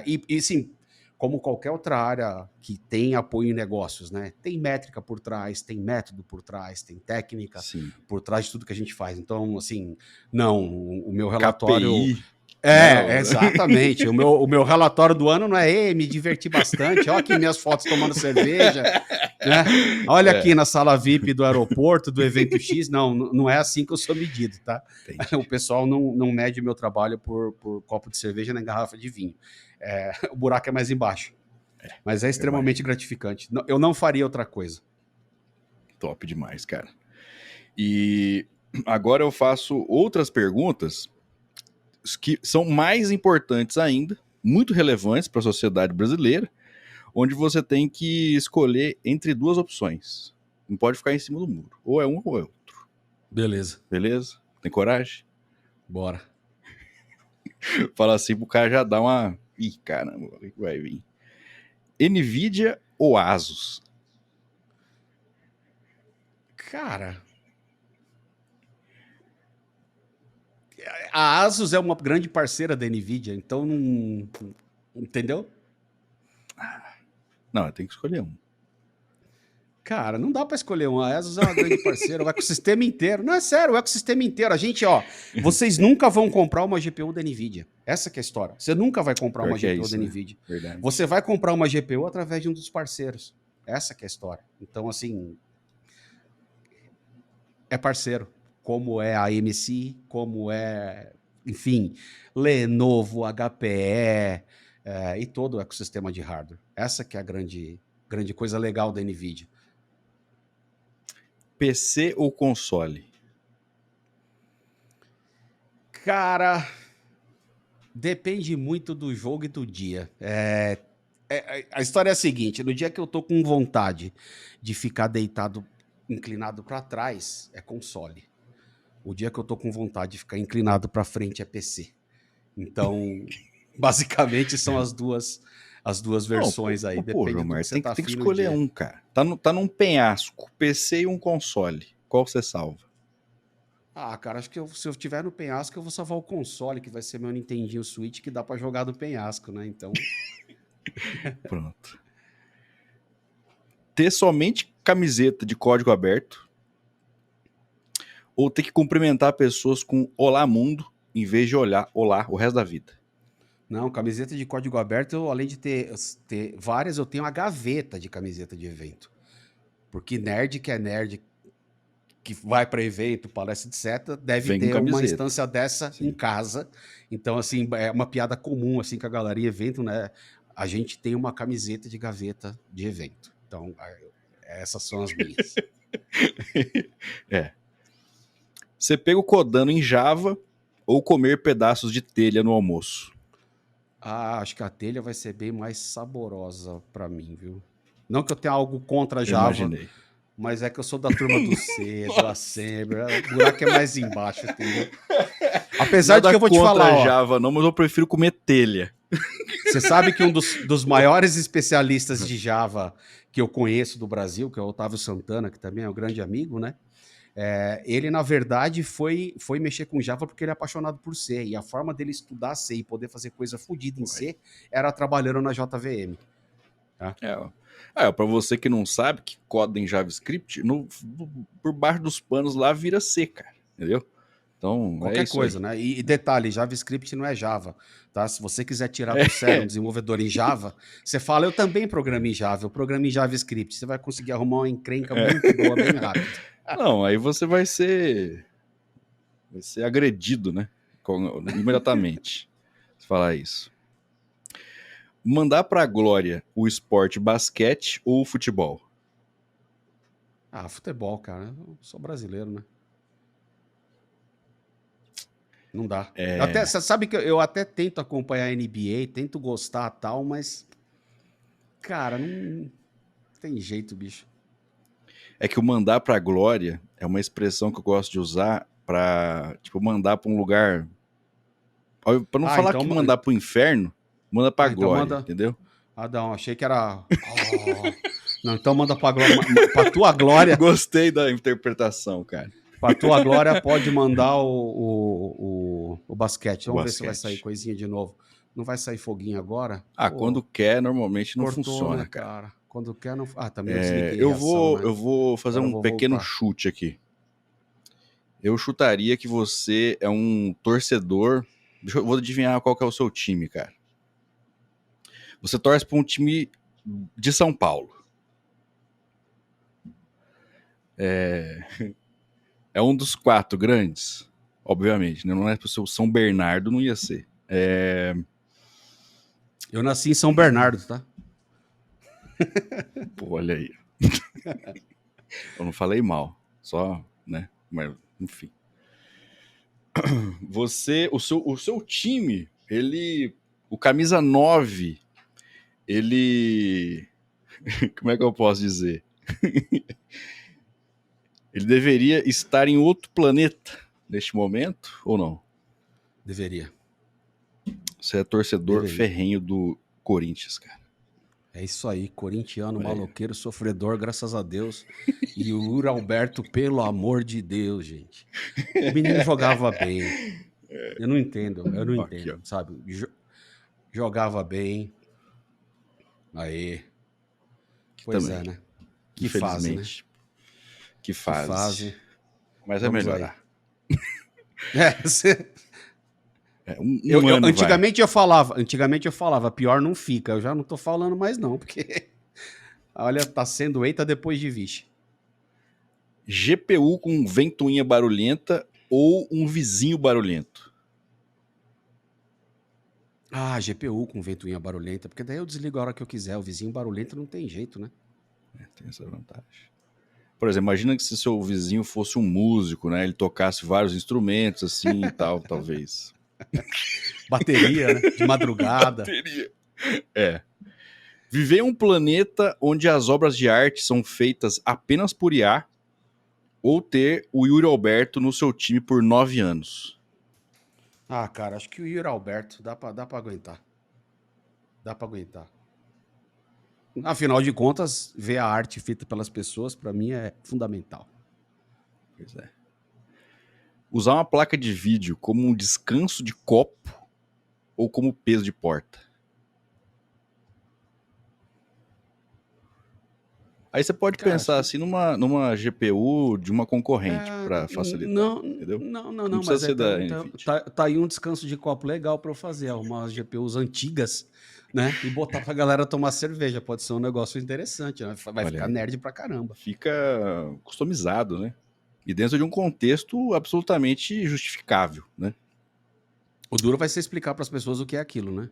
[SPEAKER 2] E sim, como qualquer outra área que tem apoio em negócios, né? Tem métrica por trás, tem método por trás, tem técnica
[SPEAKER 1] Sim.
[SPEAKER 2] por trás de tudo que a gente faz. Então, assim, não, o meu relatório.
[SPEAKER 1] KPI, né?
[SPEAKER 2] Exatamente. O meu relatório do ano não é, ei, me diverti bastante, olha aqui minhas fotos tomando cerveja, né? Olha aqui na sala VIP do aeroporto, do evento X. Não, não é assim que eu sou medido, tá?
[SPEAKER 1] Entendi.
[SPEAKER 2] O pessoal não mede o meu trabalho por copo de cerveja nem garrafa de vinho. O buraco é mais embaixo. Mas é
[SPEAKER 1] Eu
[SPEAKER 2] extremamente
[SPEAKER 1] imagino.
[SPEAKER 2] gratificante. Eu não faria outra coisa.
[SPEAKER 1] Top demais, cara. E agora eu faço outras perguntas que são mais importantes ainda, muito relevantes para a sociedade brasileira, onde você tem que escolher entre duas opções. Não pode ficar em cima do muro. Ou é um ou é outro.
[SPEAKER 2] Beleza,
[SPEAKER 1] Beleza? Tem coragem?
[SPEAKER 2] bora.
[SPEAKER 1] Fala assim pro cara já dar uma. Ih, caramba, o que vai vir? Nvidia ou Asus?
[SPEAKER 2] Cara, a Asus é uma grande parceira da NVIDIA, então não. Entendeu?
[SPEAKER 1] Não, tem que escolher um.
[SPEAKER 2] Cara, não dá para escolher um. A Asus é uma grande parceira, o ecossistema inteiro. Não, é sério, o ecossistema inteiro. A gente, ó, vocês nunca vão comprar uma GPU da NVIDIA. Essa que é a história. Você nunca vai comprar
[SPEAKER 1] Pior
[SPEAKER 2] uma
[SPEAKER 1] que é
[SPEAKER 2] GPU da
[SPEAKER 1] isso, né?
[SPEAKER 2] NVIDIA.
[SPEAKER 1] Verdade.
[SPEAKER 2] Você vai comprar uma GPU através de um dos parceiros. Essa que é a história. Então, assim, é parceiro. Como é a AMC, como é, enfim, Lenovo, HPE, e todo o ecossistema de hardware. Essa que é a grande coisa legal da NVIDIA.
[SPEAKER 1] PC ou console?
[SPEAKER 2] Cara, depende muito do jogo e do dia. A história é a seguinte: no dia que eu tô com vontade de ficar deitado, inclinado para trás, é console. O dia que eu tô com vontade de ficar inclinado para frente é PC. Então, basicamente são as duas
[SPEAKER 1] Não,
[SPEAKER 2] versões aí,
[SPEAKER 1] pô,
[SPEAKER 2] depende
[SPEAKER 1] João
[SPEAKER 2] do que
[SPEAKER 1] Marcos,
[SPEAKER 2] você
[SPEAKER 1] tem
[SPEAKER 2] tá
[SPEAKER 1] que
[SPEAKER 2] afim no
[SPEAKER 1] escolher
[SPEAKER 2] dia.
[SPEAKER 1] um, cara. Tá num penhasco, PC e um console. Qual você salva?
[SPEAKER 2] Ah, cara, acho que se eu tiver no penhasco, eu vou salvar o console, que vai ser meu Nintendinho Switch, que dá pra jogar do penhasco, né? Então,
[SPEAKER 1] Pronto. Ter somente camiseta de código aberto ou ter que cumprimentar pessoas com Olá Mundo em vez de olhar Olá o resto da vida?
[SPEAKER 2] não, camiseta de código aberto, além de ter várias, eu tenho uma gaveta de camiseta de evento. Porque nerd que é nerd, que vai para evento, palestra, etc., deve
[SPEAKER 1] Vem com
[SPEAKER 2] ter uma
[SPEAKER 1] camiseta.
[SPEAKER 2] instância dessa em
[SPEAKER 1] Sim.
[SPEAKER 2] casa. Então, assim, é uma piada comum, assim, com a galera em evento, né? A gente tem uma camiseta de gaveta de evento. Então, essas são as minhas.
[SPEAKER 1] É. Você pega o codando em Java ou comer pedaços de telha no almoço?
[SPEAKER 2] Ah, acho que a telha vai ser bem mais saborosa para mim, viu? Não que eu tenha algo contra
[SPEAKER 1] Eu
[SPEAKER 2] Java,
[SPEAKER 1] imaginei.
[SPEAKER 2] mas é que eu sou da turma do C, do Assembly, o buraco é mais embaixo, entendeu? Apesar de
[SPEAKER 1] Nada
[SPEAKER 2] que eu vou te falar,
[SPEAKER 1] contra
[SPEAKER 2] ó,
[SPEAKER 1] Java, não, mas eu prefiro comer telha.
[SPEAKER 2] você sabe que um dos maiores especialistas de Java que eu conheço do Brasil, que é o Otávio Santana, que também é um grande amigo, né? Ele, na verdade, foi mexer com Java porque ele é apaixonado por C. E a forma dele estudar C e poder fazer coisa fodida em
[SPEAKER 1] Ué.
[SPEAKER 2] C era trabalhando na JVM. Tá?
[SPEAKER 1] Pra você que não sabe, que coda em JavaScript, por baixo dos panos lá vira C, cara. Entendeu? Então, é
[SPEAKER 2] Qualquer
[SPEAKER 1] isso aí.
[SPEAKER 2] coisa, né? E detalhe, JavaScript não é Java, tá? Se você quiser tirar do sério um
[SPEAKER 1] É.
[SPEAKER 2] desenvolvedor em Java, você fala, eu também programo em Java, eu programo em JavaScript. Você vai conseguir arrumar uma encrenca muito boa, bem rápido.
[SPEAKER 1] Não, aí você vai ser agredido, né? Imediatamente. Se falar isso. Mandar pra glória o esporte basquete ou o futebol?
[SPEAKER 2] Ah, futebol, cara. Eu sou brasileiro, né? Não dá. Você sabe que eu até tento acompanhar a NBA, tento gostar tal, mas, cara, não tem jeito, bicho.
[SPEAKER 1] É que o mandar pra glória é uma expressão que eu gosto de usar pra, tipo, mandar pra um lugar. Pra não
[SPEAKER 2] Ah,
[SPEAKER 1] falar
[SPEAKER 2] então,
[SPEAKER 1] que mandar pro inferno, manda pra
[SPEAKER 2] então
[SPEAKER 1] glória,
[SPEAKER 2] manda.
[SPEAKER 1] entendeu?
[SPEAKER 2] Ah, não, achei que era. Oh. Não, então manda pra tua glória.
[SPEAKER 1] Gostei da interpretação, cara.
[SPEAKER 2] Pra tua glória, pode mandar o basquete.
[SPEAKER 1] O
[SPEAKER 2] Vamos ver se vai sair
[SPEAKER 1] basquete.
[SPEAKER 2] coisinha de novo. Não vai sair foguinho agora?
[SPEAKER 1] Ah, quando
[SPEAKER 2] Pô,
[SPEAKER 1] quer, normalmente não
[SPEAKER 2] cortou, né,
[SPEAKER 1] funciona, cara.
[SPEAKER 2] cara? Quando quer, não. Ah, também eu desliguei
[SPEAKER 1] Eu
[SPEAKER 2] reação,
[SPEAKER 1] vou,
[SPEAKER 2] né?
[SPEAKER 1] eu vou fazer
[SPEAKER 2] Agora eu
[SPEAKER 1] um
[SPEAKER 2] vou
[SPEAKER 1] pequeno
[SPEAKER 2] voltar.
[SPEAKER 1] chute aqui. Eu chutaria que você é um torcedor. Vou adivinhar qual que é o seu time, cara. Você torce para um time de São Paulo. É um dos 4 grandes, obviamente, né? Não é pro seu São Bernardo, não ia ser.
[SPEAKER 2] Eu nasci em São Bernardo, tá?
[SPEAKER 1] Pô, olha aí. Eu não falei mal, só, né? Mas, enfim. O seu time, o camisa 9, ele, como é que eu posso dizer? Ele deveria estar em outro planeta neste momento ou não?
[SPEAKER 2] Deveria.
[SPEAKER 1] Você é torcedor
[SPEAKER 2] Deveria.
[SPEAKER 1] ferrenho do Corinthians, cara.
[SPEAKER 2] É isso aí, corintiano,
[SPEAKER 1] Olha aí.
[SPEAKER 2] maloqueiro, sofredor, graças a Deus. E o Yuri Alberto, pelo amor de Deus, gente. O menino jogava bem. Eu não
[SPEAKER 1] Aqui, ó.
[SPEAKER 2] entendo, sabe? Jogava bem. Aí.
[SPEAKER 1] Aqui
[SPEAKER 2] Pois é,
[SPEAKER 1] também.
[SPEAKER 2] né? Que fase, né?
[SPEAKER 1] Infelizmente. Que
[SPEAKER 2] Que
[SPEAKER 1] fase.
[SPEAKER 2] fase.
[SPEAKER 1] Mas vai
[SPEAKER 2] Vamos aí.
[SPEAKER 1] melhorar.
[SPEAKER 2] Você...
[SPEAKER 1] Um ano vai.
[SPEAKER 2] Antigamente eu falava, pior não fica. Eu já não tô falando mais não, porque olha, tá sendo eita depois de vixe.
[SPEAKER 1] GPU com ventoinha barulhenta ou um vizinho barulhento?
[SPEAKER 2] Ah, GPU com ventoinha barulhenta, porque daí eu desligo a hora que eu quiser. O vizinho barulhento não tem jeito, né?
[SPEAKER 1] Tem essa vantagem. Por exemplo, imagina que se seu vizinho fosse um músico, né? Ele tocasse vários instrumentos assim e tal, talvez.
[SPEAKER 2] Bateria, né? De madrugada.
[SPEAKER 1] Bateria. Viver em um planeta onde as obras de arte são feitas apenas por IA ou ter o Yuri Alberto no seu time por 9 anos?
[SPEAKER 2] Ah, cara, acho que o Yuri Alberto dá pra aguentar. Dá pra aguentar. Afinal de contas, ver a arte feita pelas pessoas, para mim, é fundamental.
[SPEAKER 1] Pois é. Usar uma placa de vídeo como um descanso de copo ou como peso de porta? Aí você pode
[SPEAKER 2] Cara,
[SPEAKER 1] pensar assim numa GPU de uma concorrente
[SPEAKER 2] é,
[SPEAKER 1] para facilitar,
[SPEAKER 2] não,
[SPEAKER 1] entendeu?
[SPEAKER 2] não,
[SPEAKER 1] Não precisa
[SPEAKER 2] mas
[SPEAKER 1] ser da NVIDIA.
[SPEAKER 2] tá aí um descanso de copo legal para eu fazer, arrumar umas GPUs antigas, né? E botar pra galera tomar cerveja. Pode ser um negócio interessante, né? Vai
[SPEAKER 1] Olha
[SPEAKER 2] ficar
[SPEAKER 1] aí.
[SPEAKER 2] nerd pra caramba.
[SPEAKER 1] Fica customizado, né? E dentro de um contexto absolutamente justificável, né?
[SPEAKER 2] O duro vai ser explicar para as pessoas o que é aquilo, né?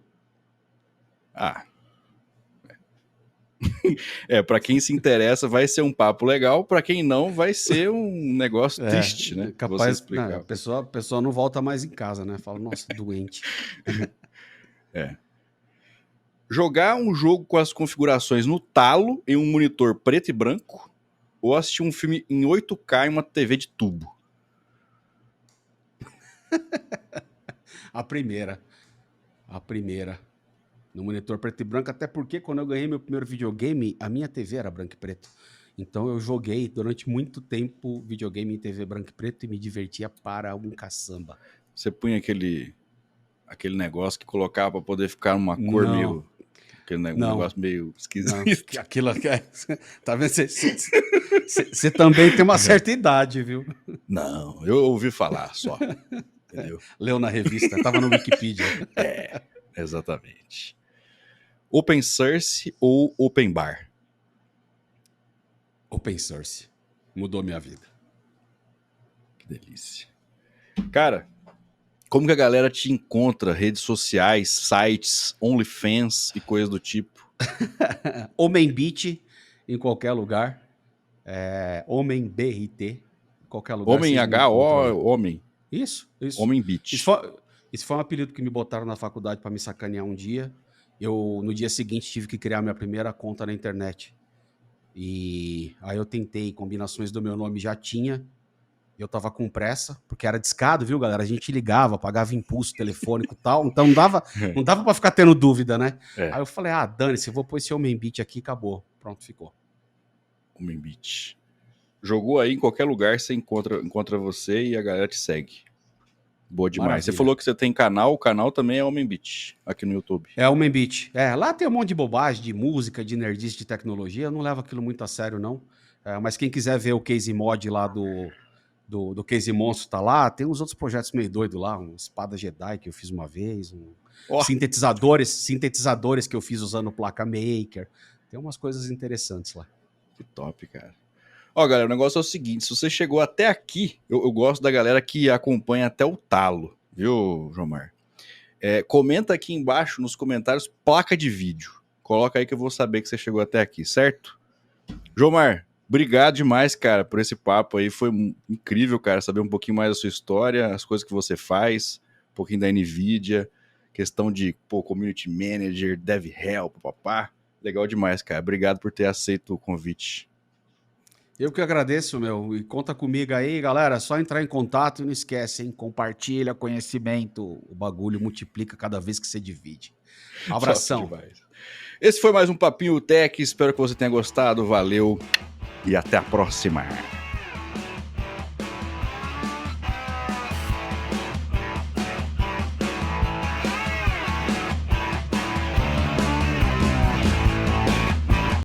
[SPEAKER 1] Ah, para quem se interessa vai ser um papo legal, para quem não vai ser um negócio triste, né? Você
[SPEAKER 2] Capaz, né,
[SPEAKER 1] explicar.
[SPEAKER 2] a pessoa não volta mais em casa, né? Fala, nossa, doente.
[SPEAKER 1] Jogar um jogo com as configurações no talo em um monitor preto e branco ou assistir um filme em 8K em uma TV de tubo?
[SPEAKER 2] A primeira. No monitor preto e branco, até porque quando eu ganhei meu primeiro videogame, a minha TV era branco e preto. Então eu joguei durante muito tempo videogame em TV branco e preto e me divertia para um caçamba.
[SPEAKER 1] Você punha aquele negócio que colocava para poder ficar uma cor
[SPEAKER 2] Não,
[SPEAKER 1] meio... Aquele
[SPEAKER 2] não,
[SPEAKER 1] negócio meio
[SPEAKER 2] não.
[SPEAKER 1] esquisito.
[SPEAKER 2] Aquilo aqui é... Tá vendo? Você também tem uma certa idade, viu?
[SPEAKER 1] Não, eu ouvi falar só, entendeu?
[SPEAKER 2] Leu na revista, tava no Wikipedia.
[SPEAKER 1] Exatamente. Open source ou open bar?
[SPEAKER 2] Open source. Mudou minha vida.
[SPEAKER 1] Que delícia. Cara, como que a galera te encontra? Redes sociais, sites, OnlyFans e coisas do tipo?
[SPEAKER 2] Homem Beat em qualquer lugar. Homem BRT em qualquer lugar.
[SPEAKER 1] Homem
[SPEAKER 2] Vocês me encontram aí.
[SPEAKER 1] Homem.
[SPEAKER 2] Isso.
[SPEAKER 1] Homem Beat.
[SPEAKER 2] Isso foi um apelido que me botaram na faculdade para me sacanear um dia. Eu, no dia seguinte, tive que criar minha primeira conta na internet. E aí eu tentei, combinações do meu nome já tinha. Eu tava com pressa, porque era discado, viu, galera? A gente ligava, pagava impulso telefônico e tal, então não dava para ficar tendo dúvida, né? Aí eu falei, dane-se, eu vou pôr esse Homem Beat aqui e acabou. Pronto, ficou.
[SPEAKER 1] Homem Beat. Jogou aí em qualquer lugar, você encontra você e a galera te segue. Boa demais.
[SPEAKER 2] Maravilha.
[SPEAKER 1] Você falou que você tem canal, o canal também é Homem Beat, aqui no YouTube.
[SPEAKER 2] É Homem Beat. Lá tem um monte de bobagem, de música, de nerdice, de tecnologia. Eu não levo aquilo muito a sério, não. Mas quem quiser ver o case mod lá do Case Monstro tá lá, tem uns outros projetos meio doidos lá, uma espada Jedi que eu fiz uma vez, sintetizadores que eu fiz usando placa Maker. Tem umas coisas interessantes lá.
[SPEAKER 1] Que top, cara. Ó, galera, o negócio é o seguinte, se você chegou até aqui, eu gosto da galera que acompanha até o talo, viu, Jomar? Comenta aqui embaixo nos comentários placa de vídeo. Coloca aí que eu vou saber que você chegou até aqui, certo? Jomar, obrigado demais, cara, por esse papo aí. Foi incrível, cara, saber um pouquinho mais da sua história, as coisas que você faz, um pouquinho da NVIDIA, questão de community manager, dev help, papá. Legal demais, cara. Obrigado por ter aceito o convite.
[SPEAKER 2] Eu que agradeço, meu. E conta comigo aí, galera. Só entrar em contato e não esquece, hein? Compartilha conhecimento. O bagulho multiplica cada vez que você divide. Abração.
[SPEAKER 1] Esse foi mais um Papinho Tech. Espero que você tenha gostado. Valeu e até a próxima.